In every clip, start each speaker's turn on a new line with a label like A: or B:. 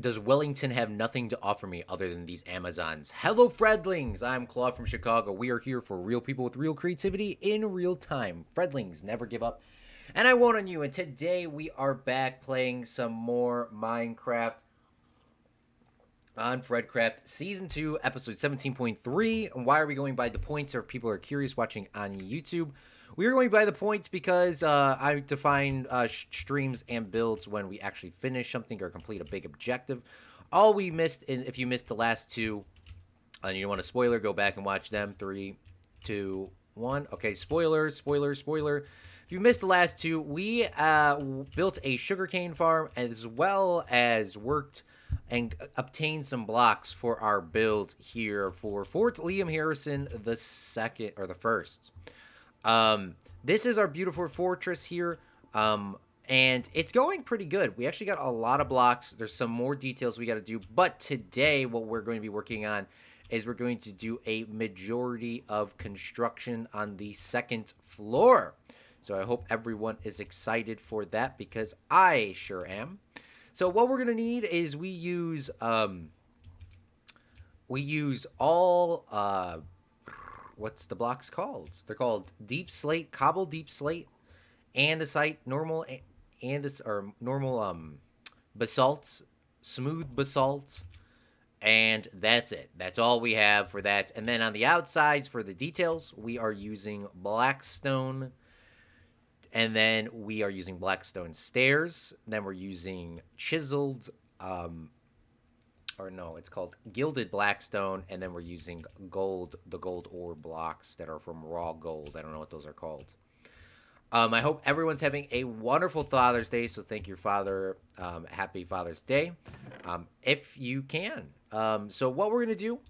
A: Does Wellington have nothing to offer me other than these Amazons? Hello, Fredlings! I'm Claude from Chicago. We are here for real people with real creativity in real time. Fredlings, never give up. And I won't on you. And today we are back playing some more Minecraft on FredCraft Season 2, Episode 17.3. And why are we going by the points? If people are curious watching on YouTube, we are going by the points because I define streams and builds when we actually finish something or complete a big objective. All we missed, if you missed the last two, and you don't want a spoiler, go back and watch them. 3, 2, 1. Okay, spoiler. If you missed the last two, we built a sugarcane farm as well as worked and obtained some blocks for our build here for Fort Liam Harrison the second or the first. This is our beautiful fortress here, and it's going pretty good. We actually got a lot of blocks. There's some more details we got to do, but today what we're going to be working on is we're going to do a majority of construction on the second floor. So I hope everyone is excited for that because I sure am. So what we're gonna need is we use all what's the blocks called? They're called deep slate, cobble deep slate, andesite, normal basalts, smooth basalts, and that's it. That's all we have for that. And then on the outsides for the details, we are using blackstone. And then we are using blackstone stairs. Then we're using chiseled, it's called gilded blackstone. And then we're using gold, the gold ore blocks that are from raw gold. I don't know what those are called. I hope everyone's having a wonderful Father's Day. So thank your father. Happy Father's Day. If you can. So what we're going to do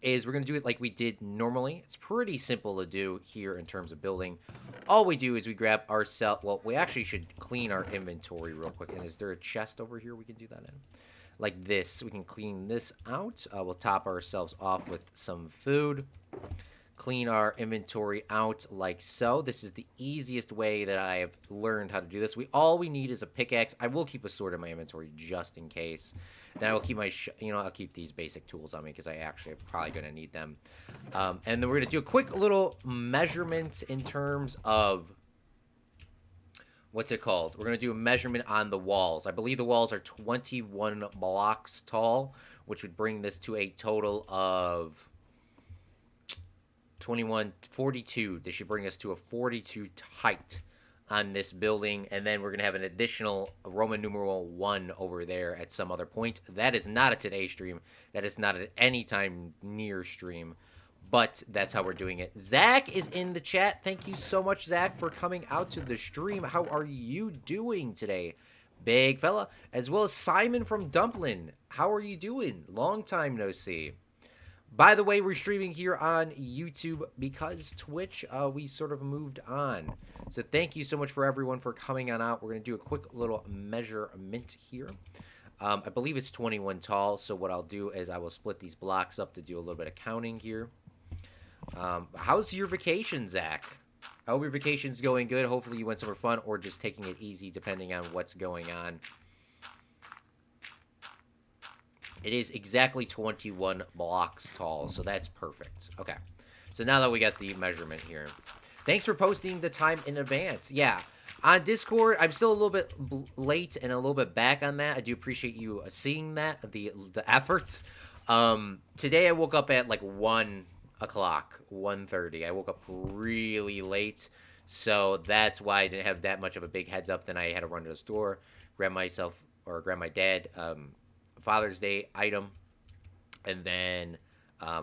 A: is we're going to do it like we did normally. It's pretty simple to do here in terms of building. All we do is we grab ourselves. Well, we actually should clean our inventory real quick. And is there a chest over here we can do that in? Like this. We can clean this out. We'll top ourselves off with some food. Clean our inventory out like so. This is the easiest way that I have learned how to do this. All we need is a pickaxe. I will keep a sword in my inventory just in case. Then I will keep my, I'll keep these basic tools on me because I actually am probably going to need them. And then we're going to do a quick little measurement in terms of, what's it called? We're going to do a measurement on the walls. I believe the walls are 21 blocks tall, which would bring this to a total of 42. This should bring us to a 42 height on this building, and then we're going to have an additional Roman numeral 1 over there at some other point. That is not a today stream. That is not at any time near stream, but that's how we're doing it. Zach is in the chat. Thank you so much, Zach, for coming out to the stream. How are you doing today, big fella? As well as Simon from Dumplin. How are you doing? Long time no see. By the way, we're streaming here on YouTube because Twitch, we sort of moved on. So thank you so much for everyone for coming on out. We're going to do a quick little measurement here. I believe it's 21 tall. So what I'll do is I will split these blocks up to do a little bit of counting here. How's your vacation, Zach? I hope your vacation's going good. Hopefully you went somewhere fun or just taking it easy depending on what's going on. It is exactly 21 blocks tall, so that's perfect. Okay, so now that we got the measurement here. Thanks for posting the time in advance. Yeah, on Discord, I'm still a little bit late and a little bit back on that. I do appreciate you seeing that, the effort. Today I woke up at like 1 o'clock, 1:30. I woke up really late, so that's why I didn't have that much of a big heads up. Then I had to run to the store, grab my dad Father's Day item, and then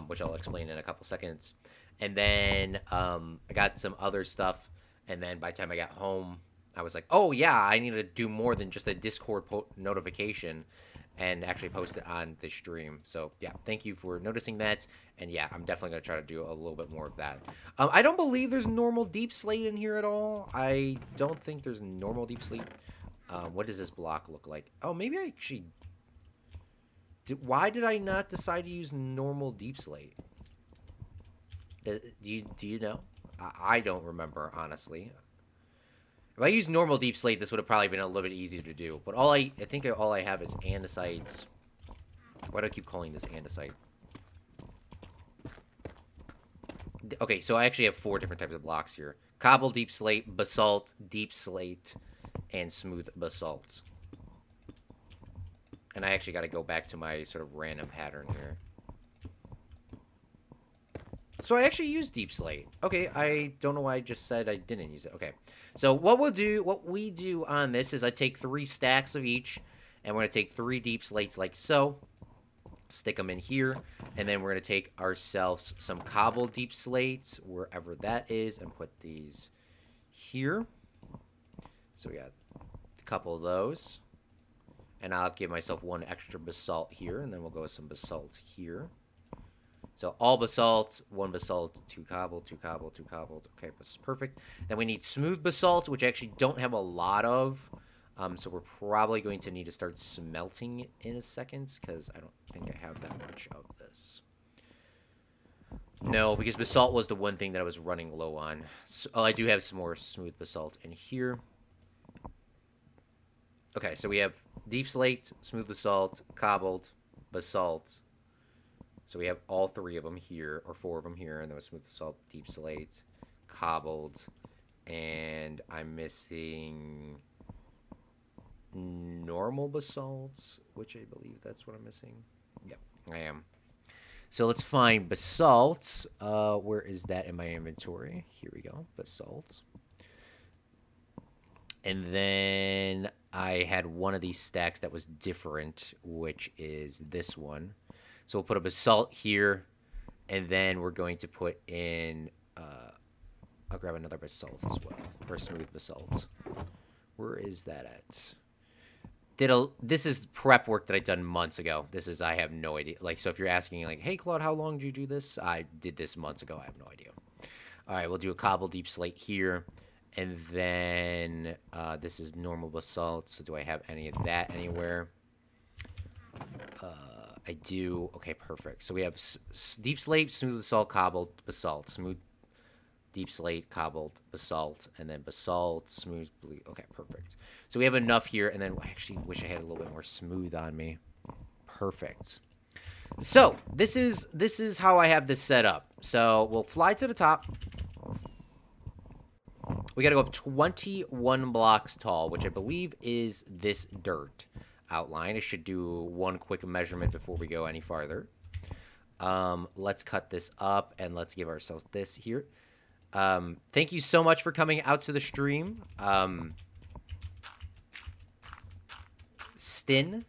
A: which I'll explain in a couple seconds, and then I got some other stuff, and then by the time I got home I was like, oh yeah, I need to do more than just a Discord notification and actually post it on the stream. So yeah, thank you for noticing that, and yeah, I'm definitely gonna try to do a little bit more of that. I don't believe there's normal deep slate in here at all. I don't think there's normal deep slate. What does this block look like? Oh, maybe I actually why did I not decide to use normal deep slate? Do you know? I don't remember, honestly. If I use normal deep slate, this would have probably been a little bit easier to do. But I think all I have is andesites. Why do I keep calling this andesite? Okay, so I actually have 4 different types of blocks here. Cobble, deep slate, basalt, deep slate, and smooth basalt. And I actually got to go back to my sort of random pattern here. So I actually use deep slate. Okay, I don't know why I just said I didn't use it. Okay, so what we do on this is I take 3 stacks of each, and we're going to take 3 deep slates like so, stick them in here, and then we're going to take ourselves some cobble deep slates, wherever that is, and put these here. So we got a couple of those, and I'll give myself 1 extra basalt here, and then we'll go with some basalt here. So all basalt, 1 basalt, 2 cobble, 2 cobble, 2 cobble. Okay, that's perfect. Then we need smooth basalt, which I actually don't have a lot of. So we're probably going to need to start smelting it in a second, because I don't think I have that much of this. No, because basalt was the one thing that I was running low on. So, I do have some more smooth basalt in here. Okay, so we have deep slate, smooth basalt, cobbled, basalt. So we have all 3 of them here, or 4 of them here, and then with smooth basalt, deep slate, cobbled, and I'm missing normal basalt, which I believe that's what I'm missing. Yep, I am. So let's find basalt. Where is that in my inventory? Here we go, basalt. And then I had one of these stacks that was different, which is this one. So we'll put a basalt here, and then we're going to put in, I'll grab another basalt as well, or smooth basalt. Where is that at? This is prep work that I done months ago. I have no idea. Like, so if you're asking, like, hey, Claude, how long did you do this? I did this months ago. I have no idea. All right, we'll do a cobble deep slate here. And then this is normal basalt. So do I have any of that anywhere? I do. Okay, perfect. So we have deep slate, smooth basalt, cobbled, basalt. Smooth, deep slate, cobbled, basalt, and then basalt, smooth, blue. Okay, perfect. So we have enough here, and then I actually wish I had a little bit more smooth on me. Perfect. So this is how I have this set up. So we'll fly to the top. We got to go up 21 blocks tall, which I believe is this dirt outline. I should do 1 quick measurement before we go any farther. Let's cut this up, and let's give ourselves this here. Thank you so much for coming out to the stream. Stin.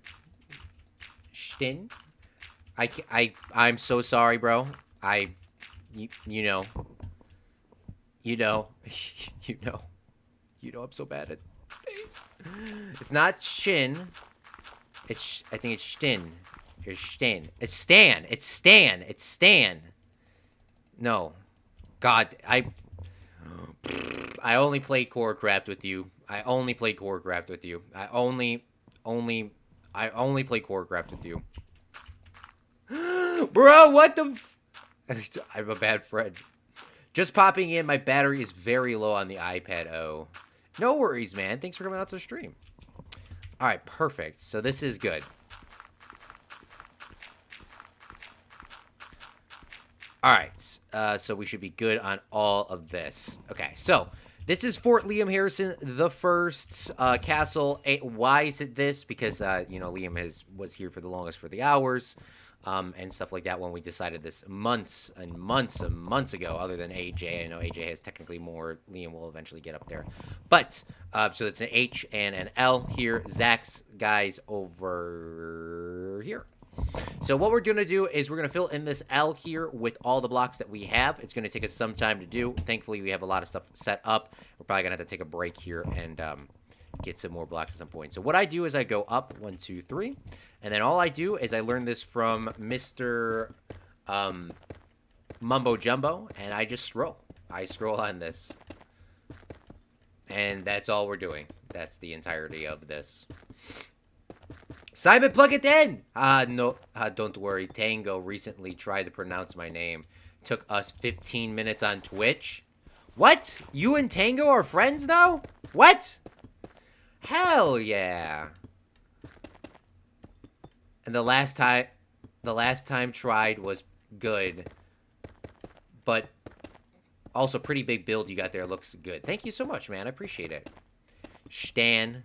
A: I'm so sorry, bro. You know, I'm so bad at names. It's not Shin. I think it's Stin. It's Stan. It's Stan. It's Stan. It's Stan. No. God, I only played FredCraft with you. I only played FredCraft with you. I only played FredCraft with you. Bro, what the I'm a bad friend. Just popping in, my battery is very low on the iPad. Oh. No worries, man. Thanks for coming out to the stream. All right, perfect. So this is good. All right, so we should be good on all of this. Okay, so this is Fort Liam Harrison the First's castle. Why is it this? Because Liam was here for the longest for the hours, and stuff like that. When we decided this months and months and months ago, other than AJ, I know AJ has technically more. Liam will eventually get up there, but so it's an H and an L here. Zach's guys over here. So what we're going to do is we're going to fill in this L here with all the blocks that we have. It's going to take us some time to do. Thankfully, we have a lot of stuff set up. We're probably going to have to take a break here and get some more blocks at some point. So what I do is I go up 1, 2, 3. And then all I do is I learn this from Mr. Mumbo Jumbo. And I just scroll. I scroll on this. And that's all we're doing. That's the entirety of this. Simon, plug it in! No, don't worry. Tango recently tried to pronounce my name. Took us 15 minutes on Twitch. What? You and Tango are friends now? What? Hell yeah. And the last time tried was good. But also pretty big build you got there. Looks good. Thank you so much, man. I appreciate it. Stan.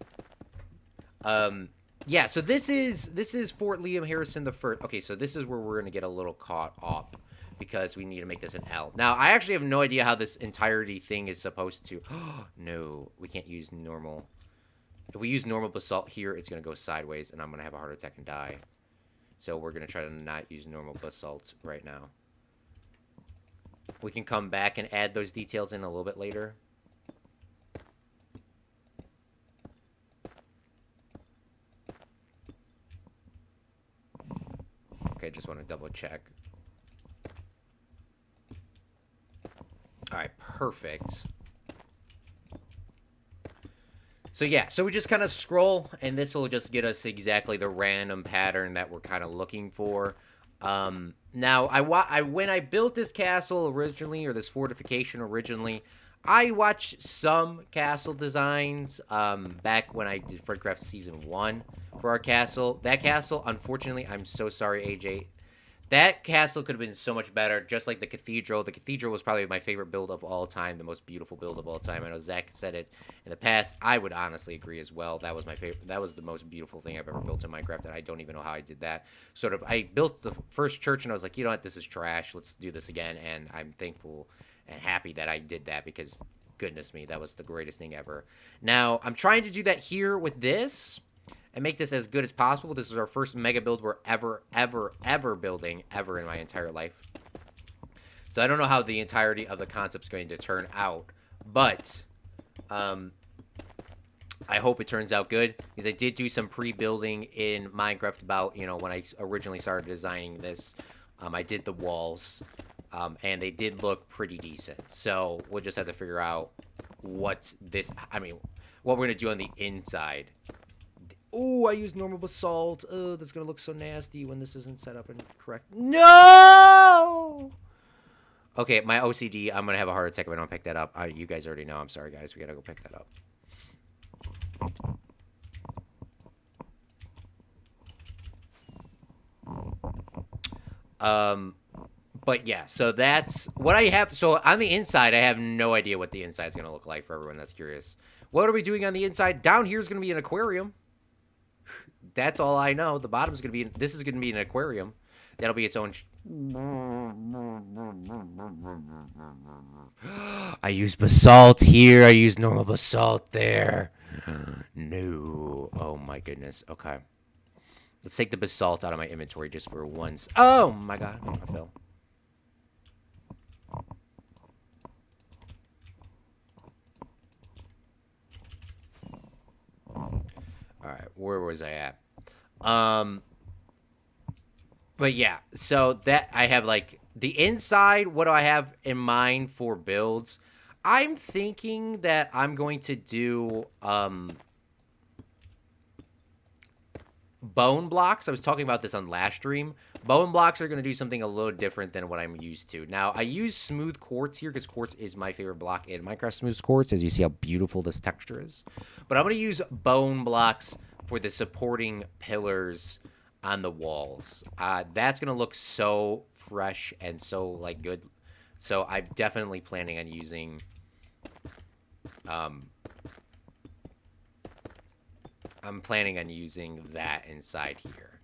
A: Yeah, so this is Fort Liam Harrison the first. Okay, so this is where we're going to get a little caught up because we need to make this an L. Now, I actually have no idea how this entirety thing is supposed to... No, we can't use normal. If we use normal basalt here, it's going to go sideways, and I'm going to have a heart attack and die. So we're going to try to not use normal basalt right now. We can come back and add those details in a little bit later. Okay, just want to double check. All right, perfect. So yeah, so we just kind of scroll, and this will just get us exactly the random pattern that we're kind of looking for. Now, when I built this castle originally, or this fortification originally, I watched some castle designs back when I did FredCraft Season 1 for our castle. That castle, unfortunately, I'm so sorry, AJ. That castle could have been so much better, just like the cathedral. The cathedral was probably my favorite build of all time, the most beautiful build of all time. I know Zach said it in the past. I would honestly agree as well. That was my favorite. That was the most beautiful thing I've ever built in Minecraft, and I don't even know how I did that. I built the first church, and I was like, you know what, this is trash. Let's do this again, and I'm thankful and happy that I did that because, goodness me, that was the greatest thing ever. Now, I'm trying to do that here with this and make this as good as possible. This is our first mega build we're ever building ever in my entire life. So I don't know how the entirety of the concept's going to turn out, but I hope it turns out good, because I did do some pre-building in Minecraft about, you know, when I originally started designing this. I did the walls, and they did look pretty decent. So we'll just have to figure out what we're going to do on the inside. Oh, I used normal basalt. Oh, that's going to look so nasty when this isn't set up and correct. No! Okay, my OCD, I'm going to have a heart attack if I don't pick that up. You guys already know. I'm sorry, guys. We got to go pick that up. But yeah, so that's what I have. So on the inside, I have no idea what the inside is going to look like for everyone that's curious. What are we doing on the inside? Down here is going to be an aquarium. That's all I know. The bottom is going to be, this is going to be an aquarium. That'll be its own. I use basalt here. I use normal basalt there. No. Oh my goodness. Okay. Let's take the basalt out of my inventory just for once. Oh my god. I fell. Alright, where was I at? But yeah, so that I have like the inside. What do I have in mind for builds? I'm thinking that I'm going to do bone blocks. I was talking about this on last stream. Bone blocks are going to do something a little different than what I'm used to. Now, I use smooth quartz here because quartz is my favorite block in Minecraft. Smooth quartz, as you see how beautiful this texture is. But I'm going to use bone blocks for the supporting pillars on the walls. That's going to look so fresh and so, like, good. So I'm definitely planning on using... I'm planning on using that inside here.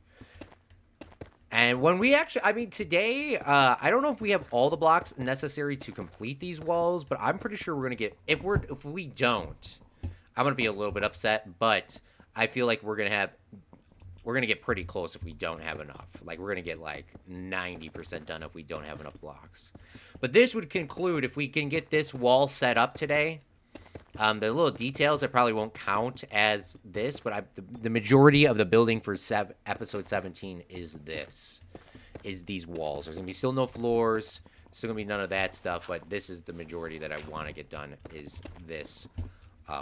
A: And when we actually, I mean, today, I don't know if we have all the blocks necessary to complete these walls, but I'm pretty sure we're going to get, if we don't, I'm going to be a little bit upset, but I feel like we're going to get pretty close if we don't have enough. Like, we're going to get like 90% done if we don't have enough blocks. But this would conclude, if we can get this wall set up today, the little details I probably won't count as this, but the majority of the building for episode 17 is these walls. There's going to be still no floors, still going to be none of that stuff, but this is the majority that I want to get done is this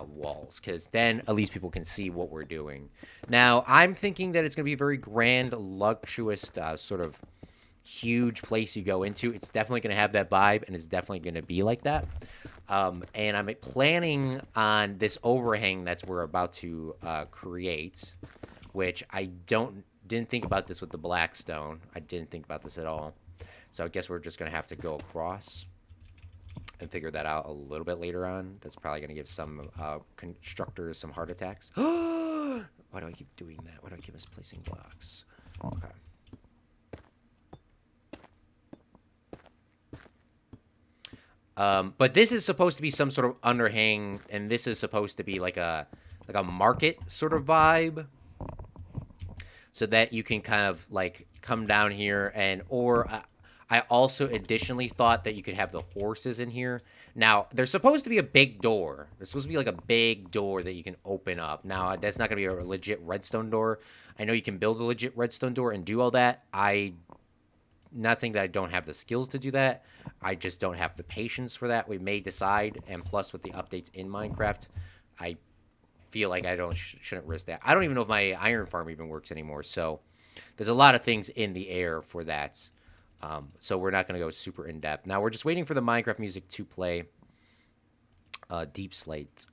A: walls, because then at least people can see what we're doing. Now, I'm thinking that it's going to be a very grand, luxurious, sort of huge place you go into. It's definitely going to have that vibe, and it's definitely going to be like that. And I'm planning on this overhang that's we're about to create, which I didn't think about this with the black stone. I didn't think about this at all. So I guess we're just going to have to go across and figure that out a little bit later on. That's probably going to give some constructors some heart attacks. Why do I keep doing that? Why do I keep misplacing blocks? Okay. But this is supposed to be some sort of underhang, and this is supposed to be like a market sort of vibe, so that you can kind of like come down here I also additionally thought that you could have the horses in here. Now, there's supposed to be a big door. There's supposed to be like a big door that you can open up. Now, that's not going to be a legit redstone door. I know you can build a legit redstone door and do all that. Not saying that I don't have the skills to do that. I just don't have the patience for that. We may decide, and plus with the updates in Minecraft, I feel like I shouldn't risk that. I don't even know if my iron farm even works anymore. So there's a lot of things in the air for that. So we're not going to go super in depth. Now we're just waiting for the Minecraft music to play. Deep slate.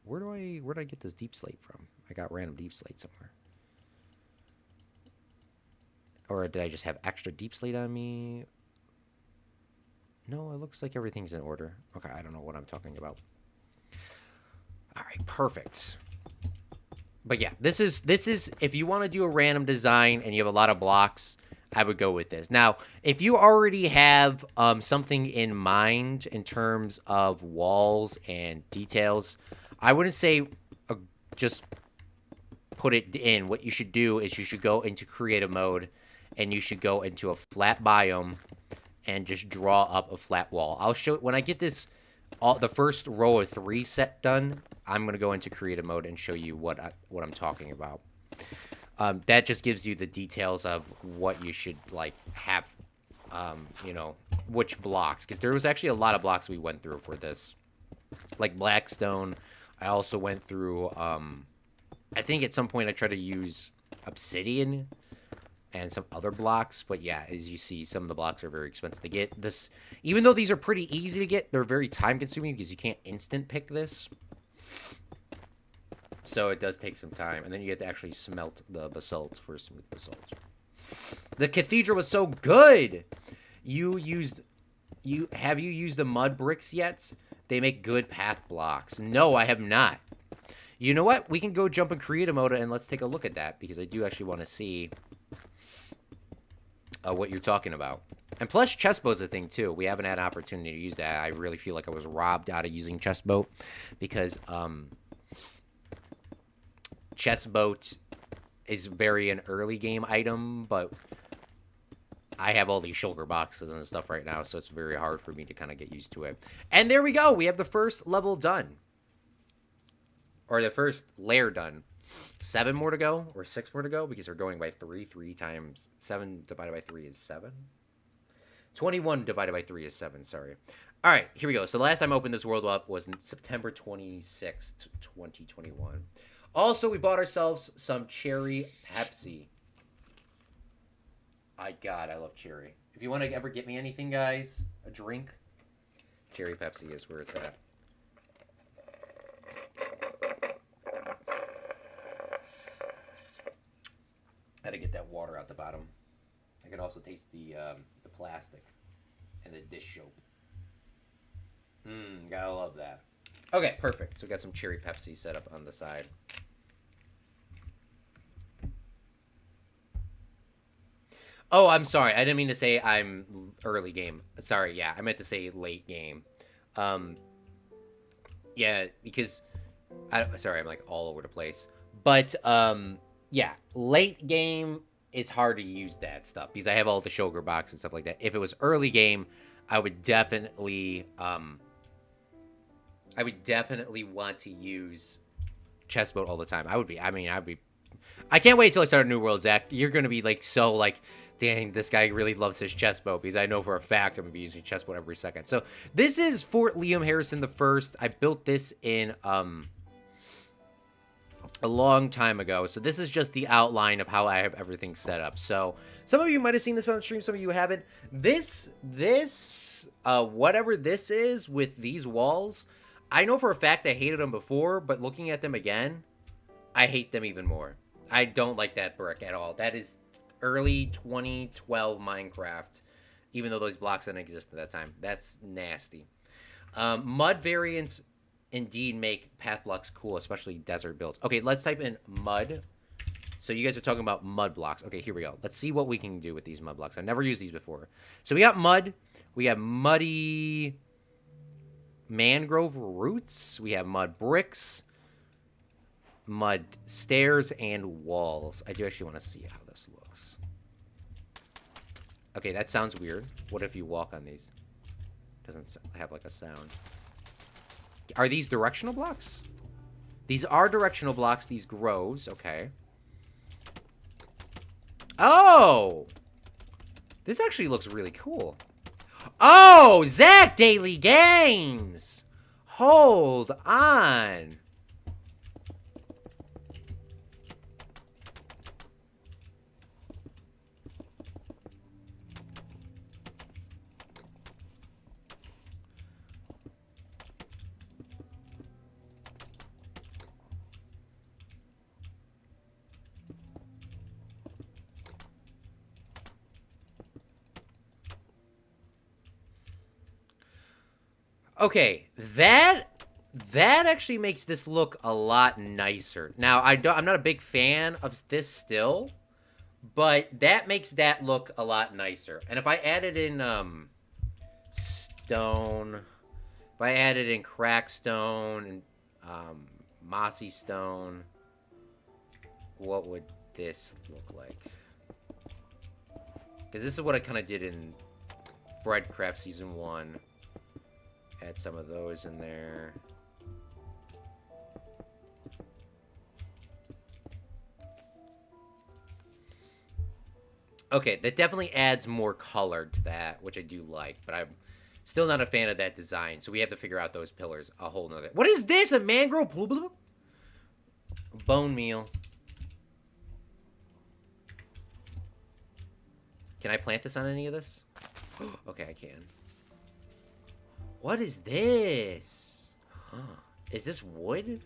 A: Where did I get this deep slate from? I got random deep slate somewhere. Or did I just have extra deep slate on me? No, it looks like everything's in order. Okay, I don't know what I'm talking about. All right, perfect. But yeah, this is if you want to do a random design and you have a lot of blocks, I would go with this. Now, if you already have something in mind in terms of walls and details, I wouldn't say just put it in. What you should do is you should go into creative mode, and you should go into a flat biome and just draw up a flat wall. I'll show when I get this, the first row of 3 set done. I'm gonna go into creative mode and show you what I'm talking about. That just gives you the details of what you should like have, you know, which blocks, because there was actually a lot of blocks we went through for this, like blackstone. I also went through. I think at some point I tried to use obsidian and some other blocks, but yeah, as you see, some of the blocks are very expensive to get. This, even though these are pretty easy to get, they're very time consuming because you can't instant pick this. So it does take some time, and then you get to actually smelt the basalt for smooth basalt. The cathedral was so good. Have you used the mud bricks yet? They make good path blocks. No, I have not. You know what? We can go jump in creative mode and let's take a look at that, because I do actually want to see what you're talking about. And plus, chestboat's a thing too. We haven't had an opportunity to use that. I really feel like I was robbed out of using chestboat, because chestboat is very an early game item, but I have all these shulker boxes and stuff right now, so it's very hard for me to kind of get used to it. And there we go. We have the first level done. Or the first layer done. 7 more to go, or 6 more to go, because we're going by 3. 3 times 7 divided by 3 is 7. 21 divided by 3 is 7, sorry. All right, here we go. So the last time I opened this world up was September 26th, 2021. Also, we bought ourselves some cherry Pepsi. God, I love cherry. If you want to ever get me anything, guys, a drink, cherry Pepsi is where it's at. Had to get that water out the bottom. I can also taste the plastic and the dish soap. Gotta love that. Okay, perfect. So we got some cherry Pepsi set up on the side. Oh, I'm sorry. I didn't mean to say I'm early game. Sorry, yeah. I meant to say late game. Yeah, because... sorry, I'm like all over the place. But, yeah. Late game, it's hard to use that stuff, because I have all the shulker box and stuff like that. If it was early game, I would definitely... I would definitely want to use chestboat all the time. I can't wait till I start a new world, Zach. You're going to be like, so like, dang, this guy really loves his chestboat, because I know for a fact I'm going to be using chestboat every second. So this is Fort Liam Harrison the First. I built this in a long time ago. So this is just the outline of how I have everything set up. So some of you might have seen this on stream, some of you haven't. This whatever this is with these walls, I know for a fact I hated them before, but looking at them again, I hate them even more. I don't like that brick at all. That is early 2012 Minecraft, even though those blocks didn't exist at that time. That's nasty. Mud variants indeed make path blocks cool, especially desert builds. Okay, let's type in mud. So you guys are talking about mud blocks. Okay, here we go. Let's see what we can do with these mud blocks. I've never used these before. So we got mud. We have muddy mangrove roots. We have mud bricks, mud stairs, and walls. I do actually want to see how this looks. Okay, that sounds weird. What if you walk on these? Doesn't have like a sound. Are these directional blocks? These are directional blocks. These groves. Okay. Oh! This actually looks really cool. Oh! Zach Daily Games! Hold on. Okay, that actually makes this look a lot nicer. Now, I'm not a big fan of this still, but that makes that look a lot nicer. And if I added in stone, if I added in crack stone and mossy stone, what would this look like? Because this is what I kind of did in FredCraft Season 1. Add some of those in there. Okay, that definitely adds more color to that, which I do like, but I'm still not a fan of that design, so we have to figure out those pillars a whole nother... What is this? A mangrove? Bone meal. Can I plant this on any of this? Okay, I can. What is this? Is this wood?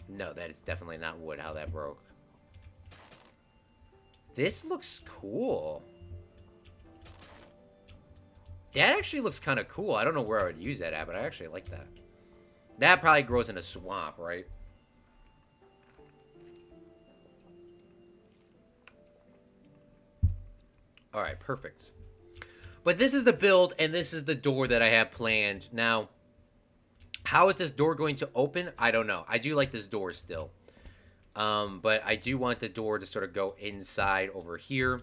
A: No, that is definitely not wood, how that broke. This looks cool. That actually looks kind of cool. I don't know where I would use that at, but I actually like that. That probably grows in a swamp, right? Alright, perfect. But this is the build, and this is the door that I have planned. Now, how is this door going to open? I don't know. I do like this door still. But I do want the door to sort of go inside over here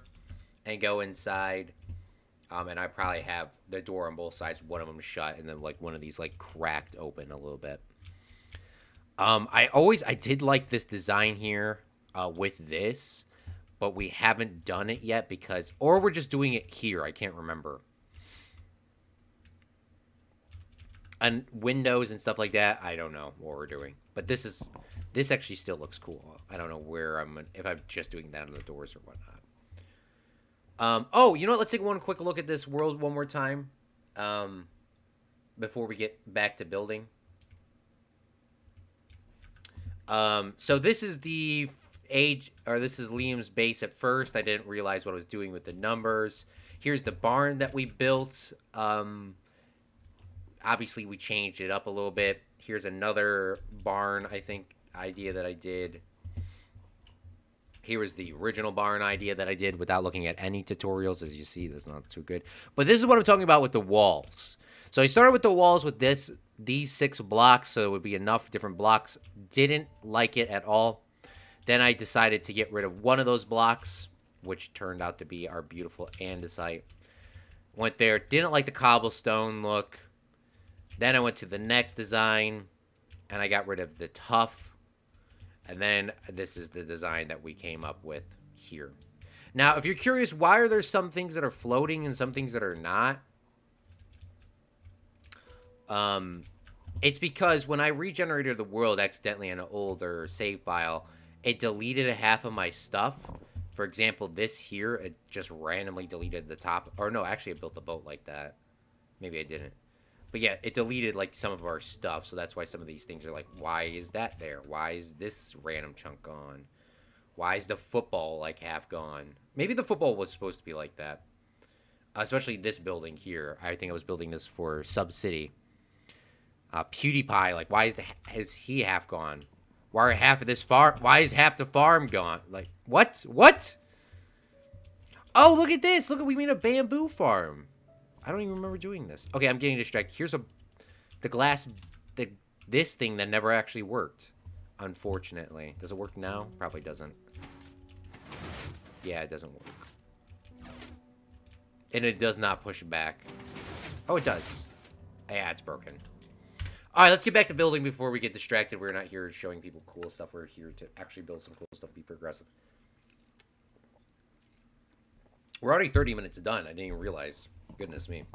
A: and go inside. And I probably have the door on both sides, one of them shut, and then like one of these like cracked open a little bit. I did like this design here with this. But we haven't done it yet because... Or we're just doing it here. I can't remember. And windows and stuff like that, I don't know what we're doing. But this actually still looks cool. I don't know where if I'm just doing that on the doors or whatnot. Oh, you know what? Let's take one quick look at this world one more time. Before we get back to building. So this is the... this is Liam's base at first. I didn't realize what I was doing with the numbers. Here's the barn that we built. Obviously, we changed it up a little bit. Here's another barn, I think, idea that I did. Here was the original barn idea that I did without looking at any tutorials. As you see, that's not too good. But this is what I'm talking about with the walls. So I started with the walls with these 6 blocks, so it would be enough different blocks. Didn't like it at all. Then I decided to get rid of one of those blocks, which turned out to be our beautiful andesite. Went there, didn't like the cobblestone look. Then I went to the next design, and I got rid of the tuff. And then this is the design that we came up with here. Now, if you're curious, why are there some things that are floating and some things that are not? It's because when I regenerated the world accidentally in an older save file, it deleted half of my stuff. For example, this here, it just randomly deleted the top. Or no, actually, it built the boat like that. Maybe I didn't. But yeah, it deleted like some of our stuff. So that's why some of these things are like, why is that there? Why is this random chunk gone? Why is the football like half gone? Maybe the football was supposed to be like that. Especially this building here. I think I was building this for Sub City. PewDiePie, like, why is he half gone? Why are half of this farm? Why is half the farm gone? Like, what? What? Oh, look at this. Look, we made a bamboo farm. I don't even remember doing this. Okay, I'm getting distracted. Here's this thing that never actually worked. Unfortunately. Does it work now? Probably doesn't. Yeah, it doesn't work. And it does not push back. Oh, it does. Yeah, it's broken. All right, let's get back to building before we get distracted. We're not here showing people cool stuff. We're here to actually build some cool stuff, be progressive. We're already 30 minutes done. I didn't even realize. Goodness me.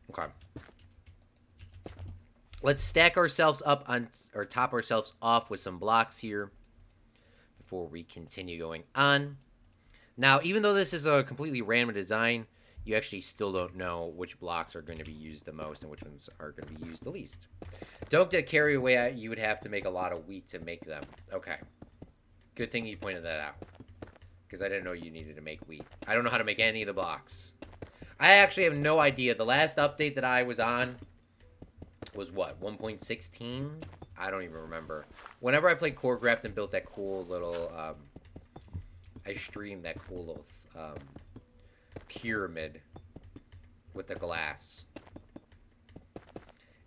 A: Okay. Let's stack ourselves up on, or top ourselves off with some blocks here before we continue going on. Now, even though this is a completely random design, you actually still don't know which blocks are going to be used the most and which ones are going to be used the least. Don't get carried away. You would have to make a lot of wheat to make them. Okay. Good thing you pointed that out. Because I didn't know you needed to make wheat. I don't know how to make any of the blocks. I actually have no idea. The last update that I was on was what? 1.16? I don't even remember. Whenever I played FredCraft and built that cool little... I streamed that cool little... pyramid with the glass.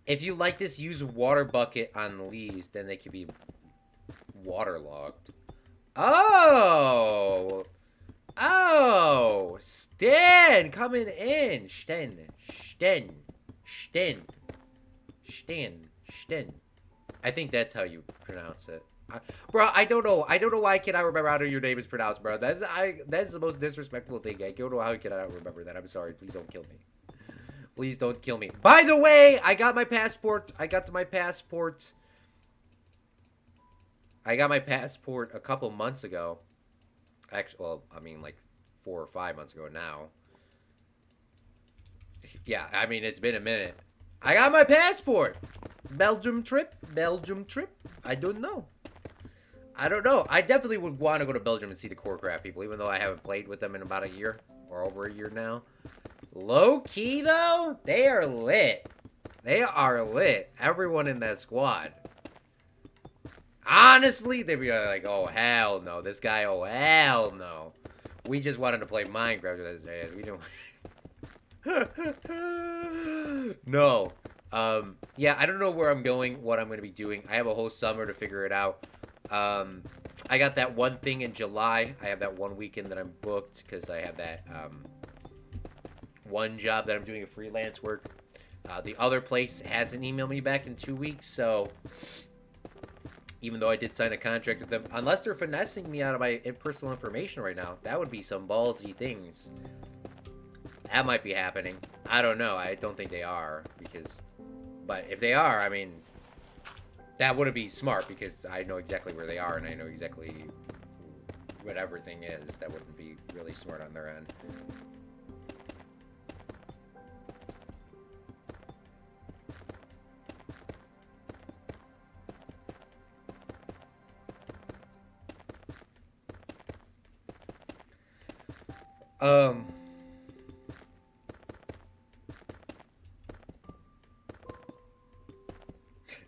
A: If you like this, use a water bucket on the leaves, then they can be waterlogged. Oh! Oh! Stan! Coming in! Sten. I think that's how you pronounce it. Bro, I don't know. I don't know why I cannot remember how your name is pronounced, bro. That's the most disrespectful thing. I don't know how I cannot remember that. I'm sorry. Please don't kill me. Please don't kill me. By the way, I got my passport. I got my passport a couple months ago. Actually, well, I mean, like 4 or 5 months ago now. Yeah, I mean, it's been a minute. I got my passport. Belgium trip. I don't know. I definitely would want to go to Belgium and see the FredCraft people, even though I haven't played with them in about a year or over a year now. Low key though, they are lit. They are lit. Everyone in that squad. Honestly, they'd be like, oh hell no, this guy, oh hell no. We just wanted to play Minecraft with his ass. We don't. No. Yeah, I don't know where I'm going, what I'm going to be doing. I have a whole summer to figure it out. I got that one thing in July. I have that one weekend that I'm booked because I have that one job that I'm doing freelance work. The other place hasn't emailed me back in 2 weeks, so even though I did sign a contract with them, unless they're finessing me out of my personal information right now, that would be some ballsy things. That might be happening. I don't know. I don't think they are, but if they are, I mean, that wouldn't be smart because I know exactly where they are and I know exactly what everything is. That wouldn't be really smart on their end.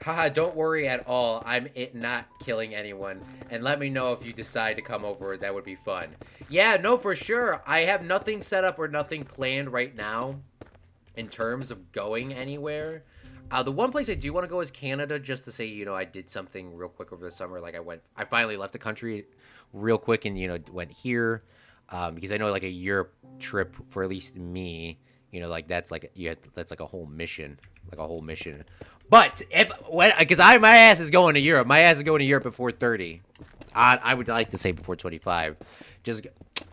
A: Haha, don't worry at all. I'm not killing anyone. And let me know if you decide to come over. That would be fun. Yeah, no, for sure. I have nothing set up or nothing planned right now in terms of going anywhere. The one place I do want to go is Canada, just to say, you know, I did something real quick over the summer. Like I finally left the country real quick and, you know, went here. Because I know like a Europe trip for at least me, you know, like that's like, that's like a whole mission. But because my ass is going to Europe. My ass is going to Europe before 30. I would like to say before 25.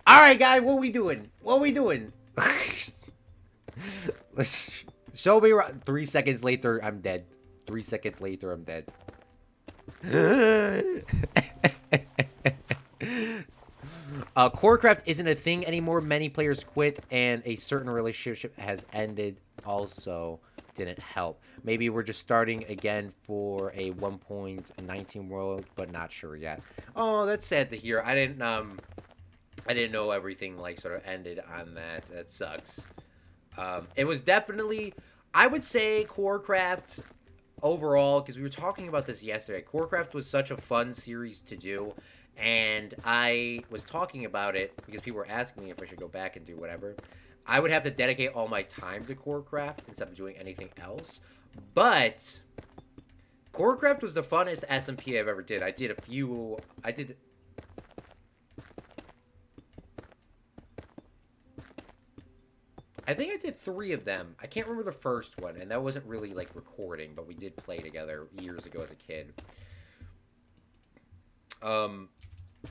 A: All right, guys, what we doing? Let's show me 3 seconds later. I'm dead. 3 seconds later, I'm dead. Corecraft isn't a thing anymore. Many players quit, and a certain relationship has ended. Also, didn't help. Maybe we're just starting again for a 1.19 world, but not sure yet. Oh, that's sad to hear. I didn't know everything like sort of ended on that. That sucks. It was definitely, I would say, Corecraft overall, because we were talking about this yesterday. Corecraft was such a fun series to do. And I was talking about it because people were asking me if I should go back and do whatever. I would have to dedicate all my time to Corecraft instead of doing anything else. But Corecraft was the funnest SMP I've ever did. I think I did 3 of them. I can't remember the first one, and that wasn't really like recording, but we did play together years ago as a kid.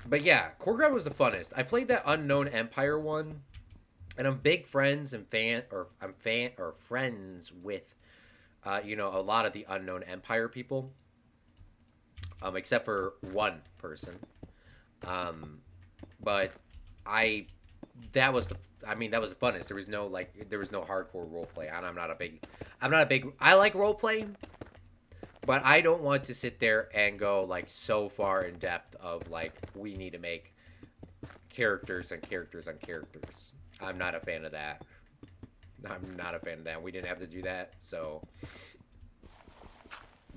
A: But yeah, Corecraft was the funnest. I played that Unknown Empire one, and I'm big friends and friends with, you know, a lot of the Unknown Empire people, except for one person. But that was the funnest. There was no hardcore roleplay, and I like roleplay. But I don't want to sit there and go, like, so far in depth of, like, we need to make characters and characters on characters. I'm not a fan of that. We didn't have to do that, so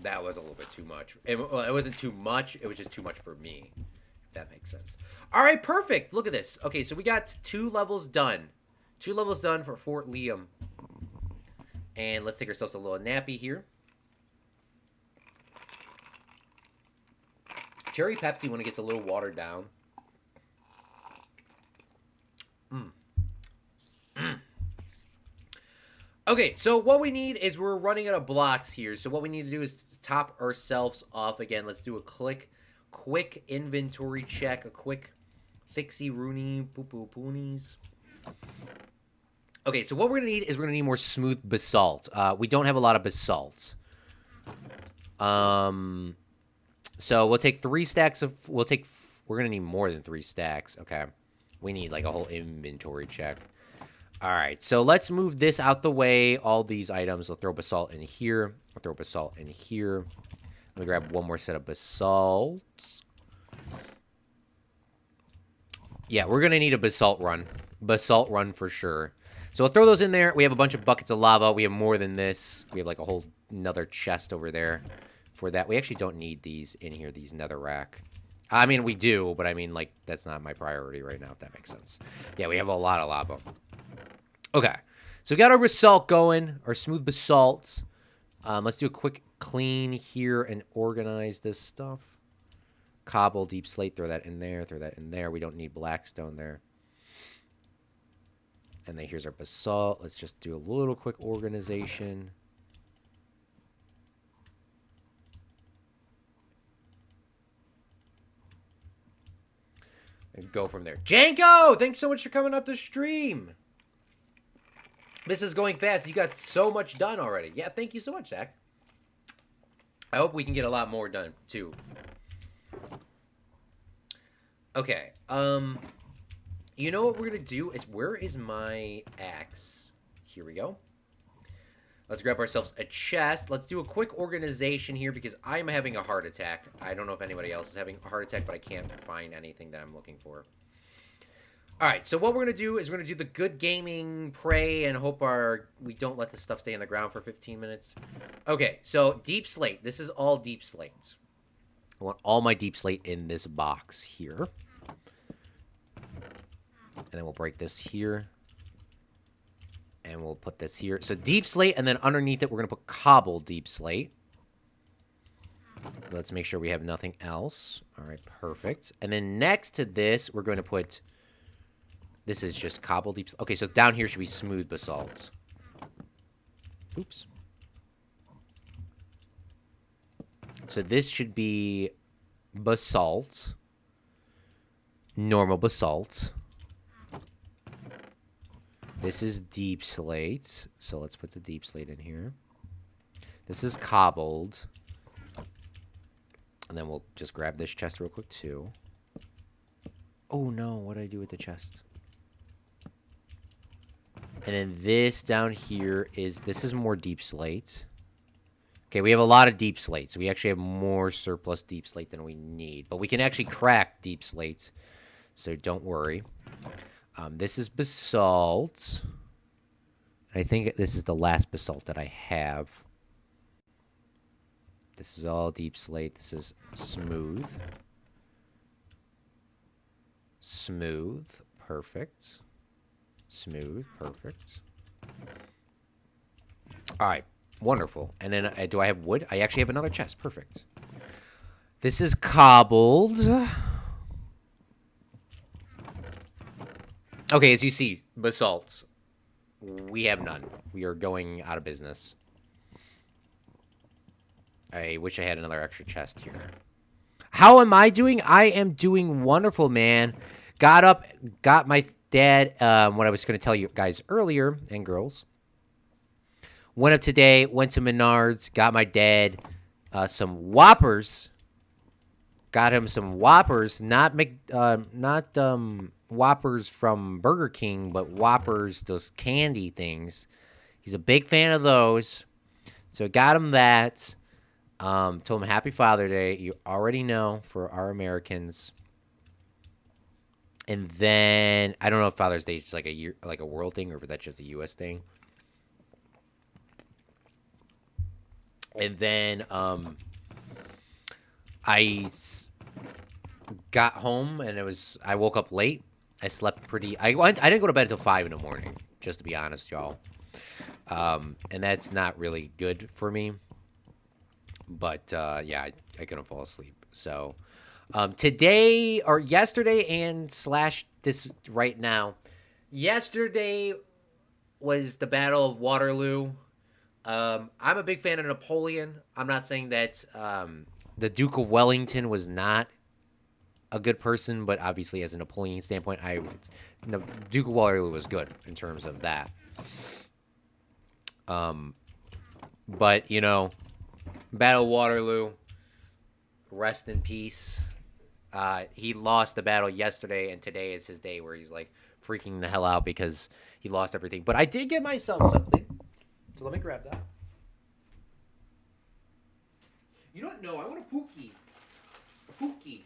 A: that was a little bit too much. It wasn't too much. It was just too much for me, if that makes sense. All right, perfect. Look at this. Okay, so we got 2 levels done. 2 levels done for Fort Liam. And let's take ourselves a little nappy here. Cherry Pepsi when it gets a little watered down. Okay, so what we need is we're running out of blocks here. So what we need to do is top ourselves off again. Let's do a quick inventory check. A quick fixie rooney poo-poo poonies. Okay, so what we're going to need is we're going to need more smooth basalt. We don't have a lot of basalt. So we'll take 3 stacks of, we're going to need more than 3 stacks. Okay. We need like a whole inventory check. All right. So let's move this out the way. All these items. We'll throw basalt in here. I'll throw basalt in here. Let me grab one more set of basalt. Yeah, we're going to need a basalt run. Basalt run for sure. So we'll throw those in there. We have a bunch of buckets of lava. We have more than this. We have like a whole another chest over there. For that, we actually don't need these in here, these netherrack. I mean, we do, but I mean, like, that's not my priority right now, if that makes sense. Yeah, we have a lot of lava. Okay, so we got our basalt going, our smooth basalt. Let's do a quick clean here and organize this stuff. Cobble, deep slate, throw that in there, throw that in there. We don't need blackstone there. And then here's our basalt. Let's just do a little quick organization. And go from there. Janko, thanks so much for coming out the stream. This is going fast. You got so much done already. Yeah, thank you so much, Zach. I hope we can get a lot more done, too. Okay. You know what we're going to do is, where is my axe? Here we go. Let's grab ourselves a chest. Let's do a quick organization here because I'm having a heart attack. I don't know if anybody else is having a heart attack, but I can't find anything that I'm looking for. All right, so what we're going to do is we're going to do the good gaming, pray, and hope we don't let this stuff stay on the ground for 15 minutes. Okay, so deep slate. This is all deep slate. I want all my deep slate in this box here. And then we'll break this here. And we'll put this here. So deep slate, and then underneath it, we're going to put cobble deep slate. Let's make sure we have nothing else. All right, perfect. And then next to this, we're going to put... This is just cobble deep... Okay, so down here should be smooth basalt. Oops. So this should be basalt. Normal basalt. This is deep slate. So let's put the deep slate in here. This is cobbled. And then we'll just grab this chest real quick, too. Oh, no. What did I do with the chest? And then this down here is... This is more deep slate. Okay, we have a lot of deep slates. We actually have more surplus deep slate than we need. But we can actually crack deep slates. So don't worry. This is basalt. I think this is the last basalt that I have. This is all deep slate. This is smooth. Smooth. Perfect. Smooth. Perfect. All right. Wonderful. And then do I have wood? I actually have another chest. Perfect. This is cobbled. Okay, as you see, basalt. We have none. We are going out of business. I wish I had another extra chest here. How am I doing? I am doing wonderful, man. Got up, got my dad, what I was going to tell you guys earlier, and girls. Went up today, went to Menards, got my dad some Whoppers. Got him some Whoppers, not Whoppers from Burger King, but Whoppers, those candy things. He's a big fan of those. So got him that. Told him Happy Father Day. You already know for our Americans. And then I don't know if Father's Day is like a world thing or if that's just a US thing. And then I got home and I woke up late. I slept I didn't go to bed until 5 in the morning, just to be honest, y'all. And that's not really good for me. But yeah, I couldn't fall asleep. So today or yesterday and / this right now. Yesterday was the Battle of Waterloo. I'm a big fan of Napoleon. I'm not saying that the Duke of Wellington was not a good person, but obviously as a Napoleon standpoint, Duke of Waterloo was good in terms of that. But, you know, Battle of Waterloo, rest in peace. He lost the battle yesterday, and today is his day where he's, like, freaking the hell out because he lost everything. But I did get myself something. So let me grab that. You don't know. I want a Pookie. A Pookie.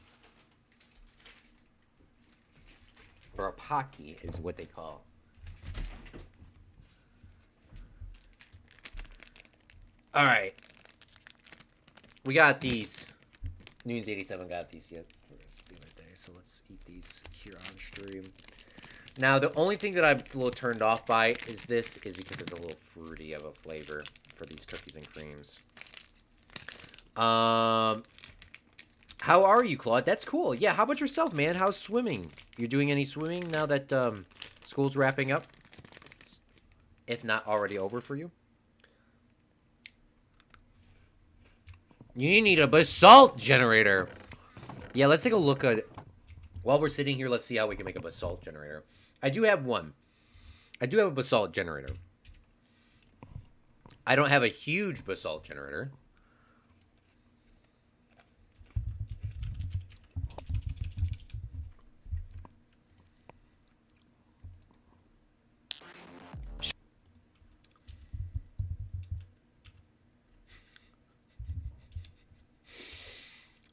A: Or a Pocky is what they call. All right. We got these. Noons 87 got these yet for the rest of the day. So let's eat these here on stream. Now, the only thing that I'm a little turned off by is because it's a little fruity of a flavor for these cookies and creams. How are you, Claude? That's cool. Yeah, how about yourself, man? How's swimming? You doing any swimming now that school's wrapping up? If not already over for you? You need a basalt generator. Yeah, let's take a look at... While we're sitting here, let's see how we can make a basalt generator. I do have one. I do have a basalt generator. I don't have a huge basalt generator.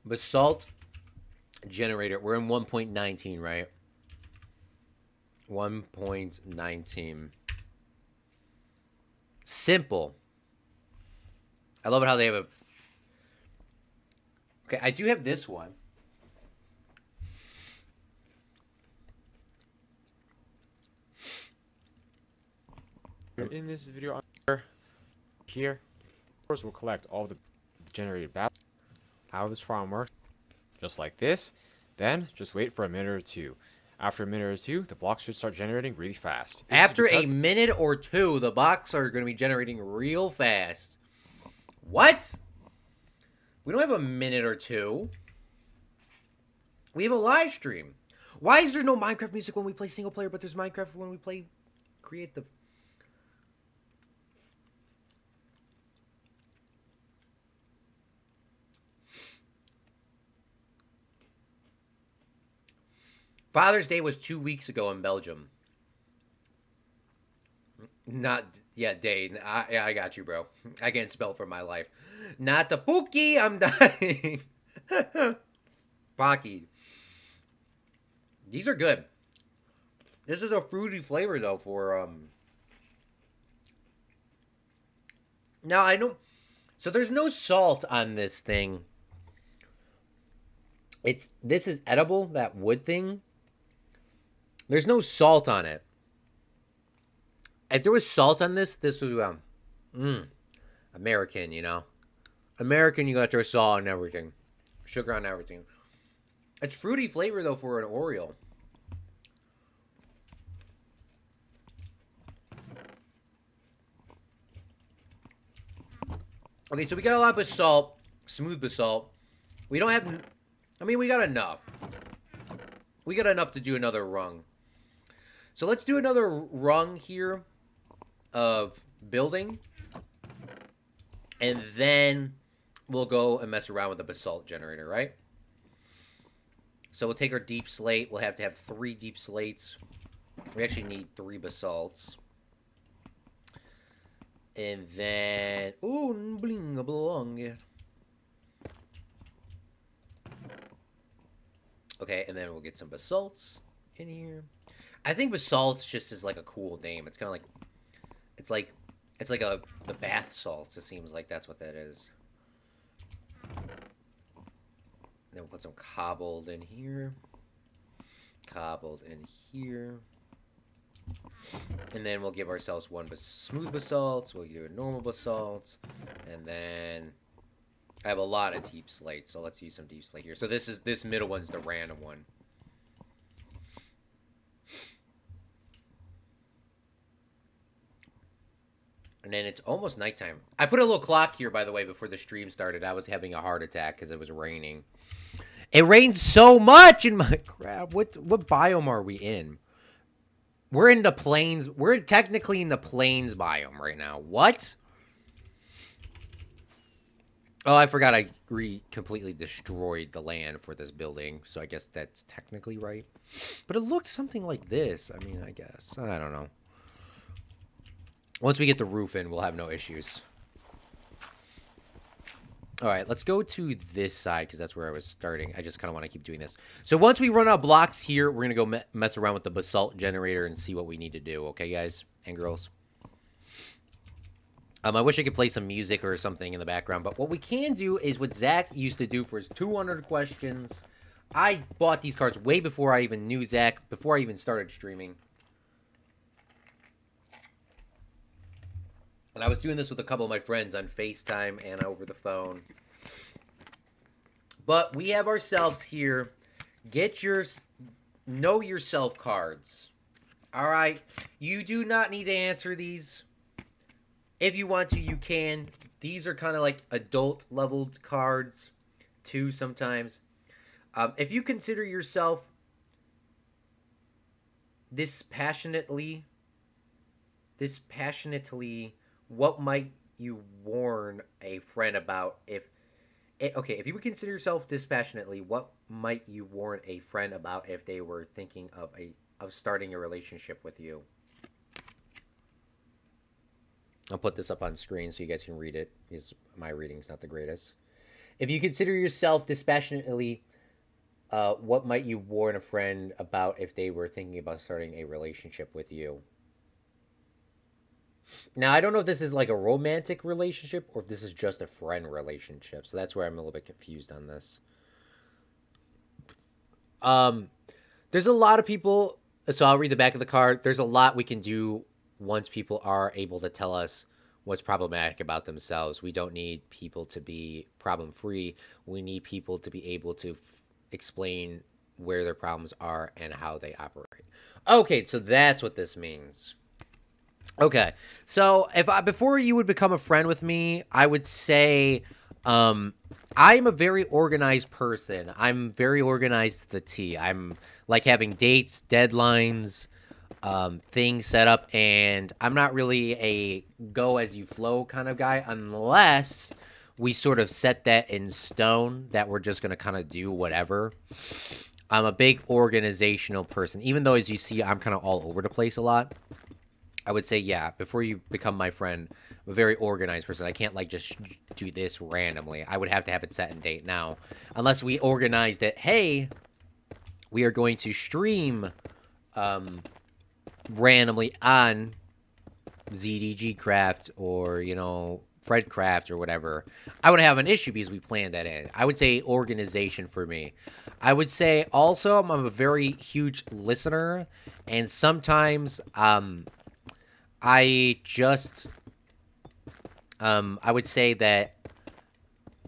A: Basalt generator. We're in 1.19, right? 1.19. Simple. I love it how they have a... Okay, I do have this one.
B: In this video here, of course, we'll collect all the generated battle. How this farm works, just like this. Then just wait for a minute or two. After a minute or two, the blocks should start generating really fast.
A: After a minute or two, the blocks are going to be generating real fast. What? We don't have a minute or two. We have a live stream. Why is there no Minecraft music when we play single player, but there's Minecraft when we play creative? Father's Day was 2 weeks ago in Belgium. Not, yeah, day. I got you, bro. I can't spell for my life. Not the Pookie, I'm dying. Pocky. These are good. This is a fruity flavor, though, for, Now, I don't... So there's no salt on this thing. This is edible, that wood thing. There's no salt on it. If there was salt on this was, American, you know? American, you got their salt on everything. Sugar on everything. It's fruity flavor, though, for an Oreo. Okay, so we got a lot of basalt. Smooth basalt. We don't have... I mean, we got enough. We got enough to do another rung. So let's do another rung here of building. And then we'll go and mess around with the basalt generator, right? So we'll take our deep slate. We'll have to have 3 deep slates. We actually need 3 basalts. And then... Ooh, bling a blong. Yeah. Okay, and then we'll get some basalts in here. I think basalts just is like a cool name. It's kind of like... It's like the bath salts. It seems like that's what that is. Then we'll put some cobbled in here. Cobbled in here. And then we'll give ourselves 1 smooth basalt. We'll do a normal basalt. And then I have a lot of deep slate, so let's use some deep slate here. So this middle one's the random one. And then it's almost nighttime. I put a little clock here, by the way, before the stream started. I was having a heart attack because it was raining. It rains so much in my... Crap, what biome are we in? We're in the plains. We're technically in the plains biome right now. What? Oh, I forgot I completely destroyed the land for this building. So I guess that's technically right. But it looked something like this. I mean, I guess. I don't know. Once we get the roof in, we'll have no issues. All right, let's go to this side because that's where I was starting. I just kind of want to keep doing this. So once we run out of blocks here, we're going to go mess around with the basalt generator and see what we need to do. Okay, guys and girls? I wish I could play some music or something in the background, but what we can do is what Zach used to do for his 200 questions. I bought these cards way before I even knew Zach, before I even started streaming. And I was doing this with a couple of my friends on FaceTime and over the phone. But we have ourselves here, get your know yourself cards. All right? You do not need to answer these. If you want to, you can. These are kind of like adult leveled cards too sometimes. If you consider yourself dispassionately, what might you warn a friend about if you would consider yourself dispassionately, what might you warn a friend about if they were thinking of starting a relationship with you? I'll put this up on screen so you guys can read it, because my reading's not the greatest. If you consider yourself dispassionately, what might you warn a friend about if they were thinking about starting a relationship with you? Now, I don't know if this is like a romantic relationship or if this is just a friend relationship. So that's where I'm a little bit confused on this. There's a lot of people. So I'll read the back of the card. There's a lot we can do once people are able to tell us what's problematic about themselves. We don't need people to be problem-free. We need people to be able to explain where their problems are and how they operate. Okay, so that's what this means. Okay, so before you would become a friend with me, I would say I'm a very organized person. I'm very organized to the T. I'm like having dates, deadlines, things set up, and I'm not really a go-as-you-flow kind of guy unless we sort of set that in stone that we're just going to kind of do whatever. I'm a big organizational person. Even though, as you see, I'm kind of all over the place a lot. I would say, yeah, before you become my friend, I'm a very organized person. I can't, like, just do this randomly. I would have to have it set and date now. Unless we organized it, hey, we are going to stream randomly on ZDG Craft or, you know, FredCraft or whatever. I would have an issue because we planned that in. I would say organization for me. I would say also I'm a very huge listener, and sometimes I just I would say that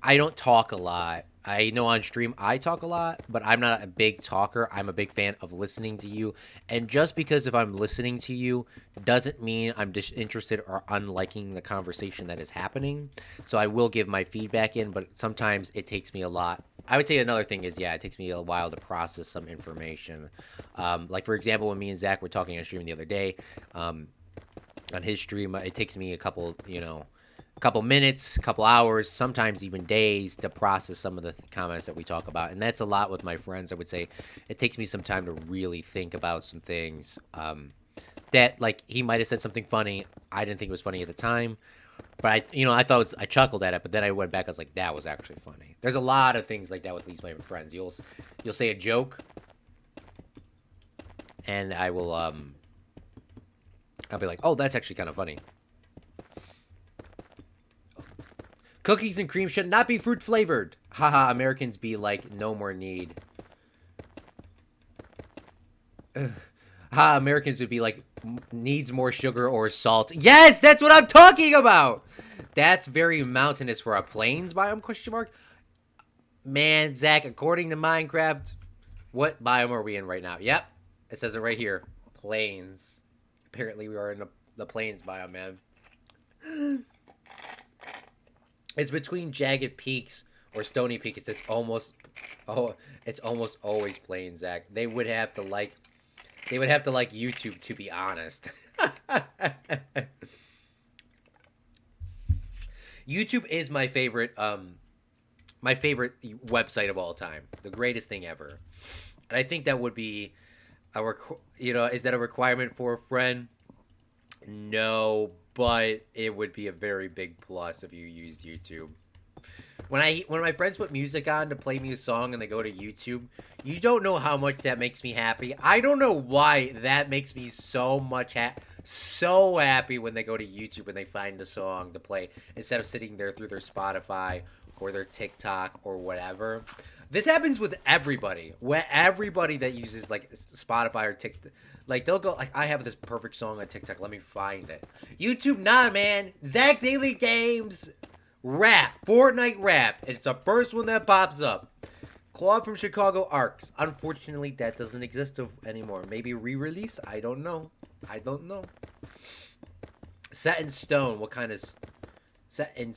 A: I don't talk a lot. I know on stream I talk a lot, but I'm not a big talker. I'm a big fan of listening to you. And just because if I'm listening to you doesn't mean I'm disinterested or unliking the conversation that is happening. So I will give my feedback in, but sometimes it takes me a lot. I would say another thing is, yeah, it takes me a while to process some information. Like, for example, when me and Zach were talking on stream the other day, on his stream, it takes me a couple minutes, couple hours, sometimes even days to process some of the comments that we talk about. And that's a lot with my friends. I would say it takes me some time to really think about some things that, like, he might have said something funny. I didn't think it was funny at the time, but I chuckled at it, but then I went back. I was like, that was actually funny. There's a lot of things like that with these my friends. You'll say a joke, and I will I'll be like, oh, that's actually kind of funny. Cookies and cream should not be fruit flavored. Haha, Americans be like, no more need. Americans would be like, needs more sugar or salt. Yes, that's what I'm talking about. That's very mountainous for a plains biome, question mark. Man, Zach, according to Minecraft, what biome are we in right now? Yep, it says it right here. Plains. Apparently we are in the plains biome, man. It's between jagged peaks or stony peaks. It's almost always plain, Zach. They would have to like YouTube, to be honest. YouTube is my favorite website of all time. The greatest thing ever. And I think that would be is that a requirement for a friend? No, but it would be a very big plus if you used YouTube. When my friends put music on to play me a song and they go to YouTube, you don't know how much that makes me happy. I don't know why that makes me so happy when they go to YouTube and they find a song to play instead of sitting there through their Spotify or their TikTok or whatever. This happens with everybody. Everybody that uses like Spotify or TikTok. Like, they'll go, like, I have this perfect song on TikTok. Let me find it. YouTube, nah, man. Zach Daily Games rap. Fortnite rap. It's the first one that pops up. Claude from Chicago Arcs. Unfortunately, that doesn't exist anymore. Maybe re-release? I don't know. Set in stone. What kind of... Set in...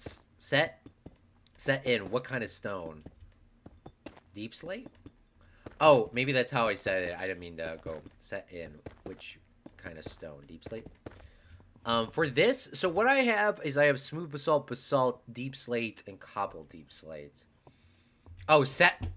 A: What kind of stone? Deep slate? Oh, maybe that's how I said it. I didn't mean to go set in. Which kind of stone? Deep slate? For this, so what I have is I have smooth basalt, deep slate, and cobble deep slate. Oh, set...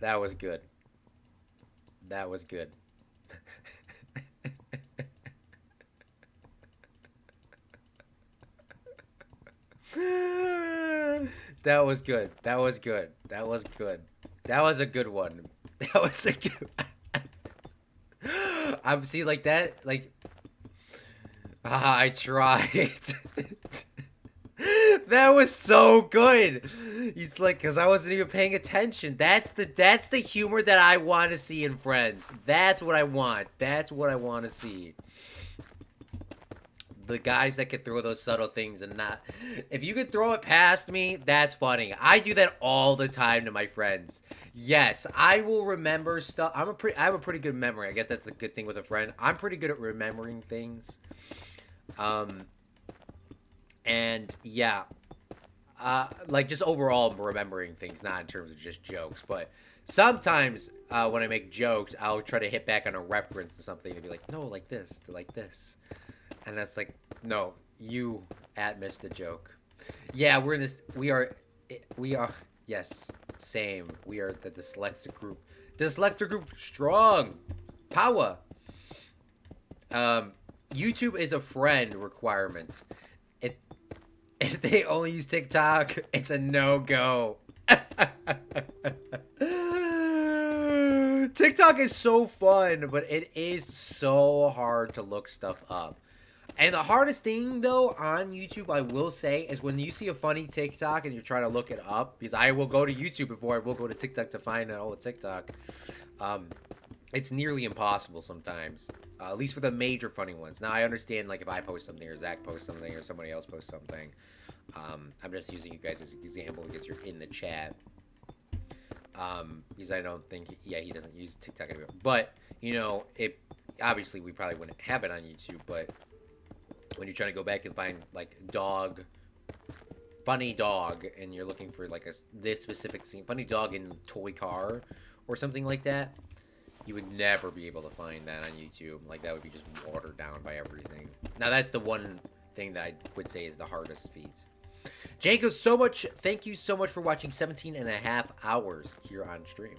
A: That was good. That was good. That was good. That was good. That was good. That was a good one. That was a good... I'm see like that, like... I tried. That was so good. He's like, because I wasn't even paying attention. That's the humor that I want to see in Friends. That's what I want. That's what I want to see. The guys that could throw those subtle things and not... If you could throw it past me, that's funny. I do that all the time to my friends. Yes, I will remember stuff. I have a pretty good memory. I guess that's the good thing with a friend. I'm pretty good at remembering things. And yeah, like just overall remembering things, not in terms of just jokes, but sometimes when I make jokes, I'll try to hit back on a reference to something and be like, no, like this, like this. And that's like, no, you missed the joke. Yeah, we're in this, we are, yes, same. We are the dyslexic group. Dyslexic group, strong. Power. YouTube is a friend requirement. If they only use TikTok, it's a no-go. TikTok is so fun, but it is so hard to look stuff up. And the hardest thing, though, on YouTube, I will say, is when you see a funny TikTok and you're trying to look it up, because I will go to YouTube before I will go to TikTok to find out all the TikTok. It's nearly impossible sometimes, at least for the major funny ones. Now, I understand, like, if I post something or Zach posts something or somebody else posts something. I'm just using you guys as an example because you're in the chat. Because I don't think, yeah, he doesn't use TikTok anymore. But, you know, obviously we probably wouldn't have it on YouTube, but when you're trying to go back and find, like, funny dog, and you're looking for, like, this specific scene, funny dog in toy car or something like that, you would never be able to find that on YouTube. Like, that would be just watered down by everything. Now, that's the one thing that I would say is the hardest feat. Janko, thank you so much for watching 17.5 hours here on stream.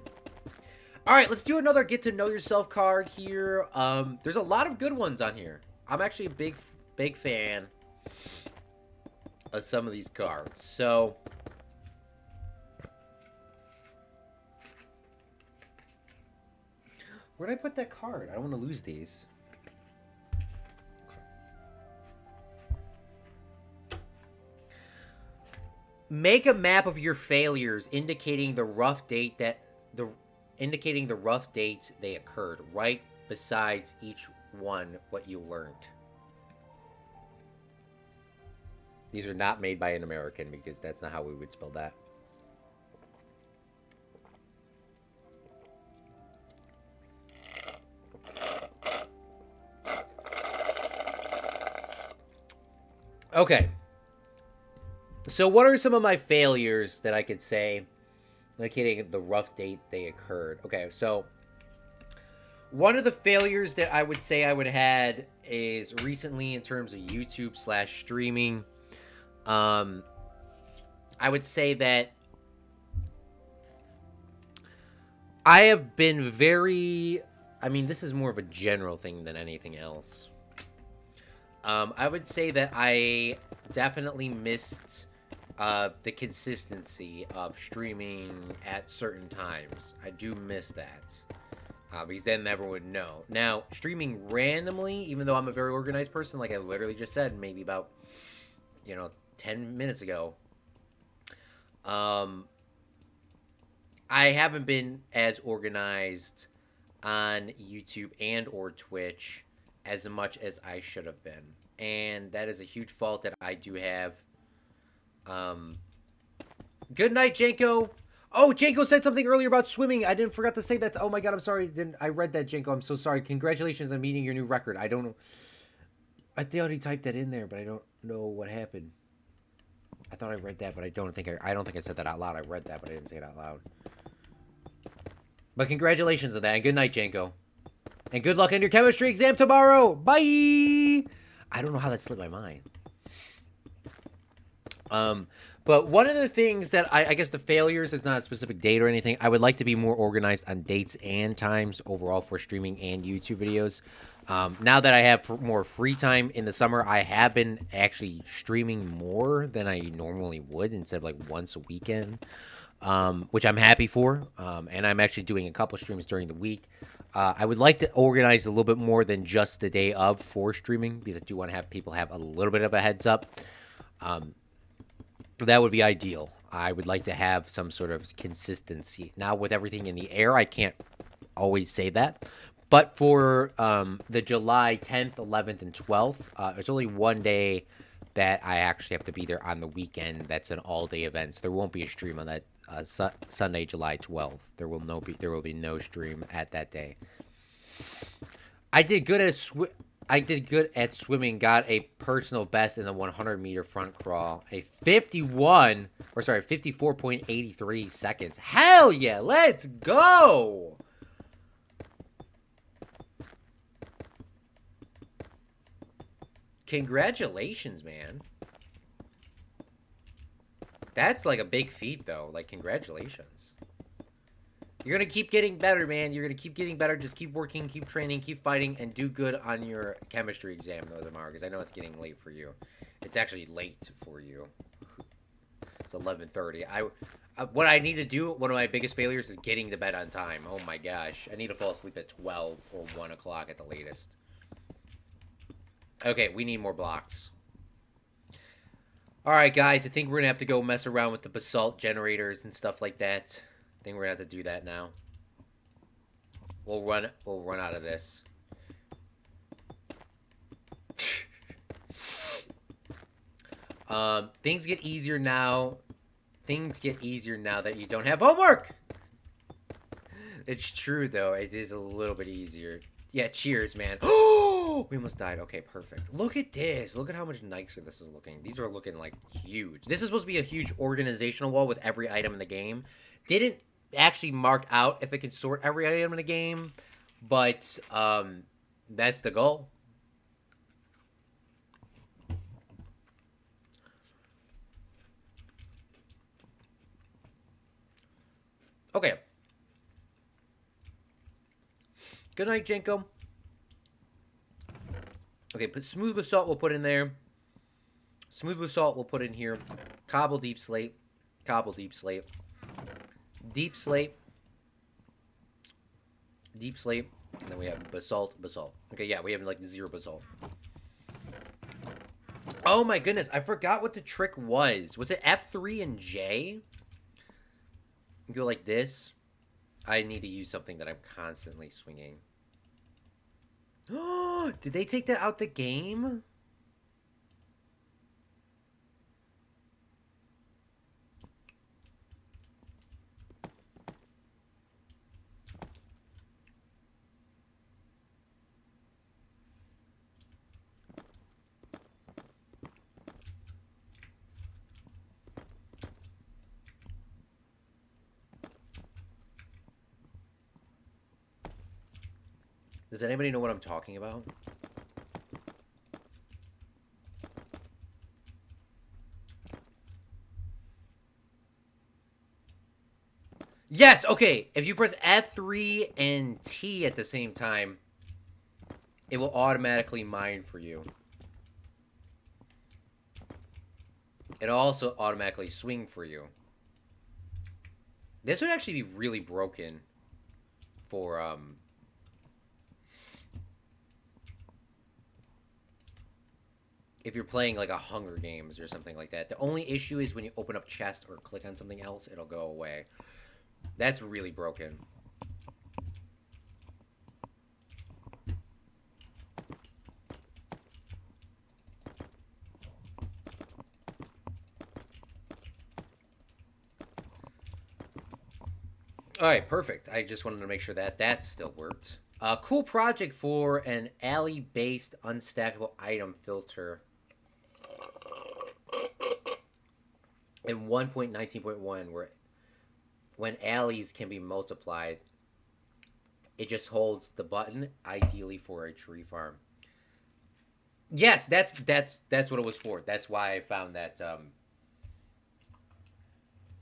A: All right, let's do another get to know yourself card here. There's a lot of good ones on here. I'm actually a big fan of some of these cards. So, where'd I put that card? I don't want to lose these. Make a map of your failures, indicating the rough date they occurred. Right besides each one what you learned. These are not made by an American because that's not how we would spell that. Okay. So what are some of my failures that I could say, indicating the rough date they occurred? Okay, so one of the failures that I would say I would had is recently in terms of YouTube / streaming. I would say that I have been this is more of a general thing than anything else. I would say that I definitely missed the consistency of streaming at certain times. I do miss that. Because then everyone would know. Now, streaming randomly, even though I'm a very organized person, like I literally just said, maybe about, 10 minutes ago, I haven't been as organized on YouTube and or Twitch as much as I should have been. And that is a huge fault that I do have. Good night, Janko. Oh, Janko said something earlier about swimming. I didn't forget to say that. Oh my god, I'm sorry. I read that, Janko. I'm so sorry. Congratulations on meeting your new record. I don't know. I already typed that in there, but I don't know what happened. I thought I read that, but I don't think I said that out loud. I read that, but I didn't say it out loud. But congratulations on that, and good night, Janko. And good luck in your chemistry exam tomorrow. Bye. I don't know how that slipped my mind. But one of the things that I guess the failures, it's not a specific date or anything. I would like to be more organized on dates and times overall for streaming and YouTube videos. Now that I have more free time in the summer, I have been actually streaming more than I normally would instead of like once a weekend, which I'm happy for. And I'm actually doing a couple streams during the week. I would like to organize a little bit more than just the day of for streaming because I do want to have people have a little bit of a heads up. That would be ideal. I would like to have some sort of consistency. Now, with everything in the air, I can't always say that. But for the July 10th, 11th, and 12th, there's only one day that I actually have to be there on the weekend. That's an all-day event, so there won't be a stream on that Sunday, July 12th. There will be no stream at that day. I did good at swimming. Got a personal best in the 100-meter front crawl. A 54.83 seconds. Hell yeah, let's go. Congratulations, man. That's like a big feat, though. Like, congratulations. You're going to keep getting better, man. You're going to keep getting better. Just keep working, keep training, keep fighting, and do good on your chemistry exam, though, tomorrow, because I know it's getting late for you. It's actually late for you. It's 11:30. What I need to do, one of my biggest failures, is getting to bed on time. Oh, my gosh. I need to fall asleep at 12 or 1 o'clock at the latest. Okay, we need more blocks. Alright, guys, I think we're going to have to go mess around with the basalt generators and stuff like that. I think we're going to have to do that now. We'll run out of this. Things get easier now. Things get easier now that you don't have homework! It's true, though. It is a little bit easier. Yeah, cheers, man. Oh, we almost died. Okay, perfect. Look at this. Look at how much nicer this is looking. These are looking, like, huge. This is supposed to be a huge organizational wall with every item in the game. Didn't actually mark out if it can sort every item in the game, but that's the goal. Okay. Good night, Jenko. Okay, put smooth basalt we'll put in there. Smooth basalt we'll put in here. Cobble deep slate. Cobble deep slate. Deep slate. Deep slate. And then we have basalt, basalt. Okay, yeah, we have like 0 basalt. Oh my goodness, I forgot what the trick was. Was it F3 and J? You go like this. I need to use something that I'm constantly swinging. Oh, did they take that out the game? Does anybody know what I'm talking about? Yes, okay. If you press F3 and T at the same time, it will automatically mine for you. It'll also automatically swing for you. This would actually be really broken for, if you're playing like a Hunger Games or something like that. The only issue is when you open up chest or click on something else, it'll go away. That's really broken. Alright, perfect. I just wanted to make sure that that still worked. Cool project for an alley-based unstackable item filter. In 1.19.1, where when alleys can be multiplied, it just holds the button, ideally for a tree farm. Yes, that's what it was for. That's why I found that.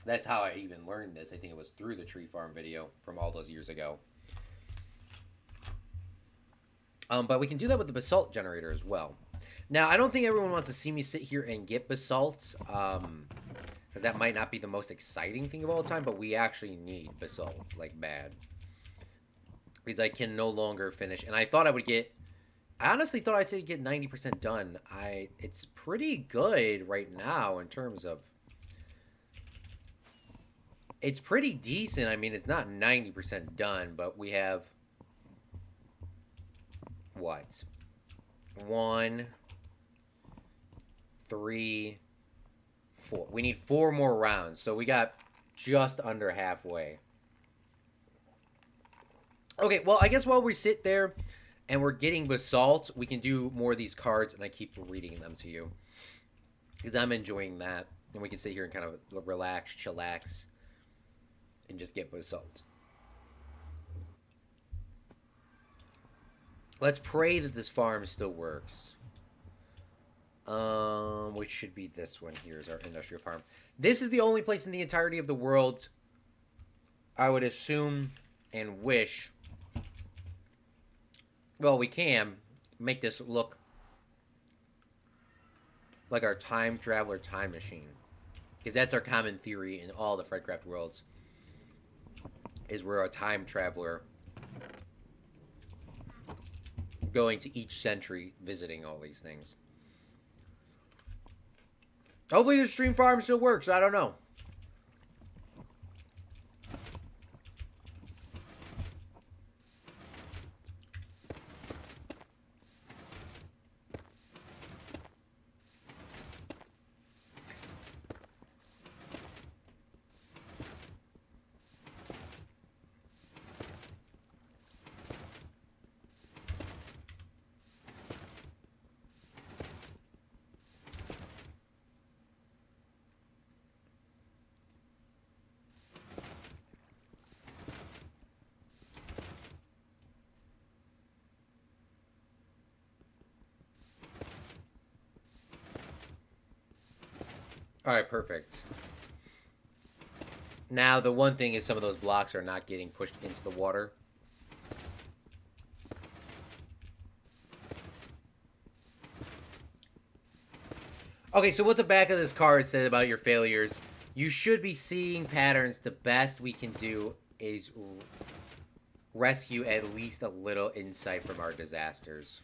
A: That's how I even learned this. I think it was through the tree farm video from all those years ago. But we can do that with the basalt generator as well. Now, I don't think everyone wants to see me sit here and get basalt, because that might not be the most exciting thing of all time, but we actually need basalt, like bad. Because I can no longer finish, and I thought I would get, I honestly thought I'd get 90% done. It's pretty good right now in terms of, it's pretty decent. I mean, it's not 90% done, but we have what? 1, 3, 4. We need 4 more rounds, so we got just under halfway. Okay, well, I guess while we sit there and we're getting basalt, we can do more of these cards, and I keep reading them to you. Because I'm enjoying that. And we can sit here and kind of relax, chillax, and just get basalt. Let's pray that this farm still works. Which should be this one here is our industrial farm. This is the only place in the entirety of the world I would assume and wish. Well, we can make this look like our time traveler time machine. Because that's our common theory in all the FredCraft worlds. Is we're a time traveler going to each century, visiting all these things. Hopefully the stream farm still works. I don't know. Alright, perfect. Now, the one thing is some of those blocks are not getting pushed into the water. Okay, so what the back of this card said about your failures, you should be seeing patterns. The best we can do is rescue at least a little insight from our disasters.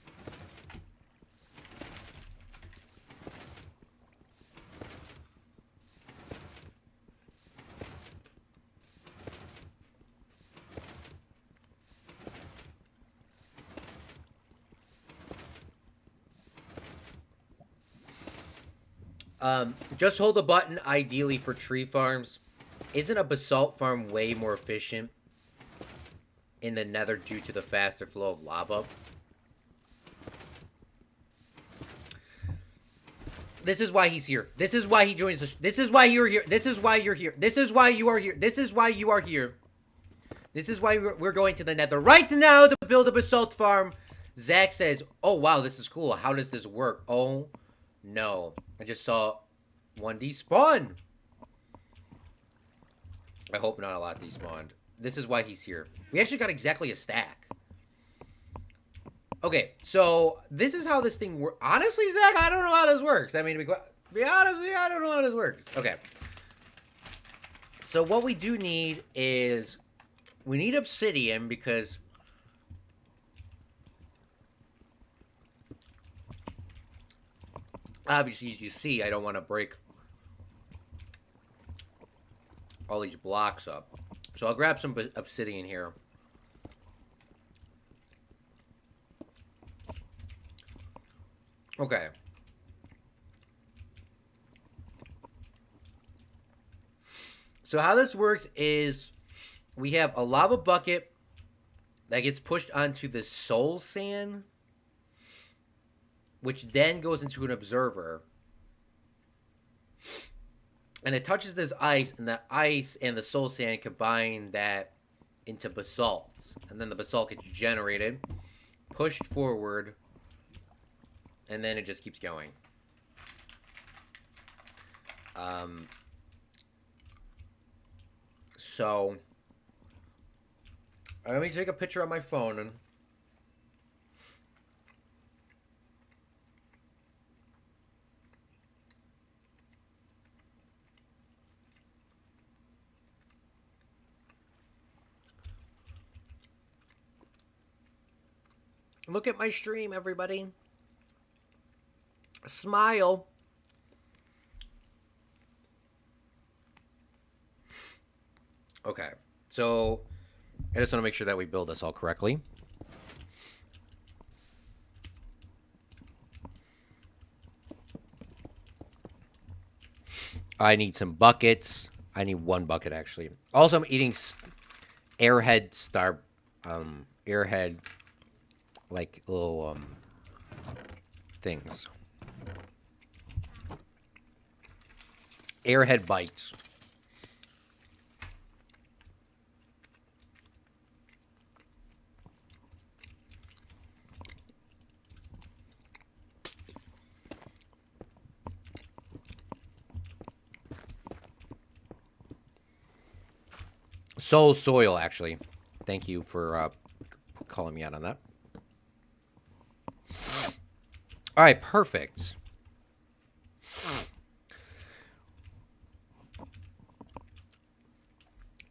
A: Just hold the button, ideally, for tree farms. Isn't a basalt farm way more efficient in the nether due to the faster flow of lava? This is why he's here. This is why he joins us. This is why you're here. This is why you're here. This is why you are here. This is why you are here. This is why we're going to the nether right now to build a basalt farm. Zach says, oh, wow, this is cool. How does this work? Oh, no. I just saw one despawn. I hope not a lot despawned. This is why he's here. We actually got exactly a stack. Okay, so this is how this thing works. Honestly, Zach, I don't know how this works. I mean, to be honest, I don't know how this works. Okay. So what we do need is we need obsidian because obviously, as you see, I don't want to break all these blocks up. So I'll grab some obsidian here. Okay. So how this works is we have a lava bucket that gets pushed onto the soul sand, which then goes into an observer. And it touches this ice, and the ice and the soul sand combine that into basalt. And then the basalt gets generated, pushed forward, and then it just keeps going. So, let me take a picture on my phone and look at my stream, everybody. Smile. Okay, so I just want to make sure that we build this all correctly. I need some buckets. I need 1 bucket, actually. Also, I'm eating Airhead Airhead, like, little, things. Airhead bites. Soul Soil, actually. Thank you for calling me out on that. All right, perfect.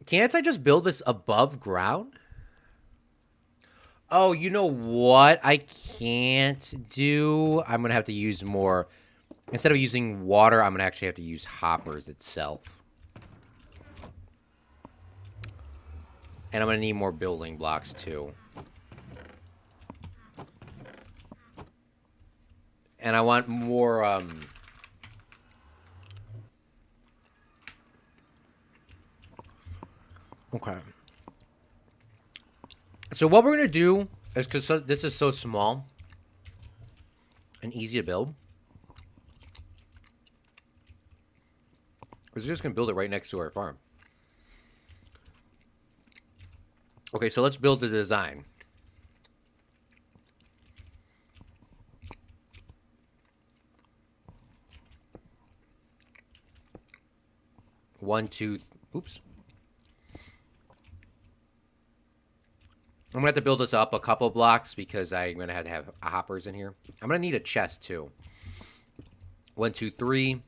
A: Can't I just build this above ground? Oh, you know what I can't do? I'm going to have to use more. Instead of using water, I'm going to actually have to use hoppers itself. And I'm going to need more building blocks, too. And I want more, Okay. So what we're going to do is, because this is so small and easy to build, we're just going to build it right next to our farm. Okay, so let's build the design. One, two, oops. I'm going to have to build this up a couple blocks because I'm going to have hoppers in here. I'm going to need a chest, too. 1, 2, 3.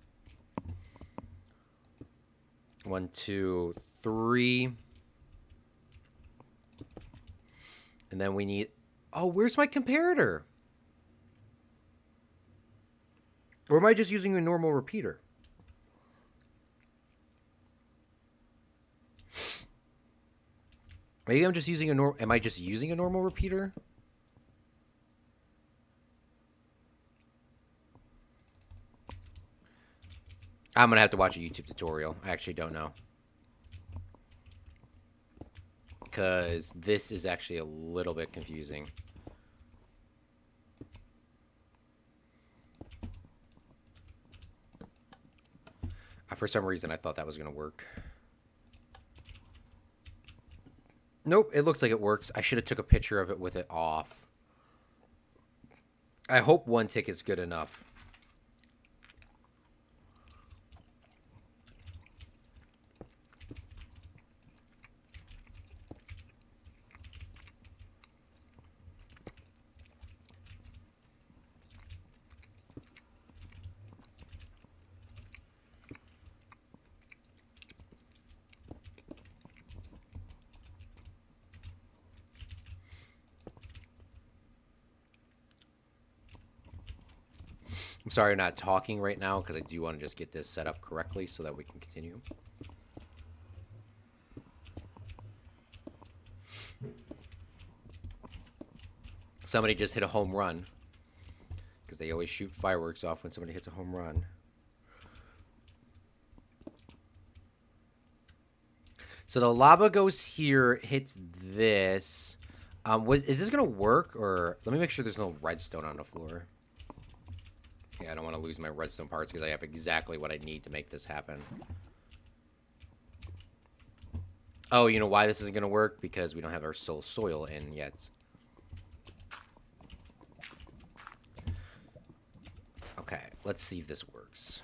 A: 1, 2, 3. And then we need... Oh, where's my comparator? Or am I just using a normal repeater? Maybe I'm just using a normal... Am I just using a normal repeater? I'm going to have to watch a YouTube tutorial. I actually don't know. Because this is actually a little bit confusing. For some reason, I thought that was going to work. Nope, it looks like it works. I should have took a picture of it with it off. I hope 1 tick is good enough. I'm sorry I'm not talking right now because I do want to just get this set up correctly so that we can continue. Somebody just hit a home run because they always shoot fireworks off when somebody hits a home run. So the lava goes here, hits this. Is this going to work? Or let me make sure there's no redstone on the floor. Yeah, I don't want to lose my redstone parts because I have exactly what I need to make this happen. Oh, you know why this isn't going to work? Because we don't have our soul soil in yet. Okay, let's see if this works.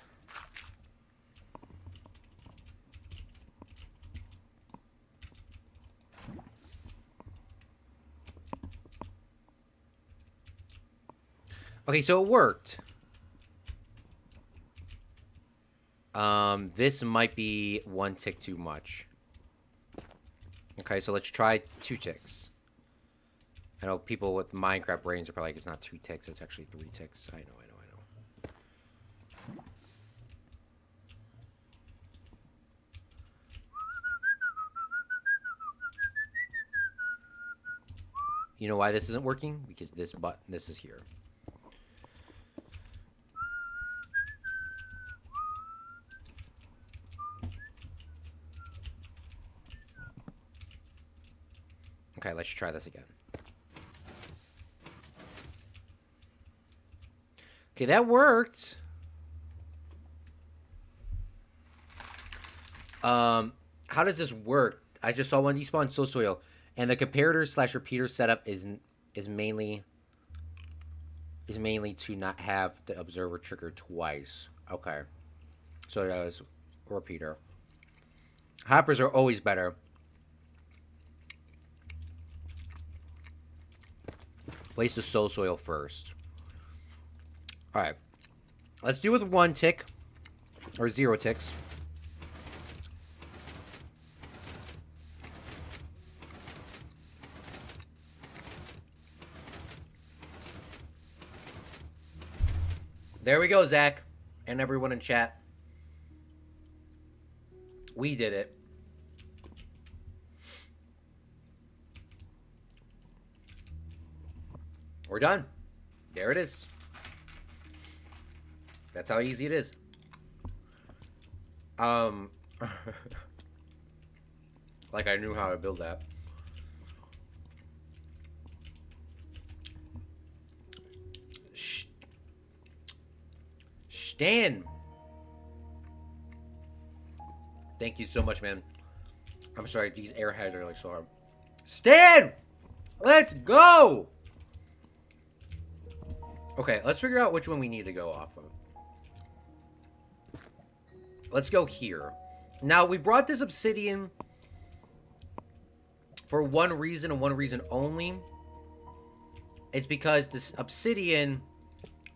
A: Okay, so it worked. This might be 1 tick too much. Okay, so let's try 2 ticks. I know people with Minecraft brains are probably like, it's not 2 ticks, it's actually 3 ticks. I know. You know why this isn't working? Because this is here. Okay, let's try this again. Okay, that worked. How does this work? I just saw one despawn soil, and the comparator / repeater setup is mainly to not have the observer trigger twice. Okay, so that was repeater. Hoppers are always better. Place the soil first. All right, let's do it with 1 tick or 0 ticks. There we go, Zach, and everyone in chat. We did it. We're done. There it is. That's how easy it is. Like I knew how to build that. Stan! Thank you so much, man. I'm sorry, these airheads are like so hard. Stan! Let's go! Okay, let's figure out which one we need to go off of. Let's go here. Now, we brought this obsidian for one reason and one reason only. It's because this obsidian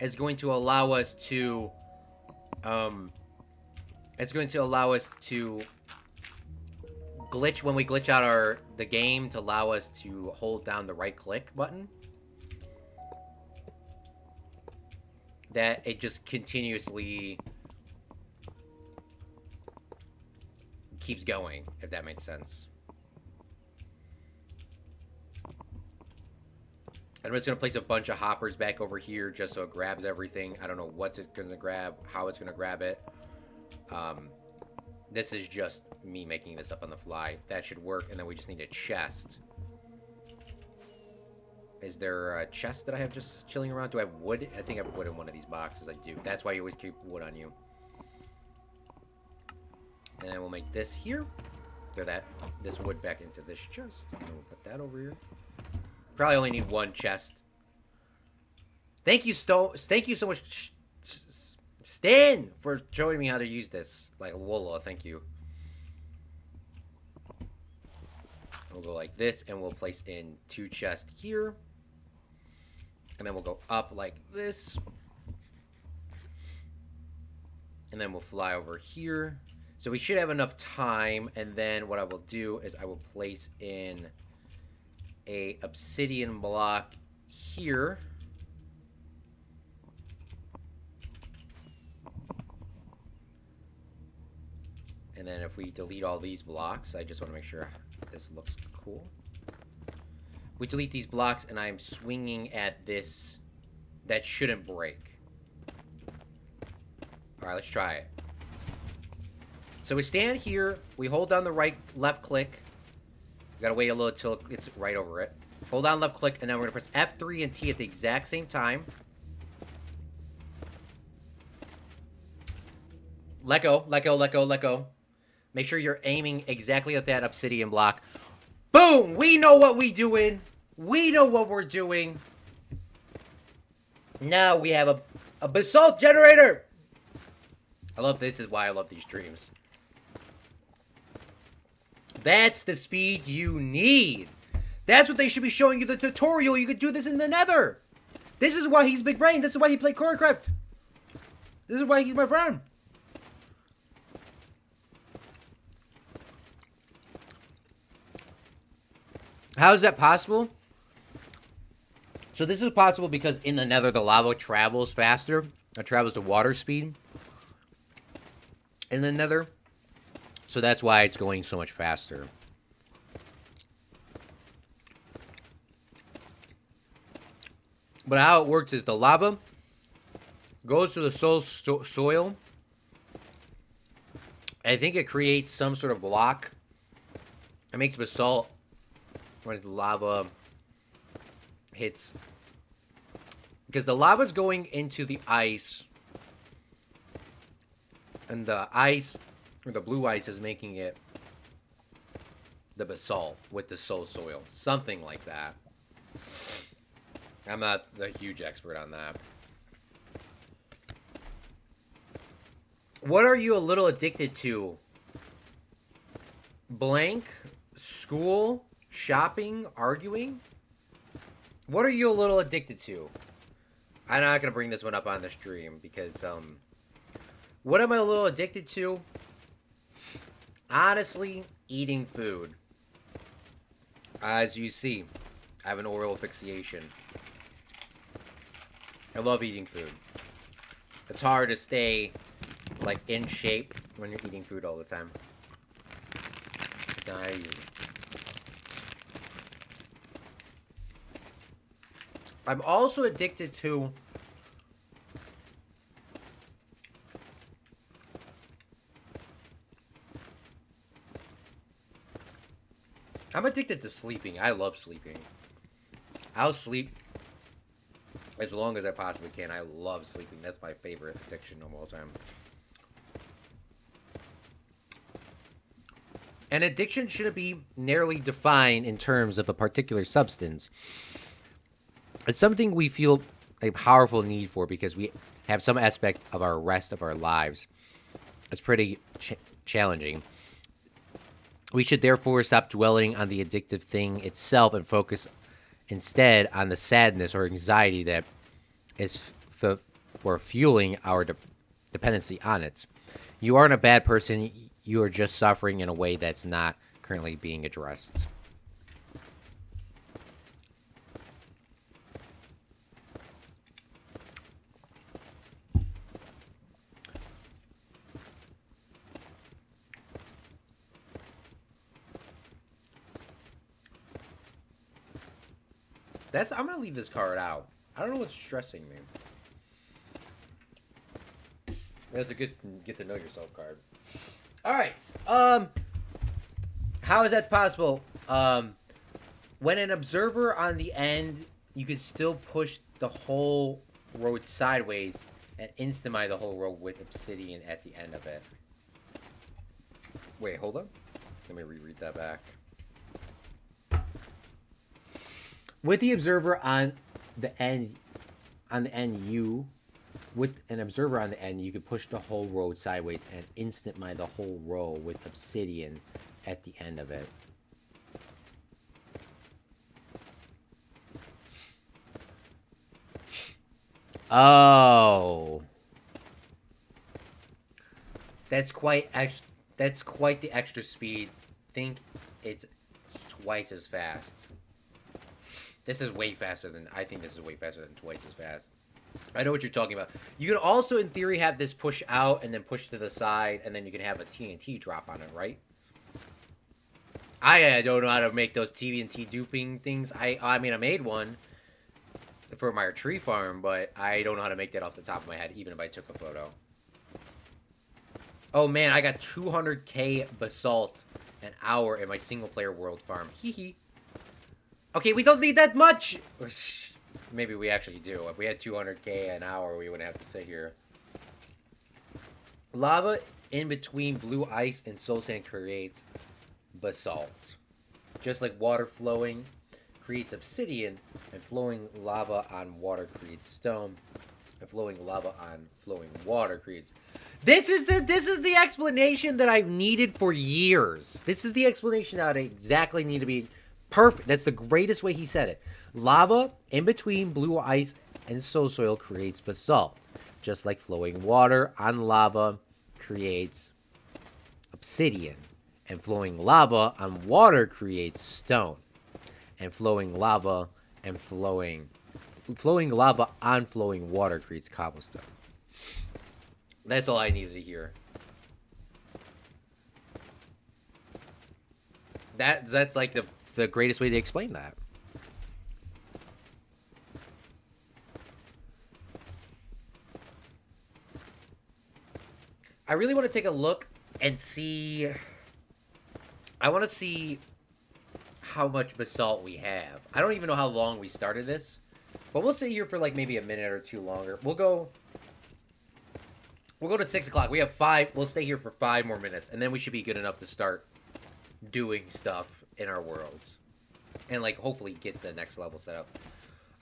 A: is going to allow us to glitch when we glitch out the game, to allow us to hold down the right click button. That it just continuously keeps going, if that makes sense. I'm just going to place a bunch of hoppers back over here just so it grabs everything. I don't know what's it going to grab, how it's going to grab it. This is just me making this up on the fly. That should work, and then we just need a chest. Is there a chest that I have just chilling around? Do I have wood? I think I have wood in one of these boxes. I do. That's why you always keep wood on you. And then we'll make this here. Throw this wood back into this chest. And we'll put that over here. Probably only need 1 chest. Thank you, Thank you so much, Stan, for showing me how to use this. Like, Wola, thank you. We'll go like this, and we'll place in 2 chests here. And then we'll go up like this. And then we'll fly over here. So we should have enough time. And then what I will do is I will place in a obsidian block here. And then if we delete all these blocks, I just want to make sure this looks cool. We delete these blocks, and I'm swinging at this. That shouldn't break. Alright, let's try it. So we stand here. We hold down the left click. We gotta wait a little till it's right over it. Hold down left click, and then we're gonna press F3 and T at the exact same time. Let go, let go, let go, let go. Make sure you're aiming exactly at that obsidian block. Boom! We know what we're doing. We know what we're doing. Now we have a basalt generator. This is why I love these streams. That's the speed you need. That's what they should be showing you, the tutorial. You could do this in the nether. This is why he's big brain. This is why he played FredCraft. This is why he's my friend. How is that possible? So this is possible because in the nether, the lava travels faster. It travels to water speed in the nether. So that's why it's going so much faster. But how it works is the lava goes to the soil. I think it creates some sort of block. It makes basalt. when the lava hits, because the lava's going into the ice, and the ice, or the blue ice, is making it the basalt with the soil, something like that. I'm not the huge expert on that. What are you a little addicted to? Blank, school, shopping, arguing? What are you a little addicted to? I'm not gonna bring this one up on the stream because what am I a little addicted to? Honestly, eating food. As you see, I have an oral asphyxiation. I love eating food. It's hard to stay like in shape when you're eating food all the time. I'm also addicted to sleeping. I love sleeping. I'll sleep as long as I possibly can. I love sleeping. That's my favorite addiction of all time. An addiction shouldn't be narrowly defined in terms of a particular substance. It's something we feel a powerful need for because we have some aspect of our rest of our lives. It's pretty challenging. We should therefore stop dwelling on the addictive thing itself and focus instead on the sadness or anxiety that is fueling our dependency on it. You aren't a bad person. You are just suffering in a way that's not currently being addressed. I'm gonna leave this card out. I don't know what's stressing me. That's a good get to know yourself card. All right. How is that possible? When an observer on the end, you could still push the whole road sideways and instantly the whole road with obsidian at the end of it. Wait, hold on. Let me reread that back. With the observer on the end, with an observer on the end, you could push the whole road sideways and instant mine the whole row with obsidian at the end of it. Oh, that's quite the extra speed. Think it's twice as fast. This is way faster than, I think this is way faster than twice as fast. I know what you're talking about. You can also, in theory, have this push out and then push to the side, and then you can have a TNT drop on it, right? I don't know how to make those TNT duping things. I mean, I made one for my tree farm, but I don't know how to make that off the top of my head, even if I took a photo. Oh man, I got 200k basalt an hour in my single-player world farm. Hee hee. Okay, we don't need that much! Maybe we actually do. If we had 200k an hour, we wouldn't have to sit here. Lava in between blue ice and soul sand creates basalt. Just like water flowing creates obsidian, and flowing lava on water creates stone, and flowing lava on flowing water creates... This is the explanation that I've needed for years. This is the explanation that I exactly need to be... Perfect. That's the greatest way he said it. Lava in between blue ice and soul soil creates basalt. Just like flowing water on lava creates obsidian. And flowing lava on water creates stone. And flowing lava on flowing water creates cobblestone. That's all I needed to hear. That's like the greatest way to explain that. I really want to take a look and see... I want to see how much basalt we have. I don't even know how long we started this, but we'll sit here for like maybe a minute or two longer. We'll go to 6 o'clock. We have 5. We'll stay here for 5 more minutes, and then we should be good enough to start doing stuff in our worlds, and like hopefully get the next level set up.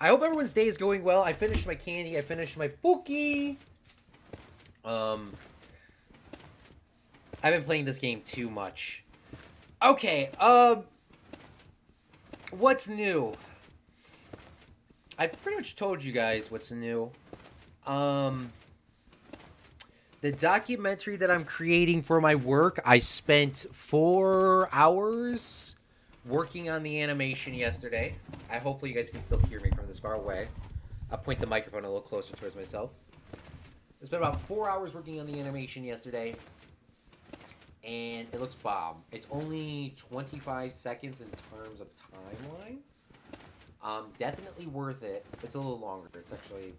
A: I hope everyone's day is going well. I finished my candy. I finished my Pookie. I've been playing this game too much. Okay, what's new? I pretty much told you guys what's new. The documentary that I'm creating for my work, I spent 4 hours working on the animation yesterday. Hopefully you guys can still hear me from this far away. I'll point the microphone a little closer towards myself. I spent about 4 hours working on the animation yesterday, and it looks bomb. It's only 25 seconds in terms of timeline. Definitely worth it. It's a little longer. It's actually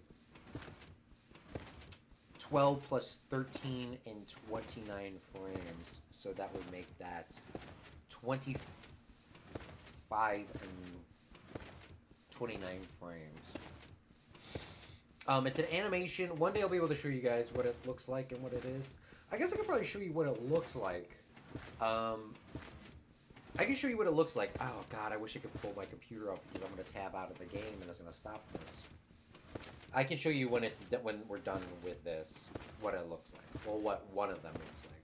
A: 12 plus 13 and 29 frames. So that would make that 25 and 29 frames. It's an animation. One day I'll be able to show you guys what it looks like and what it is. I guess I could probably show you what it looks like. I can show you what it looks like. Oh god, I wish I could pull my computer up because I'm going to tab out of the game and it's going to stop this. I can show you when we're done with this, what it looks like. Well, what one of them looks like.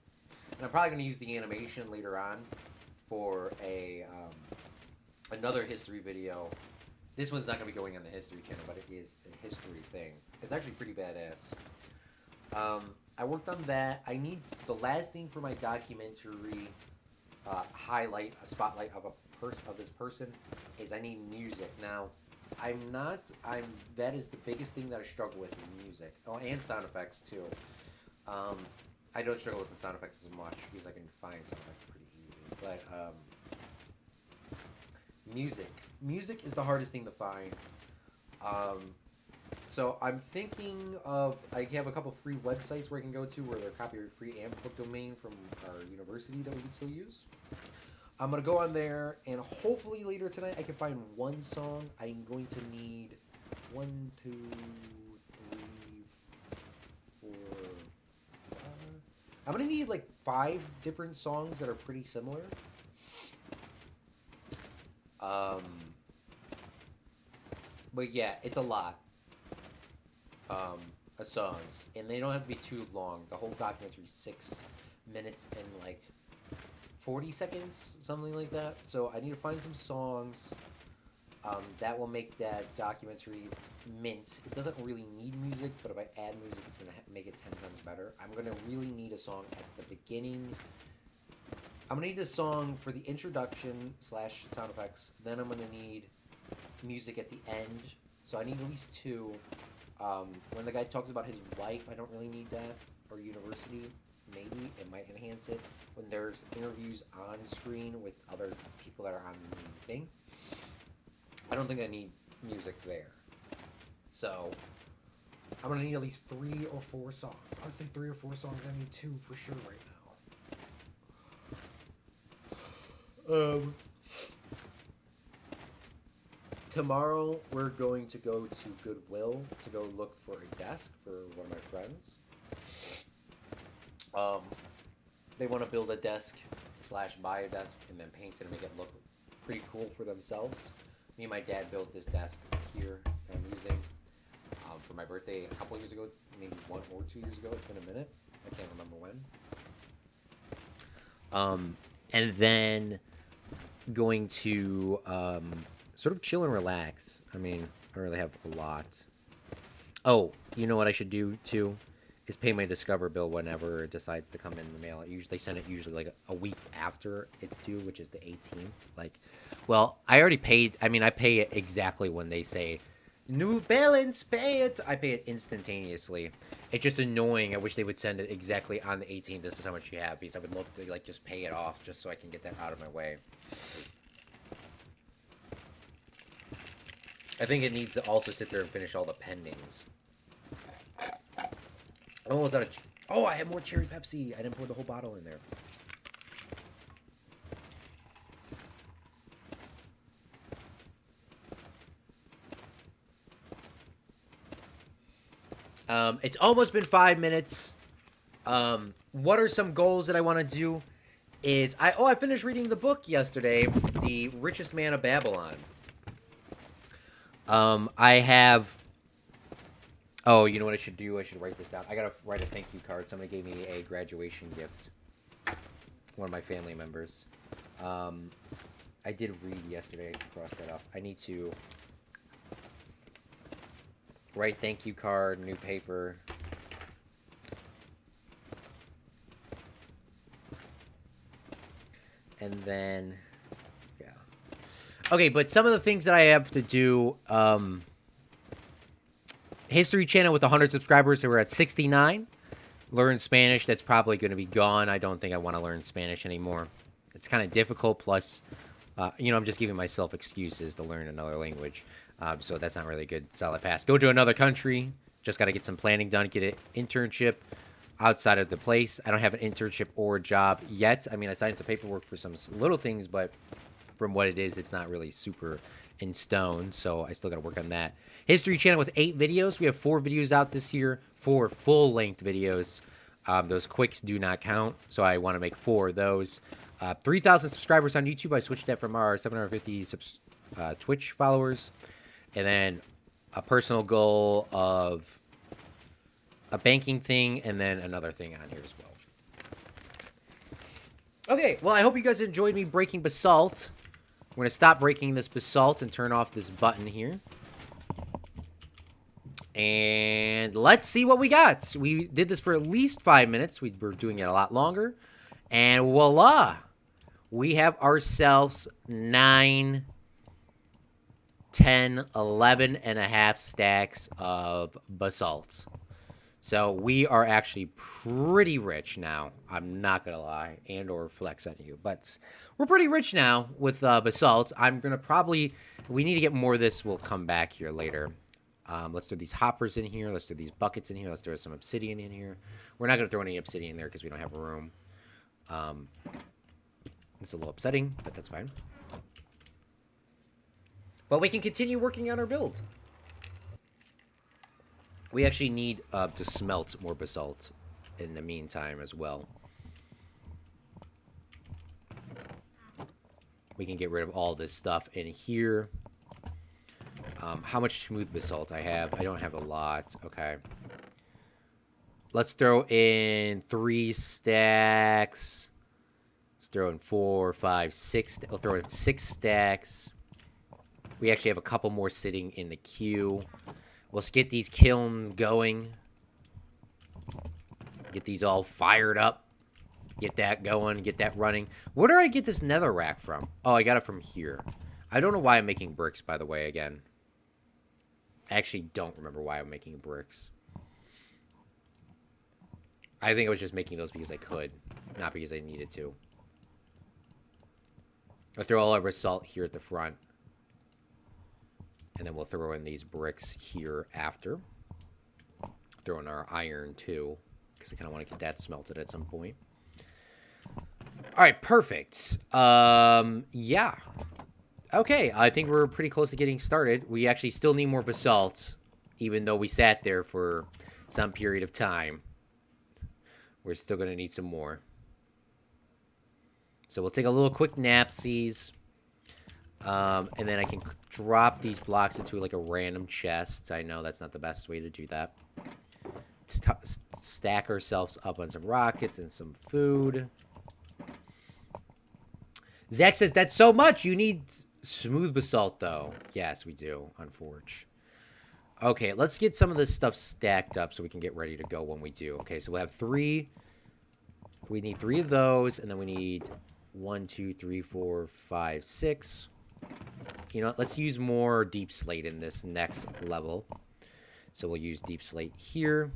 A: And I'm probably going to use the animation later on for another history video. This one's not going to be going on the history channel, but it is a history thing. It's actually pretty badass. I worked on that. I need the last thing for my documentary highlight, a spotlight of this person, is I need music. Now, that is the biggest thing that I struggle with is music. Oh, and sound effects too. I don't struggle with the sound effects as much because I can find sound effects pretty easy. But music is the hardest thing to find. So I'm thinking of, I have a couple free websites where I can go to where they're copyright free and public domain from our university that we can still use. I'm going to go on there, and hopefully later tonight I can find one song. I'm going to need 1, 2, 3, 4, 5. I'm going to need like 5 different songs that are pretty similar. But yeah, it's a lot of songs, and they don't have to be too long. The whole documentary is 6 minutes and like 40 seconds, something like that. So I need to find some songs that will make that documentary mint. It doesn't really need music, but if I add music, it's going to make it 10 times better. I'm going to really need a song at the beginning. I'm going to need a song for the introduction / sound effects. Then I'm going to need music at the end. So I need at least 2. When the guy talks about his wife, I don't really need that. Or university, maybe. It might enhance it. When there's interviews on screen with other people that are on the thing, I don't think I need music there. So I'm going to need at least 3 or 4 songs. I'd say 3 or 4 songs. I need 2 for sure right now. Tomorrow we're going to go to Goodwill to go look for a desk for one of my friends. They want to build a desk / buy a desk and then paint it and make it look pretty cool for themselves. Me and my dad built this desk here that I'm using for my birthday a couple years ago, maybe 1 or 2 years ago. It's been a minute. I can't remember when. And then going to sort of chill and relax. I mean, I don't really have a lot. Oh, you know what I should do too? Is pay my Discover bill whenever it decides to come in the mail. They send it usually like a week after it's due, which is the 18th. Like, well, I already paid. I mean, I pay it exactly when they say, new balance, pay it. I pay it instantaneously. It's just annoying. I wish they would send it exactly on the 18th. This is how much you have, because I would love to like just pay it off just so I can get that out of my way. I think it needs to also sit there and finish all the pendings. I'm almost out of... Oh, I have more cherry Pepsi. I didn't pour the whole bottle in there. It's almost been 5 minutes. What are some goals that I want to do? I finished reading the book yesterday, The Richest Man of Babylon. I have. Oh, you know what I should do? I should write this down. I gotta write a thank you card. Somebody gave me a graduation gift. One of my family members. I did read yesterday. Cross that off. I need to write thank you card, new paper. And then, yeah. Okay, but some of the things that I have to do, History channel with 100 subscribers, so we're at 69. Learn Spanish, that's probably going to be gone. I don't think I want to learn Spanish anymore. It's kind of difficult, plus, I'm just giving myself excuses to learn another language. So that's not really a good solid pass. Go to another country, just got to get some planning done, get an internship outside of the place. I don't have an internship or a job yet. I mean, I signed some paperwork for some little things, but from what it is, it's not really super in stone, so I still got to work on that. History channel with 8 videos. We have 4 videos out this year, 4 full-length videos. Those quicks do not count, so I want to make 4 of those. 3,000 subscribers on YouTube. I switched that from our 750 Twitch followers. And then a personal goal of a banking thing, and then another thing on here as well. Okay, well, I hope you guys enjoyed me breaking basalt. We're going to stop breaking this basalt and turn off this button here. And let's see what we got. We did this for at least 5 minutes. We were doing it a lot longer. And voila! We have ourselves 9, 10, 11 and a half stacks of basalt. So we are actually pretty rich now. I'm not going to lie and or flex on you. But we're pretty rich now with basalt. I'm going to probably... We need to get more of this. We'll come back here later. Let's throw these hoppers in here. Let's throw these buckets in here. Let's throw some obsidian in here. We're not going to throw any obsidian in there because we don't have room. It's a little upsetting, but that's fine. But we can continue working on our build. We actually need to smelt more basalt in the meantime as well. We can get rid of all this stuff in here. How much smooth basalt I have? I don't have a lot. Okay. Let's throw in 3 stacks. Let's throw in 4, 5, 6. I'll throw in 6 stacks. We actually have a couple more sitting in the queue. Let's get these kilns going. Get these all fired up. Get that going. Get that running. Where do I get this nether rack from? Oh, I got it from here. I don't know why I'm making bricks, by the way, again. I actually don't remember why I'm making bricks. I think I was just making those because I could, not because I needed to. I'll throw all our basalt here at the front. And then we'll throw in these bricks here after. Throw in our iron too, because I kind of want to get that smelted at some point. All right, perfect. Yeah. Okay, I think we're pretty close to getting started. We actually still need more basalt, even though we sat there for some period of time. We're still going to need some more. So we'll take a little quick napsies. And then I can drop these blocks into like a random chest. I know that's not the best way to do that. Stack ourselves up on some rockets and some food. Zach says, that's so much. You need smooth basalt, though. Yes, we do, on Forge. Okay, let's get some of this stuff stacked up so we can get ready to go when we do. Okay, so we'll have 3. We need 3 of those, and then we need 1, 2, 3, 4, 5, 6. You know, let's use more deep slate in this next level. So we'll use deep slate here,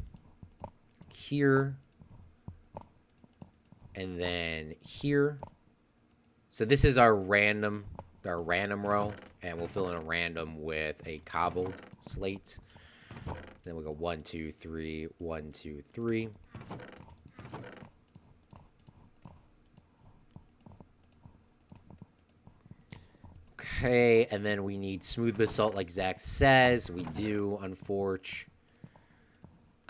A: here, and then here. So this is our random row, and we'll fill in a random with a cobbled slate. Then we'll go 1, 2, 3, 1, 2, 3. Okay, and then we need smooth basalt like Zach says. We do, unfortunately.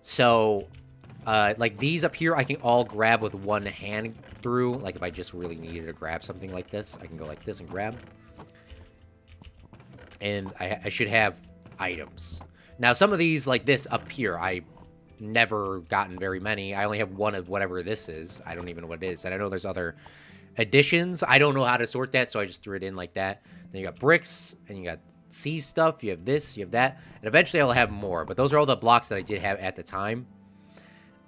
A: So, like these up here, I can all grab with one hand through. Like if I just really needed to grab something like this, I can go like this and grab. And I should have items. Now, some of these, like this up here, I never gotten very many. I only have one of whatever this is. I don't even know what it is. And I know there's other additions. I don't know how to sort that, so I just threw it in like that. Then you got bricks, and you got sea stuff. You have this, you have that. And eventually I'll have more. But those are all the blocks that I did have at the time.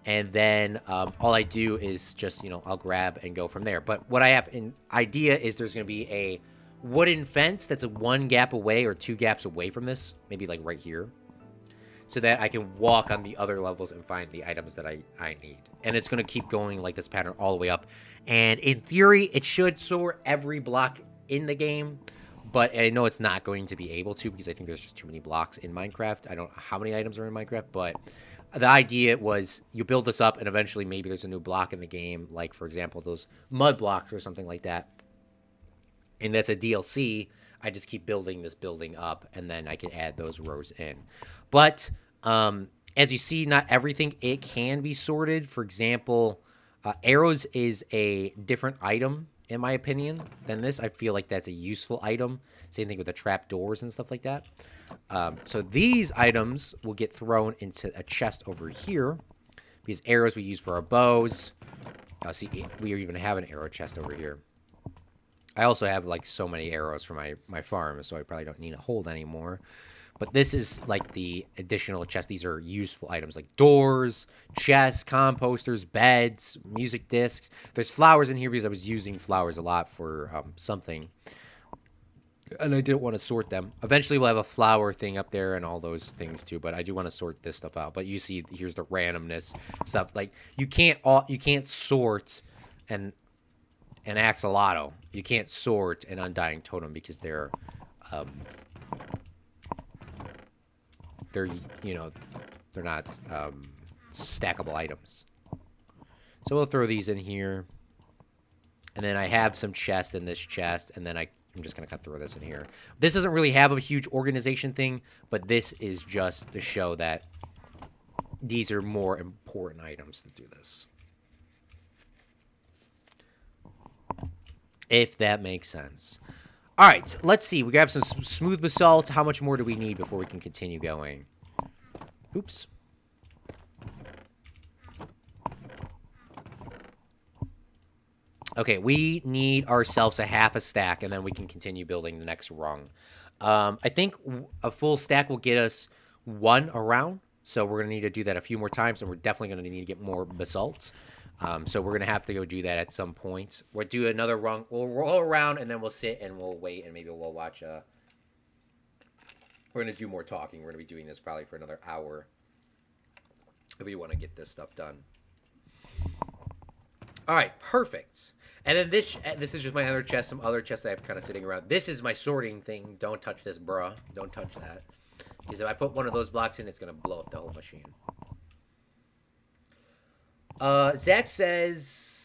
A: And then all I do is just, you know, I'll grab and go from there. But what I have in idea is there's going to be a wooden fence that's a 1 gap away or 2 gaps away from this. Maybe like right here. So that I can walk on the other levels and find the items that I need. And it's going to keep going like this pattern all the way up. And in theory, it should sort every block in the game. But I know it's not going to be able to because I think there's just too many blocks in Minecraft. I don't know how many items are in Minecraft, but the idea was you build this up and eventually maybe there's a new block in the game. Like, for example, those mud blocks or something like that. And that's a DLC. I just keep building this building up, and then I can add those rows in. But as you see, not everything, it can be sorted. For example, arrows is a different item, in my opinion, than this. I feel like that's a useful item. Same thing with the trap doors and stuff like that. So these items will get thrown into a chest over here. These arrows we use for our bows. See, we even have an arrow chest over here. I also have like so many arrows for my farm, so I probably don't need to hold anymore. But this is like the additional chest. These are useful items like doors, chests, composters, beds, music discs. There's flowers in here because I was using flowers a lot for something. And I didn't want to sort them. Eventually we'll have a flower thing up there and all those things too. But I do want to sort this stuff out. But you see, here's the randomness stuff. Like you can't sort an axolotl. You can't sort an undying totem because they're you know, they're not stackable items. So we'll throw these in here. And then I have some chests in this chest, and then I'm just going to throw this in here. This doesn't really have a huge organization thing, but this is just to show that these are more important items to do this. If that makes sense. All right, let's see. We got some smooth basalt. How much more do we need before we can continue going? Oops. Okay, we need ourselves a half a stack, and then we can continue building the next rung. I think a full stack will get us 1 around, so we're going to need to do that a few more times, and we're definitely going to need to get more basalt. So we're going to have to go do that at some point. We'll do another rung. We'll roll around, and then we'll sit, and we'll wait, and maybe we'll watch. We're going to do more talking. We're going to be doing this probably for another hour if we want to get this stuff done. All right, perfect. And then this is just my other chest, some other chests I have kind of sitting around. This is my sorting thing. Don't touch this, bruh. Don't touch that. Because if I put one of those blocks in, it's going to blow up the whole machine. Zach says...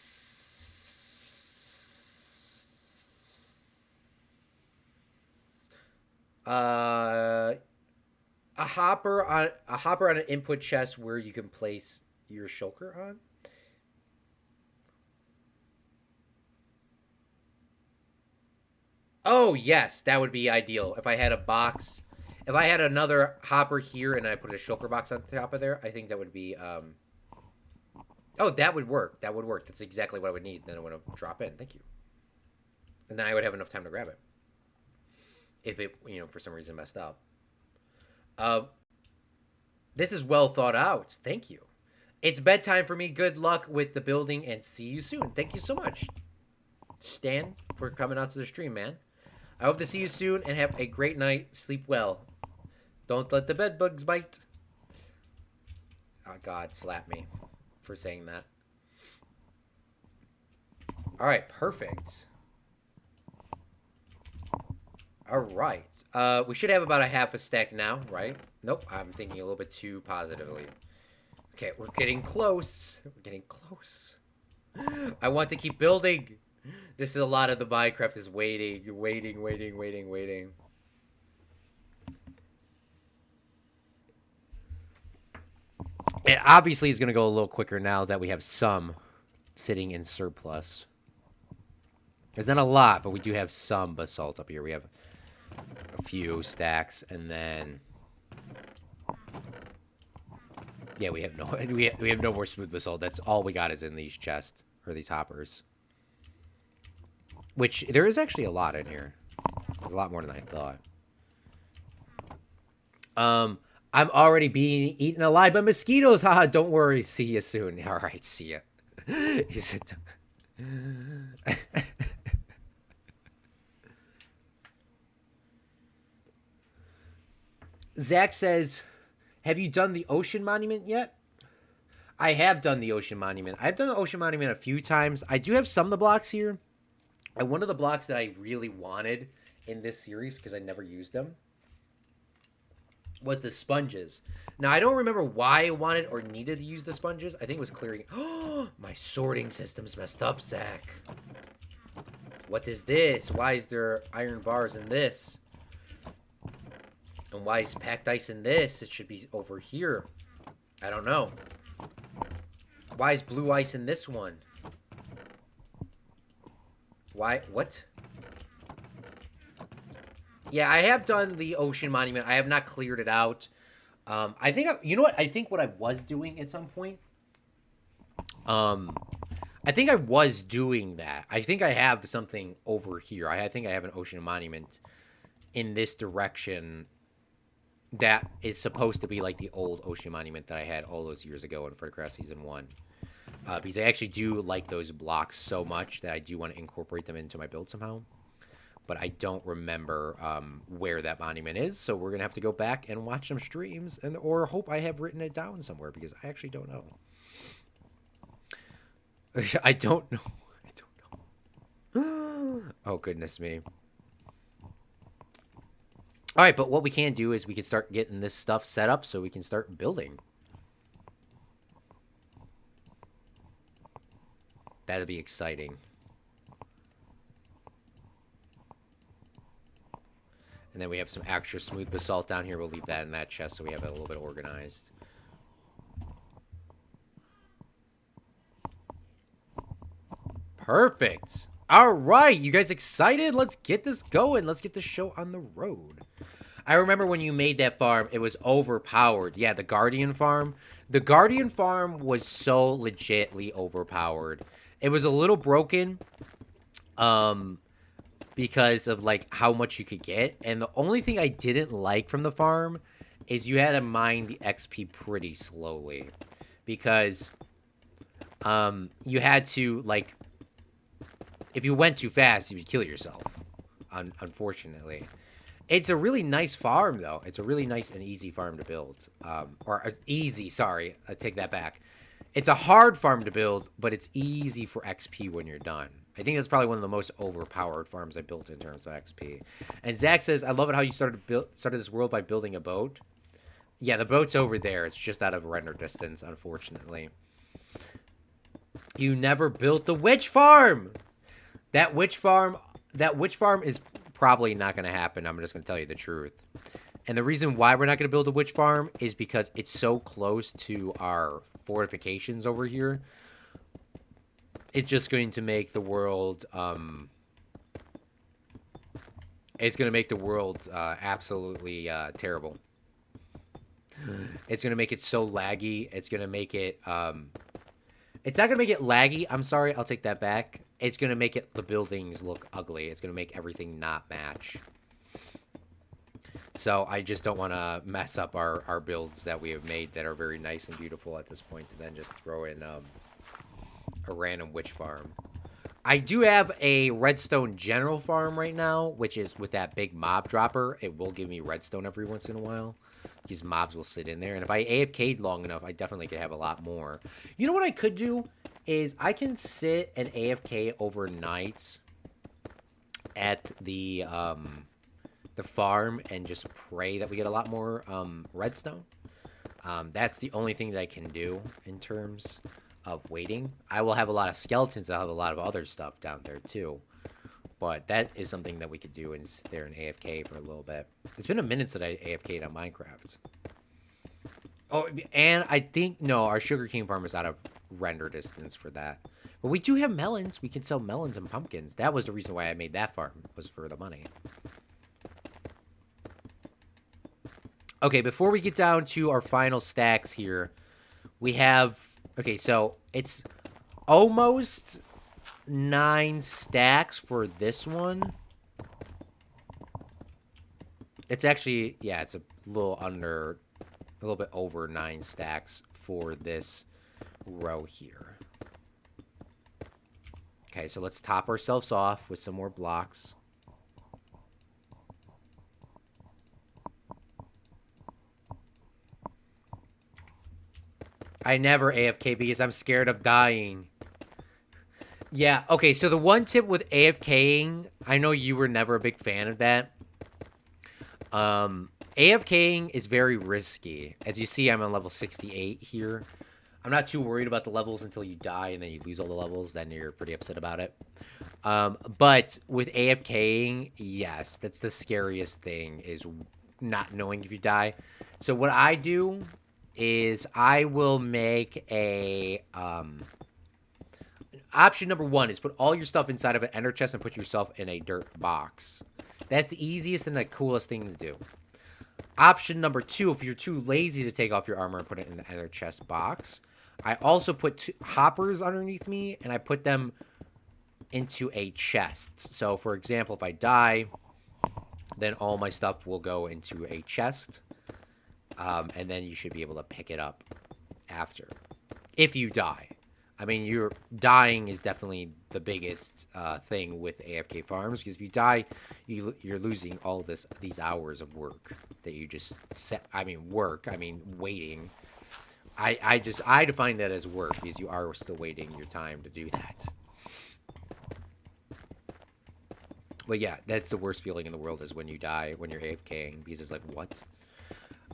A: a hopper on an input chest where you can place your shulker on. Oh, yes, that would be ideal. If I had a box, if I had another hopper here and I put a shulker box on top of there, I think that would be, oh, that would work. That would work. That's exactly what I would need. Then I would drop in. Thank you. And then I would have enough time to grab it. If it, you know, for some reason messed up. This is well thought out. Thank you. It's bedtime for me. Good luck with the building and see you soon. Thank you so much, Stan, for coming out to the stream, man. I hope to see you soon and have a great night. Sleep well. Don't let the bed bugs bite. Oh, God, slap me for saying that. All right, perfect. All right. We should have about a half a stack now, right? Nope, I'm thinking a little bit too positively. Okay, we're getting close. We're getting close. I want to keep building. This is a lot of the Minecraft is waiting. It obviously is going to go a little quicker now that we have some sitting in surplus. There's not a lot, but we do have some basalt up here. We have a few stacks, and then yeah, we have no more smooth basalt. That's all we got is in these chests or these hoppers. Which there is actually a lot in here. There's a lot more than I thought. I'm already being eaten alive by mosquitoes. Haha, don't worry. See you soon. All right, see ya. He said. Zach says, have you done the ocean monument yet? I have done the ocean monument. I've done the ocean monument a few times. I do have some of the blocks here. And one of the blocks that I really wanted in this series, because I never used them, was the sponges. Now, I don't remember why I wanted or needed to use the sponges. I think it was clearing. Oh, my sorting system's messed up, Zach. What is this? Why is there iron bars in this? And why is packed ice in this? It should be over here. I don't know. Why is blue ice in this one? Why? What? Yeah, I have done the ocean monument. I have not cleared it out. I think, you know what? I think what I was doing at some point. I think I was doing that. I think I have something over here. I think I have an ocean monument in this direction that is supposed to be like the old ocean monument that I had all those years ago in FredCraft Season 1. Because I actually do like those blocks so much that I do want to incorporate them into my build somehow. But I don't remember where that monument is, so we're going to have to go back and watch some streams or hope I have written it down somewhere, because I actually don't know. I don't know. I don't know. Oh, goodness me. All right, but what we can do is we can start getting this stuff set up so we can start building. That'd be exciting. And then we have some extra smooth basalt down here. We'll leave that in that chest so we have it a little bit organized. Perfect. All right, you guys excited? Let's get this going. Let's get the show on the road. I remember when you made that farm, it was overpowered. Yeah, the Guardian farm. The Guardian farm was so legitly overpowered. It was a little broken because of like how much you could get. And the only thing I didn't like from the farm is you had to mine the XP pretty slowly. Because you had to, like, if you went too fast, you would kill yourself, unfortunately. It's a really nice farm, though. It's a really nice and easy farm to build. Or easy, sorry. I take that back. It's a hard farm to build, but it's easy for XP when you're done. I think that's probably one of the most overpowered farms I built in terms of XP. And Zach says, I love it how you started this world by building a boat. Yeah, the boat's over there. It's just out of render distance, unfortunately. You never built the witch farm! That witch farm is probably not going to happen. I'm just going to tell you the truth. And the reason why we're not going to build a witch farm is because it's so close to our fortifications over here. It's just going to make the world, absolutely terrible. It's going to make it so laggy. It's going to make it, it's not going to make it laggy. I'm sorry. I'll take that back. It's going to make the buildings look ugly. It's going to make everything not match. So I just don't want to mess up our builds that we have made that are very nice and beautiful at this point, and then just throw in a random witch farm. I do have a redstone general farm right now, which is with that big mob dropper. It will give me redstone every once in a while. These mobs will sit in there. And if I AFK'd long enough, I definitely could have a lot more. You know what I could do? Is I can sit and AFK overnight at the farm and just pray that we get a lot more redstone. That's the only thing that I can do in terms of waiting. I will have a lot of skeletons. I'll have a lot of other stuff down there too. But that is something that we could do and sit there and AFK for a little bit. It's been a minute since I AFK'd on Minecraft. Oh, and I think, no, our sugarcane farm is out of render distance for that. But we do have melons. We can sell melons and pumpkins. That was the reason why I made that farm, was for the money. Okay, before we get down to our final stacks here, we have... Okay, so it's almost 9 stacks for this one. It's actually, yeah, it's a little under, a little bit over 9 stacks for this row here. Okay, so let's top ourselves off with some more blocks. I never AFK because I'm scared of dying. Yeah, okay, so the one tip with AFKing, I know you were never a big fan of that. AFKing is very risky. As you see, I'm on level 68 here. I'm not too worried about the levels until you die and then you lose all the levels. Then you're pretty upset about it. But with AFKing, yes, that's the scariest thing, is not knowing if you die. So what I do is I will make a... option number 1 is put all your stuff inside of an ender chest and put yourself in a dirt box. That's the easiest and the coolest thing to do. Option number 2, if you're too lazy to take off your armor and put it in the ender chest box, I also put 2 hoppers underneath me, and I put them into a chest. So, for example, if I die, then all my stuff will go into a chest, and then you should be able to pick it up after, if you die. I mean, your dying is definitely the biggest thing with AFK farms, because if you die, you're losing all these hours of work that you just set. I mean, waiting. I define that as work, because you are still waiting your time to do that. But yeah, that's the worst feeling in the world, is when you die when you're AFKing, because it's like, what?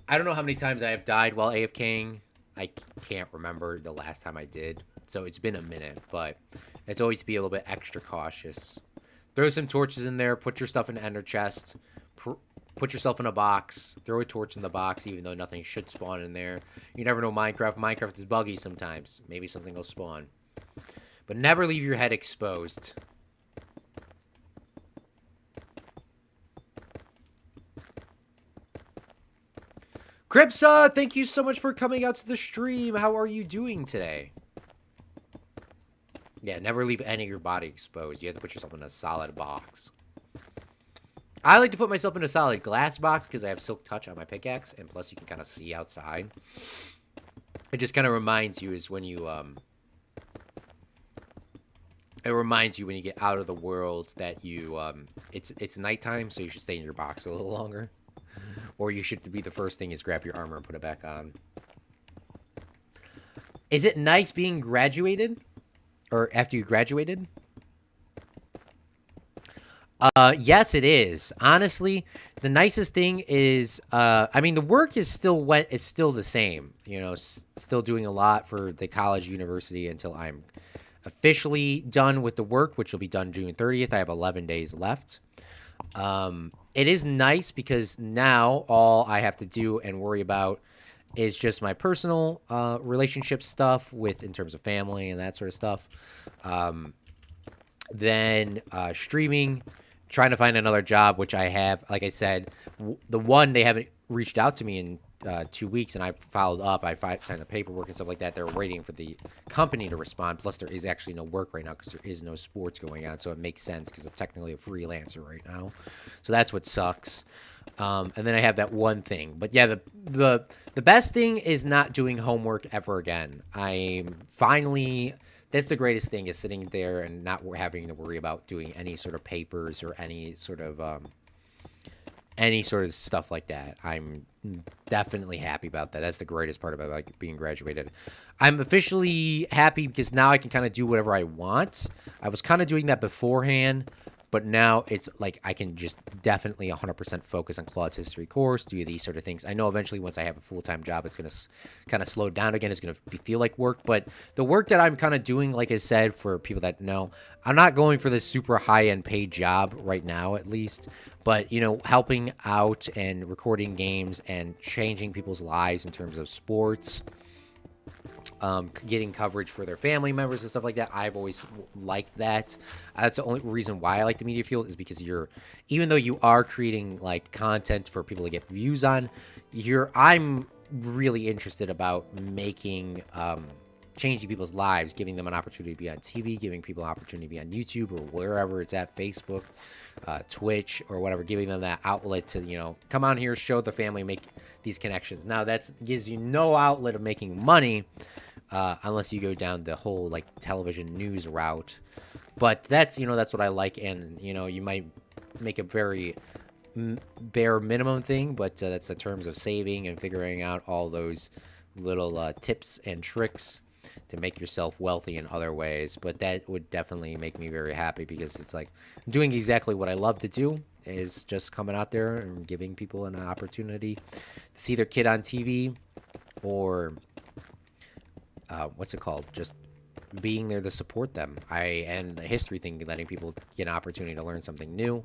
A: I don't know how many times I have died while AFKing. I can't remember the last time I did. So it's been a minute, but it's always to be a little bit extra cautious. Throw some torches in there. Put your stuff in the ender chest. Put yourself in a box. Throw a torch in the box, even though nothing should spawn in there. You never know Minecraft. Minecraft is buggy sometimes. Maybe something will spawn. But never leave your head exposed. Cripsa, thank you so much for coming out to the stream. How are you doing today? Yeah, never leave any of your body exposed. You have to put yourself in a solid box. I like to put myself in a solid glass box because I have silk touch on my pickaxe, and plus you can kind of see outside. It just kind of reminds you is when you it reminds you when you get out of the world that you it's nighttime, so you should stay in your box a little longer. Or you should be the first thing is grab your armor and put it back on. Is it nice being graduated? Or after you graduated? Yes, it is. Honestly, the nicest thing is, I mean, the work is still it's still the same. You know, still doing a lot for the college, university until I'm officially done with the work, which will be done June 30th. I have 11 days left. It is nice because now all I have to do and worry about is just my personal relationship stuff in terms of family and that sort of stuff. Then streaming, trying to find another job, which I have. Like I said, the one they haven't reached out to me in 2 weeks, and I followed up. I signed the paperwork and stuff like that. They're waiting for the company to respond. Plus, there is actually no work right now because there is no sports going on. So it makes sense because I'm technically a freelancer right now. So that's what sucks. And then I have that one thing. But yeah, the best thing is not doing homework ever again. I'm finally... That's the greatest thing, is sitting there and not having to worry about doing any sort of papers or any sort of stuff like that. I'm definitely happy about that. That's the greatest part about like being graduated. I'm officially happy because now I can kind of do whatever I want. I was kind of doing that beforehand, But now it's like I can just definitely 100% focus on Claude's history course, do these sort of things. I know eventually once I have a full-time job, it's going to kind of slow down again. It's going to feel like work. But the work that I'm kind of doing, like I said, for people that know, I'm not going for this super high-end paid job right now, at least. But, you know, helping out and recording games and changing people's lives in terms of sports, getting coverage for their family members and stuff like that. I've always liked that. That's the only reason why I like the media field, is because even though you are creating like content for people to get views on, I'm really interested about making, changing people's lives, giving them an opportunity to be on TV, giving people an opportunity to be on YouTube or wherever it's at, Facebook, Twitch or whatever, giving them that outlet to, you know, come on here, show the family, make these connections. Now that gives you no outlet of making money, unless you go down the whole like television news route. But that's, you know, that's what I like. And, you know, you might make a very bare minimum thing, but that's in terms of saving and figuring out all those little tips and tricks to make yourself wealthy in other ways. But that would definitely make me very happy, because it's like doing exactly what I love to do, is just coming out there and giving people an opportunity to see their kid on TV, or what's it called? Just being there to support them. And the history thing, letting people get an opportunity to learn something new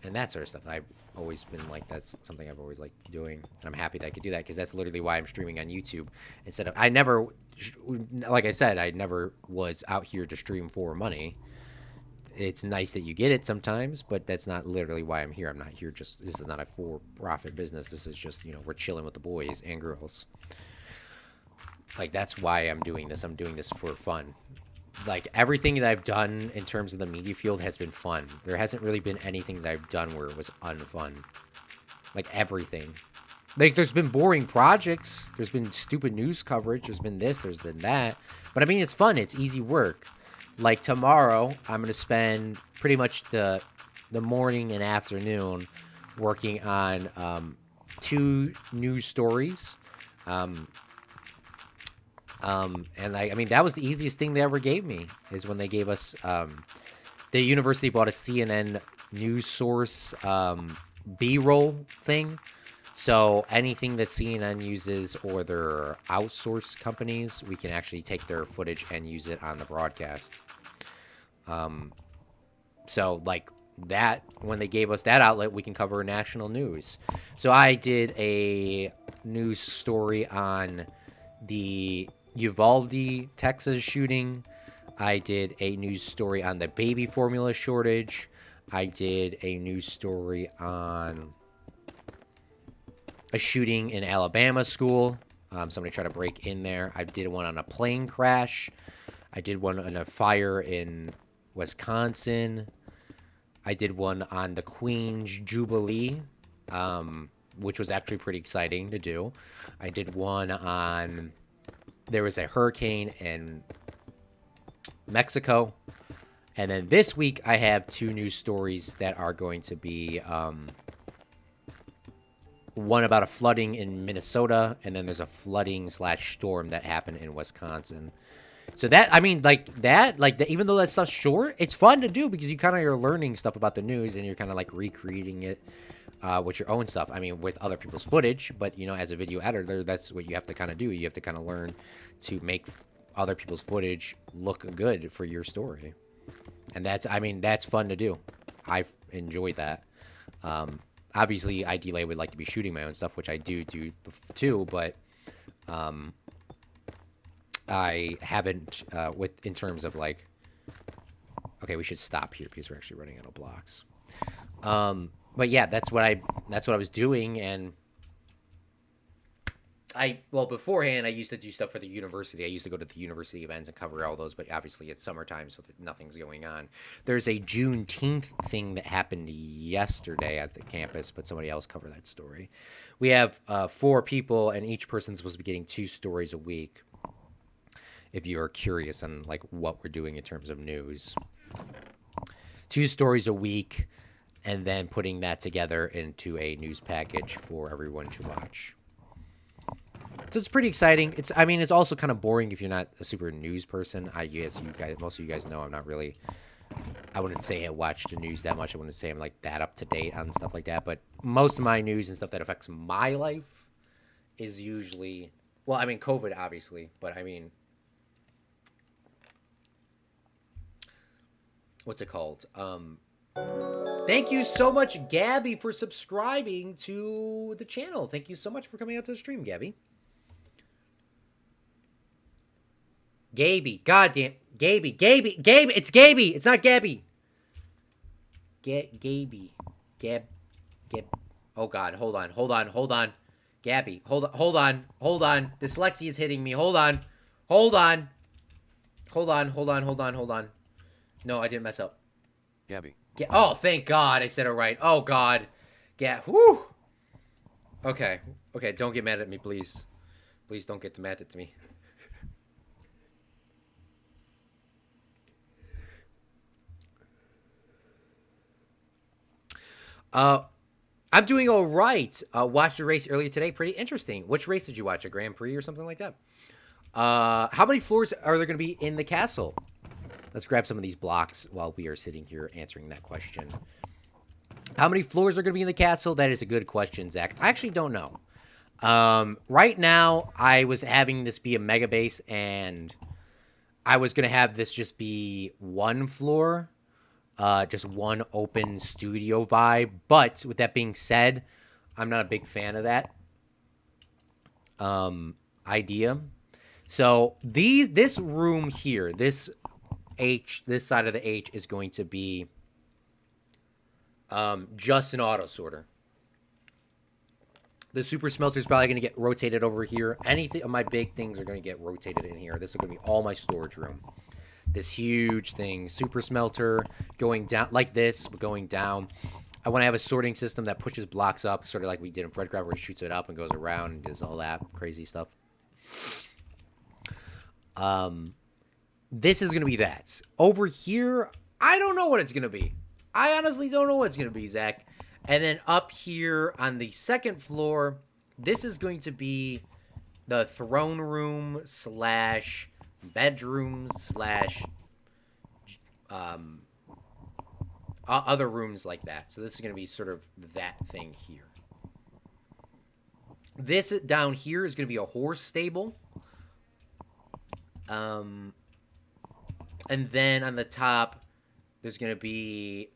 A: and that sort of stuff. I've always been like, that's something I've always liked doing, and I'm happy that I could do that, because that's literally why I'm streaming on YouTube instead of, like I said, I never was out here to stream for money. It's nice that you get it sometimes, but that's not literally why I'm here. I'm not here this is not a for-profit business. This is just, you know, we're chilling with the boys and girls. Like, that's why I'm doing this. I'm doing this for fun. Like, everything that I've done in terms of the media field has been fun. There hasn't really been anything that I've done where it was unfun. Like, everything. Like, there's been boring projects. There's been stupid news coverage. There's been this. There's been that. But, I mean, it's fun. It's easy work. Like, tomorrow, I'm going to spend pretty much the morning and afternoon working on 2 news stories. And I mean, that was the easiest thing they ever gave me, is when they gave us, the university bought a CNN news source, B-roll thing. So anything that CNN uses or their outsource companies, we can actually take their footage and use it on the broadcast. So like that, when they gave us that outlet, we can cover national news. So I did a news story on the Uvalde, Texas shooting. I did a news story on the baby formula shortage. I did a news story on a shooting in Alabama school. Somebody tried to break in there. I did one on a plane crash. I did one on a fire in Wisconsin. I did one on the Queen's Jubilee, which was actually pretty exciting to do. I did one on, there was a hurricane in Mexico. And then this week I have 2 news stories that are going to be, one about a flooding in Minnesota, and then there's a flooding/storm that happened in Wisconsin. So that, I mean, even though that stuff's short, it's fun to do, because you kind of are learning stuff about the news, and you're kind of like recreating it with your own stuff. I mean, with other people's footage, but, you know, as a video editor, that's what you have to kind of do. You have to kind of learn to make other people's footage look good for your story. And that's, I mean, that's fun to do. I've enjoyed that. Obviously, ideally, I would like to be shooting my own stuff, which I do too, but I haven't, in terms of like, okay, we should stop here because we're actually running out of blocks. But yeah, that's what I was doing. And beforehand, I used to do stuff for the university. I used to go to the university events and cover all those, but obviously it's summertime, so nothing's going on. There's a Juneteenth thing that happened yesterday at the campus, but somebody else covered that story. We have 4 people, and each person's supposed to be getting 2 stories a week, if you are curious on like what we're doing in terms of news. 2 stories a week, and then putting that together into a news package for everyone to watch. So it's pretty exciting. It's also kind of boring if you're not a super news person. Most of you guys know I'm not really I wouldn't say I watch the news that much. I wouldn't say I'm like that up to date on stuff like that. But most of my news and stuff that affects my life is usually, well, I mean, COVID, obviously, but I mean, what's it called? Thank you so much, Gabby, for subscribing to the channel. Thank you so much for coming out to the stream, Gabby. Gaby, goddamn, Gaby, it's Gaby, it's not Gabby. Gaby, Gab, oh God, hold on, Gabby, hold on, dyslexia is hitting me, hold on. No, I didn't mess up.
C: Gabby.
A: Oh, thank God I said it right. Oh God, whew. Okay, don't get mad at me, please. Please don't get mad at me. I'm doing all right. Watched the race earlier today. Pretty interesting. Which race did you watch? A Grand Prix or something like that? How many floors are there going to be in the castle? Let's grab some of these blocks while we are sitting here answering that question. How many floors are going to be in the castle? That is a good question, Zach. I actually don't know. Right now, I was having this be a mega base, and I was going to have this just be one floor. Just one open studio vibe. But with that being said, I'm not a big fan of that idea. So this room here, this side of the H is going to be just an auto sorter. The super smelter is probably going to get rotated over here. Anything of my big things are going to get rotated in here. This is going to be all my storage room. This huge thing, super smelter, going down like this, going down. I want to have a sorting system that pushes blocks up, sort of like we did in FredCraft, where it shoots it up and goes around and does all that crazy stuff. This is going to be that. Over here, I don't know what it's going to be. I honestly don't know what it's going to be, Zach. And then up here on the second floor, this is going to be the throne room slash bedrooms slash other rooms like that. So this is going to be sort of that thing here. This down here is going to be a horse stable. And then on the top, there's going to be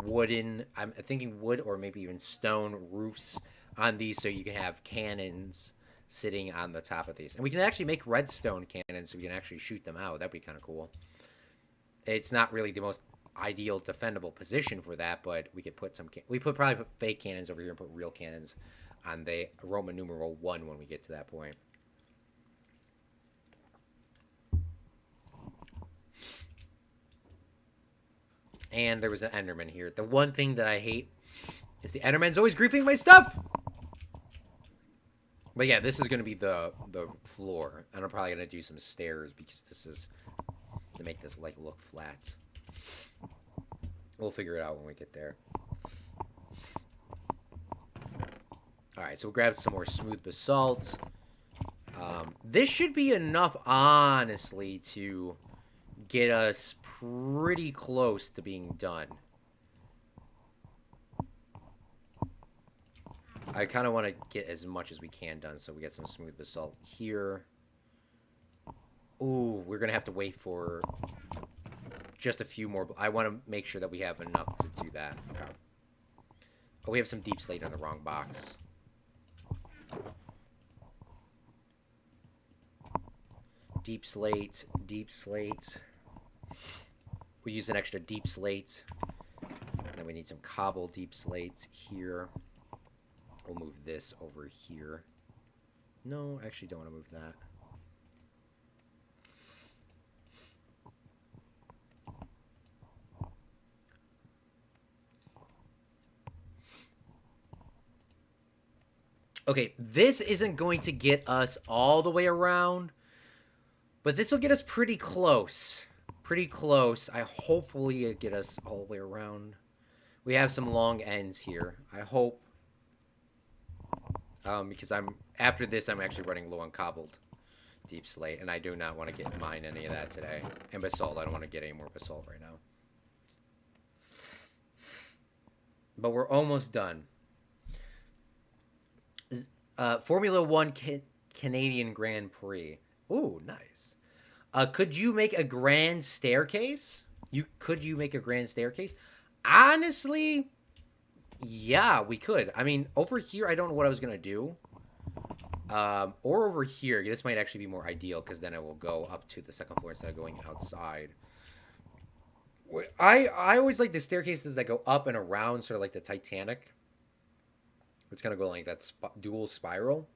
A: wooden, I'm thinking wood or maybe even stone roofs on these, so you can have cannons sitting on the top of these. And we can actually make redstone cannons so we can actually shoot them out. That'd be kind of cool. It's not really the most ideal defendable position for that, but we could put some... probably put fake cannons over here and put real cannons on the Roman numeral 1 when we get to that point. And there was an Enderman here. The one thing that I hate is the Enderman's always griefing my stuff! But yeah, this is going to be the floor. And I'm probably going to do some stairs because this is to make this like look flat. We'll figure it out when we get there. Alright, so we'll grab some more smooth basalt. This should be enough, honestly, to get us pretty close to being done. I kind of want to get as much as we can done, so we get some smooth basalt here. Ooh, we're going to have to wait for just a few more. I want to make sure that we have enough to do that. Oh, we have some deep slate in the wrong box. Deep slate, deep slate. We use an extra deep slate. And then we need some cobble deep slate here. We'll move this over here. No, I actually don't want to move that. Okay, this isn't going to get us all the way around, but this will get us pretty close. Pretty close. Hopefully it get us all the way around. We have some long ends here. I hope. Because after this, I'm actually running low on cobbled deep slate, and I do not want to get mine any of that today. And basalt, I don't want to get any more basalt right now. But we're almost done. Formula One Canadian Grand Prix. Ooh, nice. Could you make a grand staircase? Could you make a grand staircase? Honestly, yeah, we could. I mean, over here, I don't know what I was gonna do. Or over here. This might actually be more ideal because then it will go up to the second floor instead of going outside. I always like the staircases that go up and around, sort of like the Titanic. It's gonna go like that dual spiral.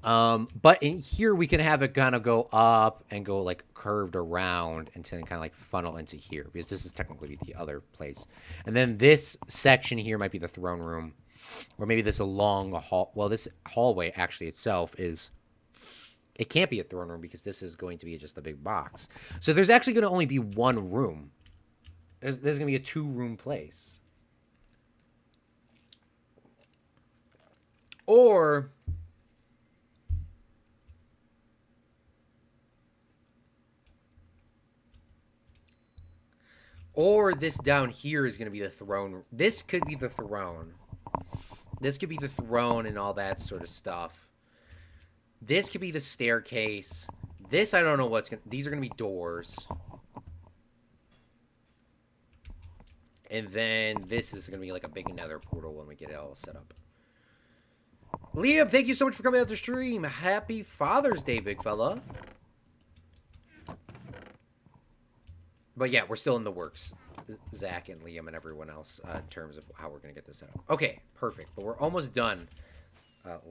A: But in here we can have it kind of go up and go like curved around until it kind of like funnel into here, because this is technically the other place. And then this section here might be the throne room, or maybe this long hall. Well, this hallway actually itself is, it can't be a throne room because this is going to be just a big box. So there's actually going to only be one room. There's going to be a 2-room place. Or this down here is going to be the throne. This could be the throne. This could be the throne and all that sort of stuff. This could be the staircase. This, I don't know what's going to... These are going to be doors. And then this is going to be like a big nether portal when we get it all set up. Liam, thank you so much for coming out to stream. Happy Father's Day, big fella. But yeah, we're still in the works. Zach and Liam and everyone else in terms of how we're going to get this set up. Okay, perfect. But we're almost done,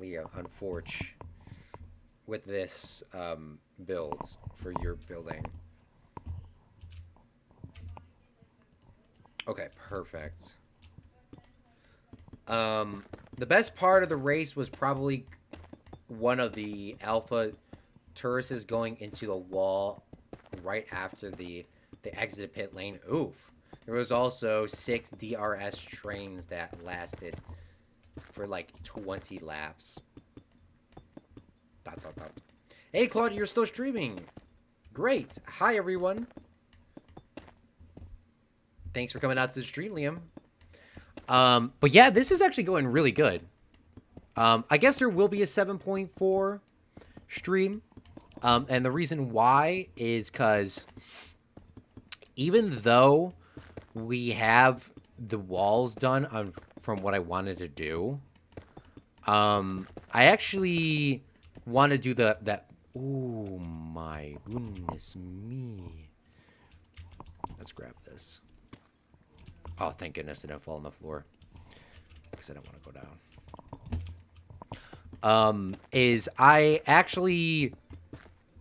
A: Liam, unfortunately, with this build for your building. Okay, perfect. The best part of the race was probably one of the alpha tourists going into the wall right after the exit pit lane. Oof. There was also 6 DRS trains that lasted for like 20 laps. Dot, dot, dot. Hey, Claude, you're still streaming. Great. Hi, everyone. Thanks for coming out to the stream, Liam. But yeah, this is actually going really good. I guess there will be a 7.4 stream. And the reason why is because even though we have the walls done from what I wanted to do, I actually want to do that. Oh my goodness me. Let's grab this. Oh, thank goodness it didn't fall on the floor, because I don't want to go down. Is I actually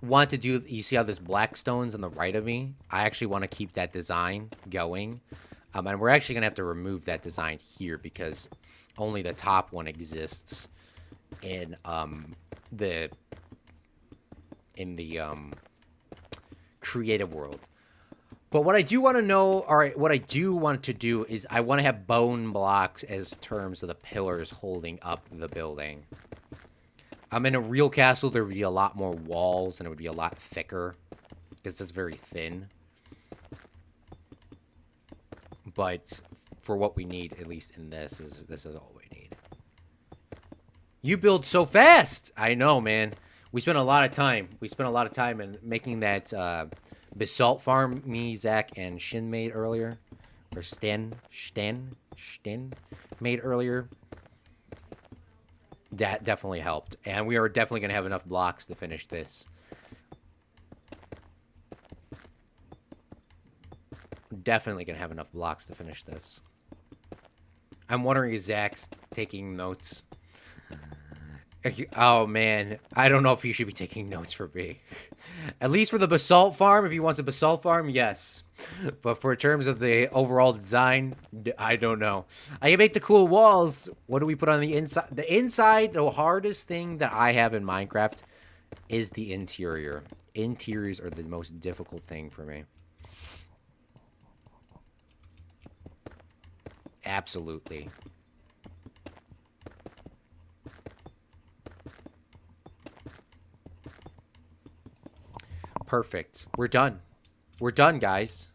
A: want to do, you see how this black stone's on the right of me? I actually want to keep that design going. And we're actually going to have to remove that design here because only the top one exists in the creative world. But what I do want to know, or what I do want to do, is I want to have bone blocks as terms of the pillars holding up the building. In a real castle, there would be a lot more walls, and it would be a lot thicker, because it's very thin. But for what we need, at least in this is all we need. You build so fast! I know, man. We spent a lot of time. We spent a lot of time in making that basalt farm me, Zach, and Shin made earlier. Or Sten made earlier. That definitely helped. And we are definitely going to have enough blocks to finish this. Definitely going to have enough blocks to finish this. I'm wondering if Zach's taking notes. Oh, man. I don't know if you should be taking notes for me. At least for the basalt farm, if he wants a basalt farm, yes. But for terms of the overall design, I don't know. I can make the cool walls. What do we put on the inside? The inside, the hardest thing that I have in Minecraft is the interior. Interiors are the most difficult thing for me. Absolutely. Perfect. We're done. We're done, guys.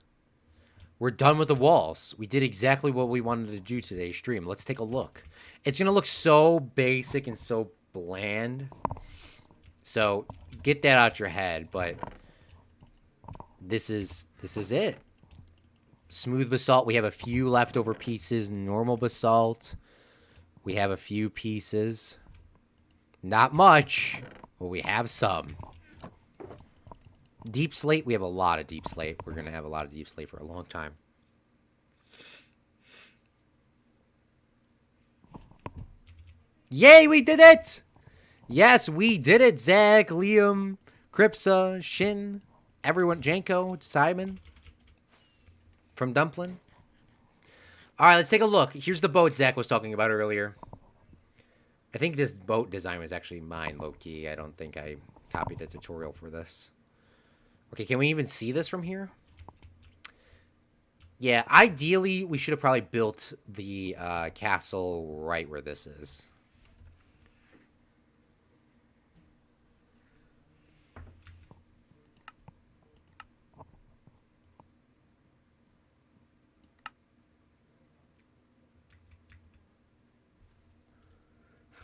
A: We're done with the walls. We did exactly what we wanted to do today's stream. Let's take a look. It's going to look so basic and so bland. So get that out your head, but this is it. Smooth basalt. We have a few leftover pieces. Normal basalt. We have a few pieces. Not much, but we have some. Deep slate. We have a lot of deep slate. We're going to have a lot of deep slate for a long time. Yay, we did it! Yes, we did it. Zach, Liam, Cripsa, Shin, everyone, Janko, Simon from Dumplin. All right, let's take a look. Here's the boat Zach was talking about earlier. I think this boat design was actually mine, low-key. I don't think I copied a tutorial for this. Okay, can we even see this from here? Yeah, ideally, we should have probably built the castle right where this is.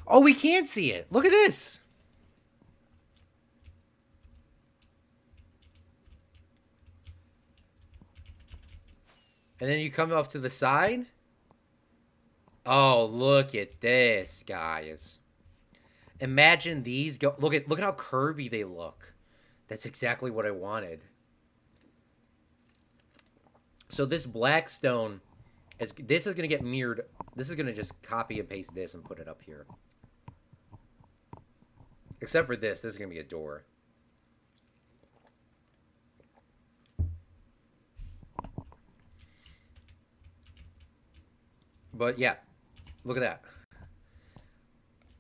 A: Oh, we can see it. Look at this. And then you come off to the side. Oh, look at this, guys. Imagine these go. Look at how curvy they look. That's exactly what I wanted. So this black stone, this is going to get mirrored. This is going to just copy and paste this and put it up here. Except for this is going to be a door. But yeah, look at that.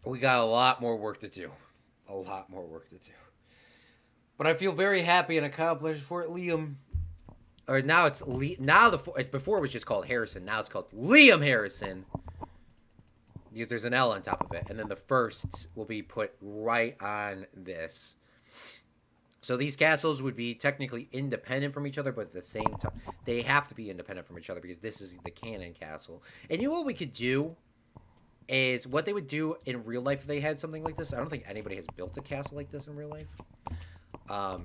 A: We got a lot more work to do. A lot more work to do. But I feel very happy and accomplished for it, Liam. Or now it's before it was just called Harrison. Now it's called Liam Harrison. Because there's an L on top of it. And then the first will be put right on this. So these castles would be technically independent from each other, but at the same time, they have to be independent from each other because this is the canon castle. And you know what we could do? Is what they would do in real life if they had something like this. I don't think anybody has built a castle like this in real life.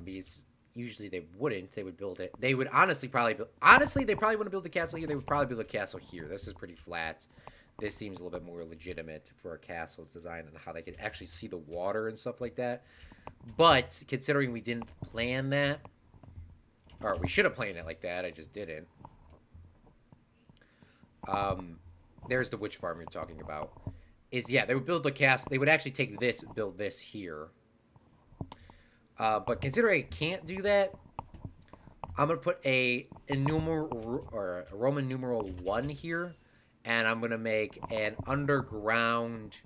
A: Because usually they wouldn't. They would build it. They would honestly probably build... Honestly, they probably wouldn't build a castle here. They would probably build a castle here. This is pretty flat. This seems a little bit more legitimate for a castle's design and how they could actually see the water and stuff like that. But considering we didn't plan that, or we should have planned it like that, I just didn't. There's the witch farm you're talking about. Yeah, they would build the castle. They would actually take this, build this here. But considering I can't do that, I'm gonna put a Roman numeral 1 here. And I'm going to make an underground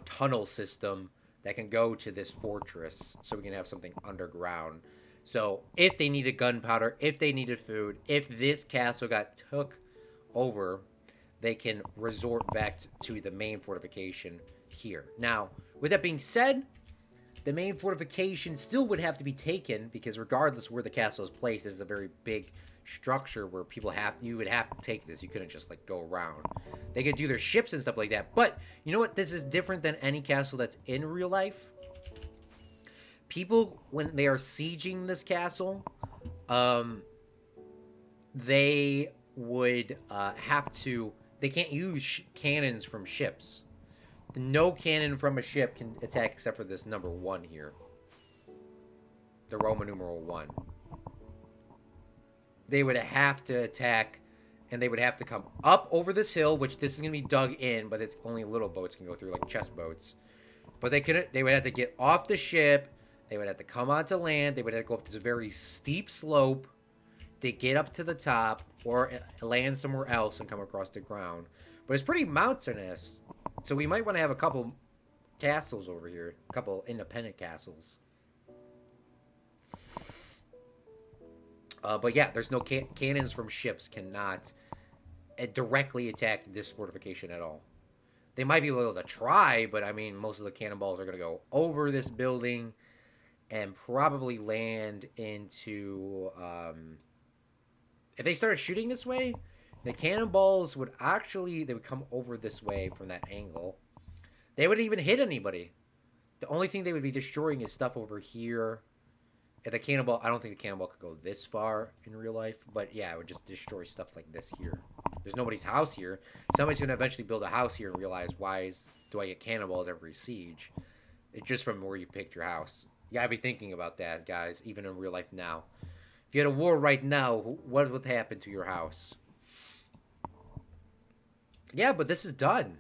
A: tunnel system that can go to this fortress. So we can have something underground. So if they needed gunpowder, if they needed food, if this castle got took over, they can resort back to the main fortification here. Now, with that being said, the main fortification still would have to be taken because regardless where the castle is placed, this is a very big structure where you would have to take this. You couldn't just like go around. They could do their ships and stuff like that. But you know what? This is different than any castle that's in real life. People, when they are sieging this castle, they would they can't use cannons from ships. No cannon from a ship can attack except for this number 1 here. The Roman numeral 1. They would have to attack, and they would have to come up over this hill, which this is going to be dug in, but it's only little boats can go through, like chest boats. But they would have to get off the ship, they would have to come onto land, they would have to go up this very steep slope to get up to the top, or land somewhere else and come across the ground. But it's pretty mountainous, so we might want to have a couple castles over here, a couple independent castles. But yeah, there's no cannons from ships cannot directly attack this fortification at all. They might be able to try, but I mean, most of the cannonballs are going to go over this building, and probably land into. If they started shooting this way, the cannonballs would actually they would come over this way from that angle. They wouldn't even hit anybody. The only thing they would be destroying is stuff over here. If the cannonball, I don't think the cannonball could go this far in real life, but yeah, it would just destroy stuff like this here. There's nobody's house here. Somebody's gonna eventually build a house here and realize do I get cannonballs every siege? It's just from where you picked your house. You gotta be thinking about that, guys, even in real life now. If you had a war right now, what would happen to your house? Yeah, but this is done.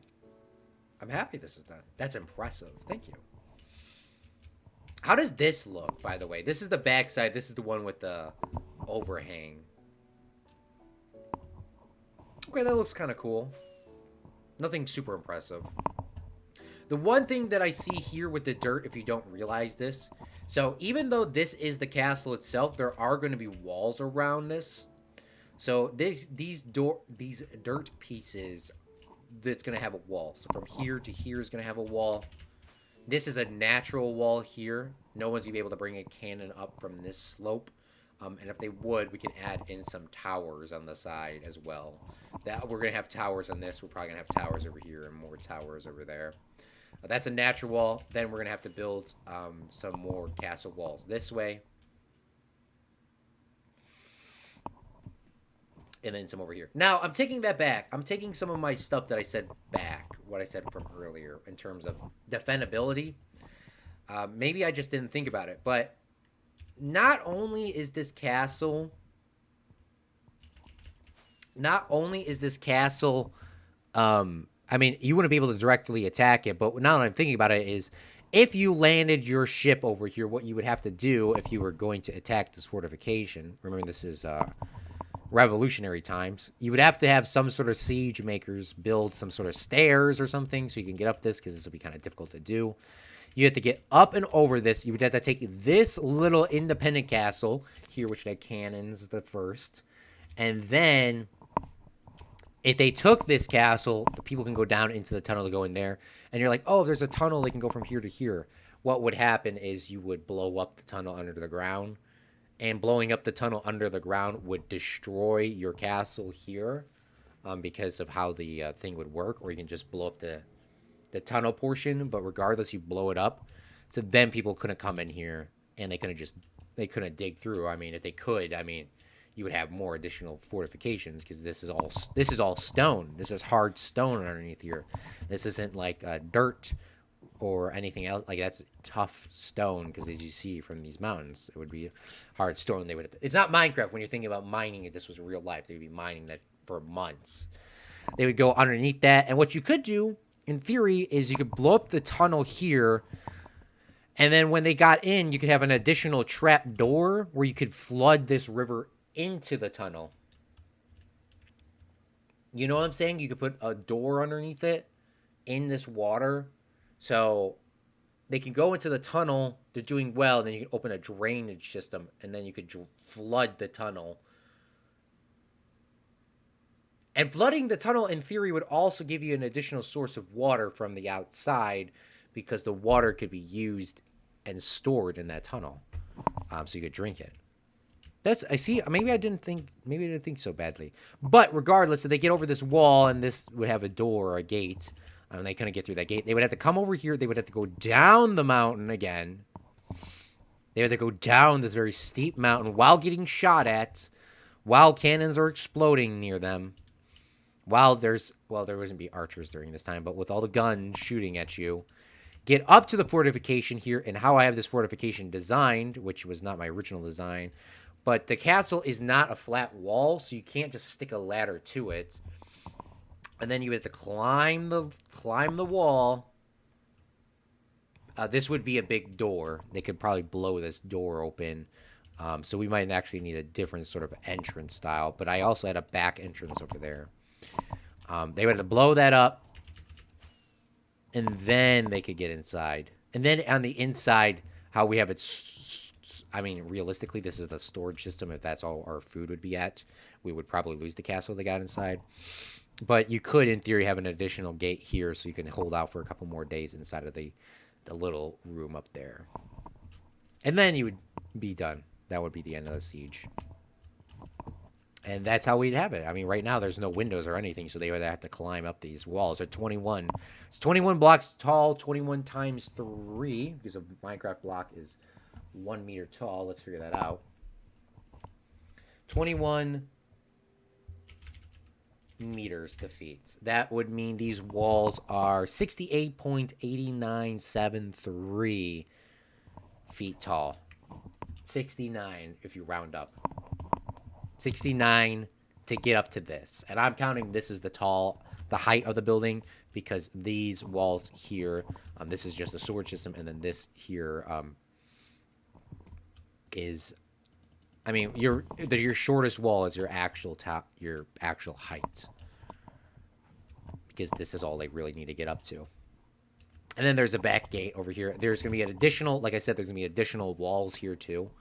A: I'm happy this is done. That's impressive. Thank you. How does this look, by the way? This is the backside. This is the one with the overhang. Okay, that looks kind of cool. Nothing super impressive. The one thing that I see here with the dirt, if you don't realize this, so even though this is the castle itself, there are going to be walls around this. So these dirt pieces, that's going to have a wall. So from here to here is going to have a wall. This is a natural wall here. No one's going to be able to bring a cannon up from this slope. And if they would, we can add in some towers on the side as well. That we're going to have towers on this. We're probably going to have towers over here and more towers over there. That's a natural wall. Then we're going to have to build some more castle walls this way. And then some over here. Now, I'm taking that back. I'm taking some of my stuff that I said back. What I said from earlier in terms of defendability. Maybe I just didn't think about it. But not only is this castle... I mean, you wouldn't be able to directly attack it, but now that I'm thinking about it is, if you landed your ship over here, what you would have to do if you were going to attack this fortification, remember this is revolutionary times, you would have to have some sort of siege makers build some sort of stairs or something so you can get up this, because this would be kind of difficult to do. You have to get up and over this. You would have to take this little independent castle here, which had cannons the first, and then... if they took this castle, the people can go down into the tunnel to go in there. And you're like, oh, if there's a tunnel, they can go from here to here. What would happen is you would blow up the tunnel under the ground. And blowing up the tunnel under the ground would destroy your castle here. Because of how the thing would work. Or you can just blow up the tunnel portion. But regardless, you blow it up. So then people couldn't come in here. And they couldn't dig through. I mean, if they could, you would have more additional fortifications, because this is all stone. This is hard stone underneath here. This isn't like dirt or anything else. Like, that's tough stone, because as you see from these mountains, it would be hard stone. It's not Minecraft. When you're thinking about mining, if this was real life, they would be mining that for months. They would go underneath that, and what you could do, in theory, is you could blow up the tunnel here. And then when they got in, you could have an additional trap door where you could flood this river into the tunnel. You know what I'm saying? You could put a door underneath it in this water, so they can go into the tunnel. They're doing well. Then you can open a drainage system, and then you could flood the tunnel. And flooding the tunnel, in theory, would also give you an additional source of water from the outside, because the water could be used and stored in that tunnel, so you could drink it. I see. Maybe I didn't think so badly. But regardless, if they get over this wall, and this would have a door or a gate, and they couldn't get through that gate, they would have to come over here. They would have to go down the mountain again. They would have to go down this very steep mountain while getting shot at, while cannons are exploding near them, while there wouldn't be archers during this time, but with all the guns shooting at you. Get up to the fortification here, and how I have this fortification designed, which was not my original design. But the castle is not a flat wall, so you can't just stick a ladder to it. And then you have to climb the wall. This would be a big door. They could probably blow this door open. So we might actually need a different sort of entrance style. But I also had a back entrance over there. They would have to blow that up. And then they could get inside. And then on the inside, how we have it... realistically, this is the storage system. If that's all our food would be at, we would probably lose the castle they got inside. But you could, in theory, have an additional gate here so you can hold out for a couple more days inside of the little room up there. And then you would be done. That would be the end of the siege. And that's how we'd have it. I mean, right now there's no windows or anything, so they would have to climb up these walls. They're 21. It's 21 blocks tall, 21 times 3, because a Minecraft block is 1 meter tall. Let's figure that out. 21 meters to feet. That would mean these walls are 68.8973 feet tall. 69 if you round up. 69 to get up to this. And I'm counting this is the height of the building, because these walls here, this is just a sewer system, and then this here is, I mean, your shortest wall is your actual height, because this is all they really need to get up to. And then there's a back gate over here. There's going to be an additional, like I said, there's going to be additional walls here too.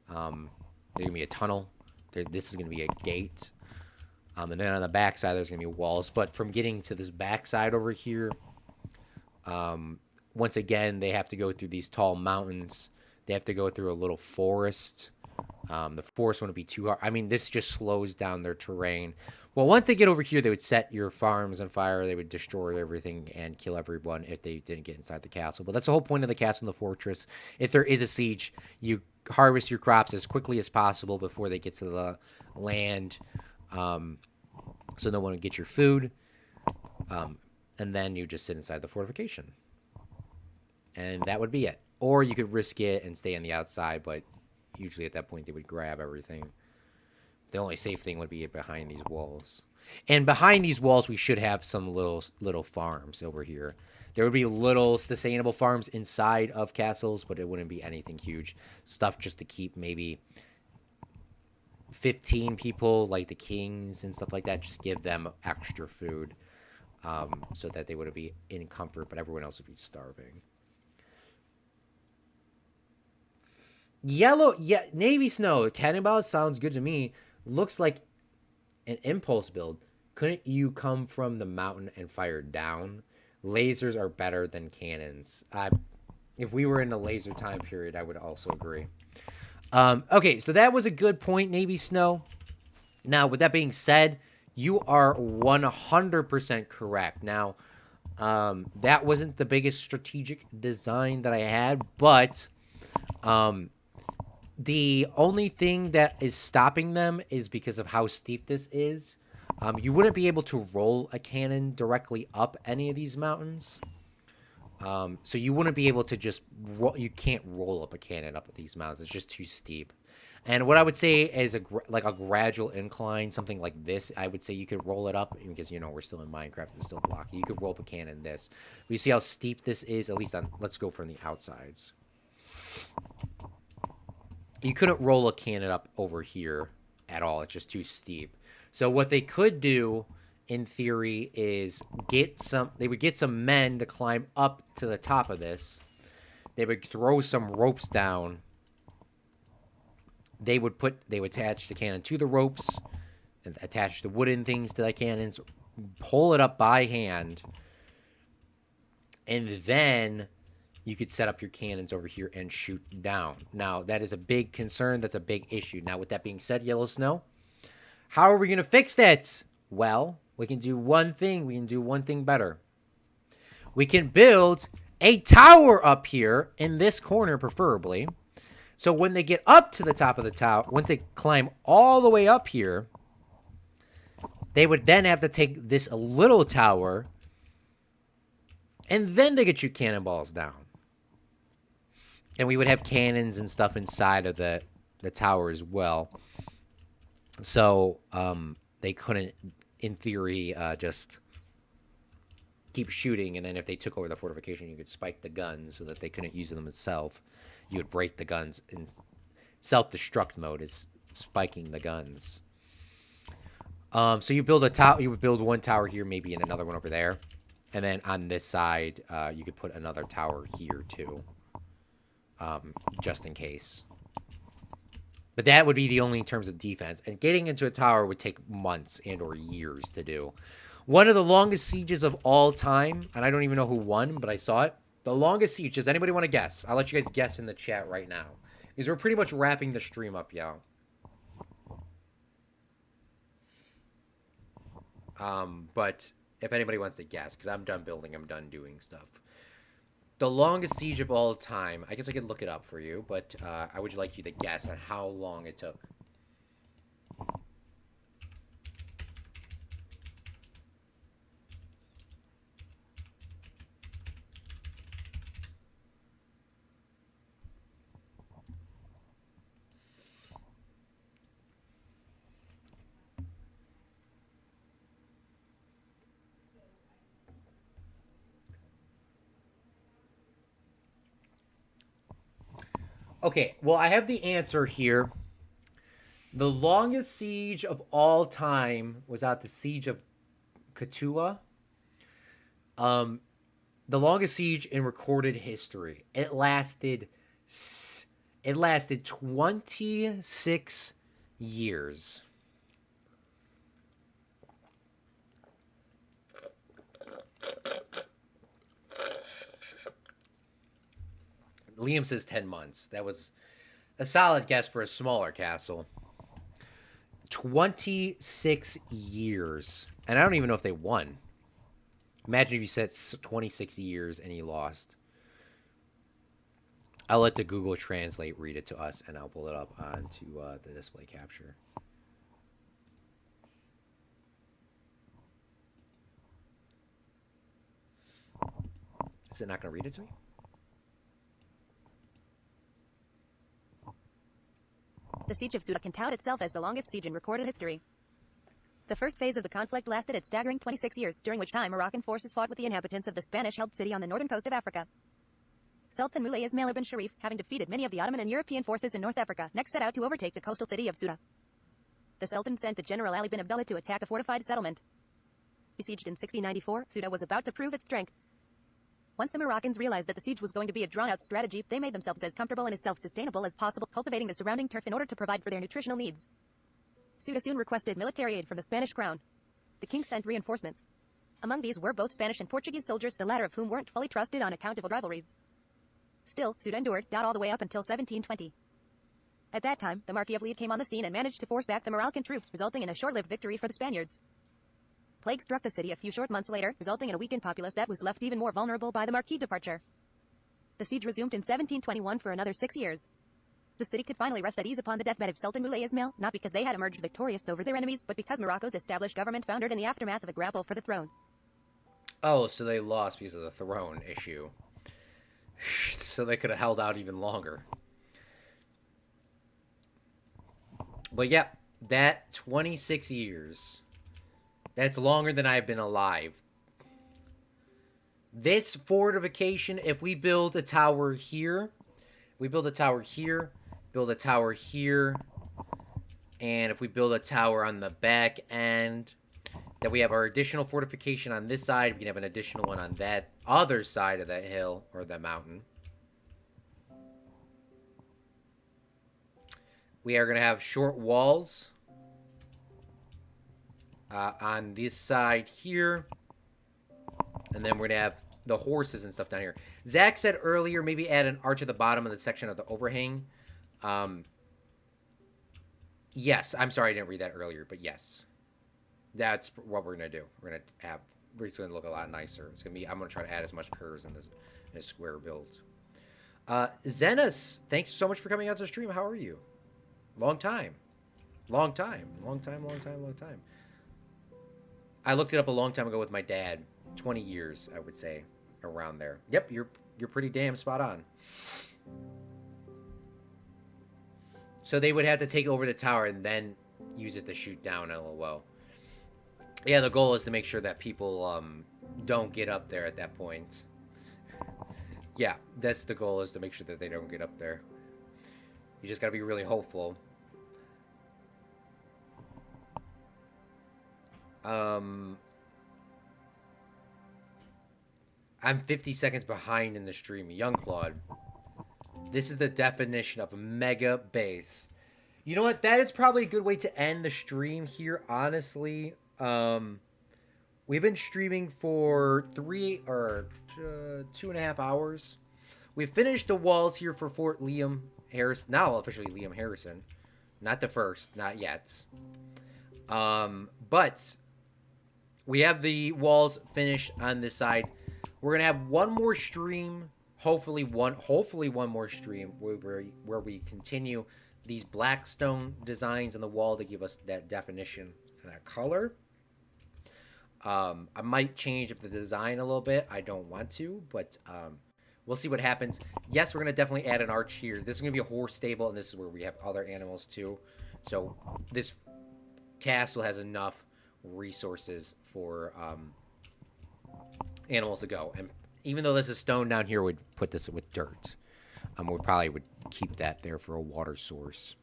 A: There's going to be a tunnel. This is going to be a gate. And then on the back side, there's going to be walls. But from getting to this back side over here, once again, they have to go through these tall mountains. They have to go through a little forest. The forest wouldn't be too hard. I mean, this just slows down their terrain. Well, once they get over here, they would set your farms on fire. They would destroy everything and kill everyone if they didn't get inside the castle. But that's the whole point of the castle and the fortress. If there is a siege, you harvest your crops as quickly as possible before they get to the land, so no one will get your food. And then you just sit inside the fortification. And that would be it. Or you could risk it and stay on the outside, but usually at that point they would grab everything. The only safe thing would be behind these walls. And behind these walls, we should have some little farms over here. There would be little sustainable farms inside of castles, but it wouldn't be anything huge. Stuff just to keep maybe 15 people, like the kings and stuff like that. Just give them extra food, so that they wouldn't be in comfort, but everyone else would be starving. Yellow, yeah, navy snow. Cannonball sounds good to me. Looks like an impulse build. Couldn't you come from the mountain and fire down? Lasers are better than cannons. If we were in the laser time period, I would also agree. Okay, so that was a good point, Navy Snow. Now, with that being said, you are 100% correct. Now, that wasn't the biggest strategic design that I had, but the only thing that is stopping them is because of how steep this is. You wouldn't be able to roll a cannon directly up any of these mountains. So you wouldn't be able to just you can't roll up a cannon up these mountains. It's just too steep. And what I would say is like a gradual incline, something like this, I would say you could roll it up, because, you know, we're still in Minecraft, it's still blocky. You could roll up a cannon this. But you see how steep this is, at least on, let's go from the outsides. You couldn't roll a cannon up over here at all. It's just too steep. So what they could do, in theory, is they would get some men to climb up to the top of this. They would throw some ropes down. They would attach the cannon to the ropes, and attach the wooden things to the cannons, pull it up by hand, and then you could set up your cannons over here and shoot down. Now, that is a big concern. That's a big issue. Now, with that being said, Yellow Snow, how are we going to fix that? Well, we can do one thing. We can do one thing better. We can build a tower up here in this corner, preferably. So when they get up to the top of the tower, once they climb all the way up here, they would then have to take this little tower, and then they could shoot cannonballs down. And we would have cannons and stuff inside of the tower as well. So they couldn't, in theory, just keep shooting. And then if they took over the fortification, you could spike the guns so that they couldn't use them itself. You would break the guns in self-destruct mode, is spiking the guns. So you build a tower. You would build one tower here, maybe, and another one over there. And then on this side, you could put another tower here too, just in case. But that would be the only in terms of defense. And getting into a tower would take months and or years to do. One of the longest sieges of all time, and I don't even know who won, but I saw it. The longest siege. Does anybody want to guess? I'll let you guys guess in the chat right now. Because we're pretty much wrapping the stream up, y'all. But if anybody wants to guess, because I'm done building, I'm done doing stuff. The longest siege of all time. I guess I could look it up for you, but I would like you to guess on how long it took. Okay, well, I have the answer here. The longest siege of all time was at the Siege of Katua. The longest siege in recorded history. It lasted 26 years. Liam says 10 months. That was a solid guess for a smaller castle. 26 years. And I don't even know if they won. Imagine if you said 26 years and he lost. I'll let the Google Translate read it to us, and I'll pull it up onto the display capture. Is it not going to read it to me?
C: The Siege of Suda can tout itself as the longest siege in recorded history. The first phase of the conflict lasted a staggering 26 years, during which time Moroccan forces fought with the inhabitants of the Spanish-held city on the northern coast of Africa. Sultan Moulay Ismail ibn Sharif, having defeated many of the Ottoman and European forces in North Africa, next set out to overtake the coastal city of Suda. The Sultan sent the General Ali bin Abdullah to attack the fortified settlement. Besieged in 1694, Suda was about to prove its strength. Once the Moroccans realized that the siege was going to be a drawn-out strategy, they made themselves as comfortable and as self-sustainable as possible, cultivating the surrounding turf in order to provide for their nutritional needs. Suda soon requested military aid from the Spanish crown. The king sent reinforcements. Among these were both Spanish and Portuguese soldiers, the latter of whom weren't fully trusted on account of old rivalries. Still, Suda endured, all the way up until 1720. At that time, the Marquis of Leeds came on the scene and managed to force back the Moroccan troops, resulting in a short-lived victory for the Spaniards. Plague struck the city a few short months later, resulting in a weakened populace that was left even more vulnerable by the Marquis' departure. The siege resumed in 1721 for another 6 years. The city could finally rest at ease upon the deathbed of Sultan Moulay Ismail, not because they had emerged victorious over their enemies, but because Morocco's established government foundered in the aftermath of a grapple for the throne.
A: Oh, so they lost because of the throne issue. So they could have held out even longer. But yeah, that 26 years... That's longer than I've been alive. This fortification, if we build a tower here, build a tower here, and if we build a tower on the back end, then we have our additional fortification on this side. We can have an additional one on that other side of that hill or the mountain. We are going to have short walls. On this side here. And then we're going to have the horses and stuff down here. Zach said earlier, maybe add an arch at the bottom of the section of the overhang. Yes, I'm sorry I didn't read that earlier, but yes. That's what we're going to do. It's going to look a lot nicer. I'm going to try to add as much curves in this square build. Zenas, thanks so much for coming out to the stream. How are you? Long time. I looked it up a long time ago with my dad. 20 years, I would say, around there. Yep, you're pretty damn spot on. So they would have to take over the tower and then use it to shoot down LOL. Yeah, the goal is to make sure that people don't get up there at that point. Yeah, that's the goal, is to make sure that they don't get up there. You just gotta be really hopeful. I'm 50 seconds behind in the stream. Young Claude. This is the definition of a mega base. You know what? That is probably a good way to end the stream here, honestly. we've been streaming for 2.5 hours. We finished the walls here for Fort Liam Harris. Now officially Liam Harrison. Not the first. Not yet. But we have the walls finished on this side. We're going to have one more stream. Hopefully one more stream where we continue these blackstone designs on the wall to give us that definition and that color. I might change up the design a little bit. I don't want to, but we'll see what happens. Yes, we're going to definitely add an arch here. This is going to be a horse stable, and this is where we have other animals too. So this castle has enough resources for animals to go. And even though this is stone down here, we'd put this with dirt. We probably would keep that there for a water source.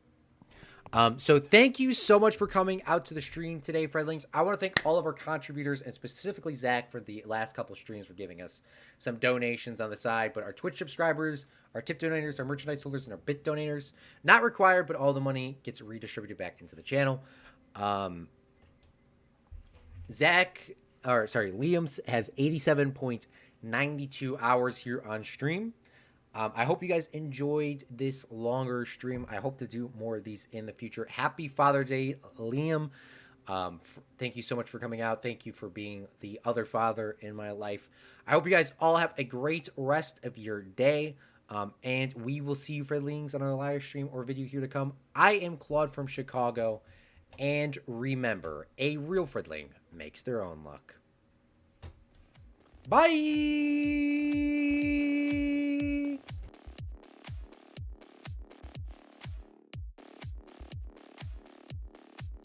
A: So thank you so much for coming out to the stream today, Fredlings. I want to thank all of our contributors and specifically Zach for the last couple streams for giving us some donations on the side. But our Twitch subscribers, our tip donators, our merchandise holders, and our bit donators, not required, but all the money gets redistributed back into the channel. Liam has 87.92 hours here on stream. I hope you guys enjoyed this longer stream. I hope to do more of these in the future. Happy Father's Day, Liam. Thank you so much for coming out. Thank you for being the other father in my life. I hope you guys all have a great rest of your day. And we will see you, Fredlings, on our live stream or video here to come. I am Claude from Chicago. And remember, a real Fredling makes their own luck. Bye!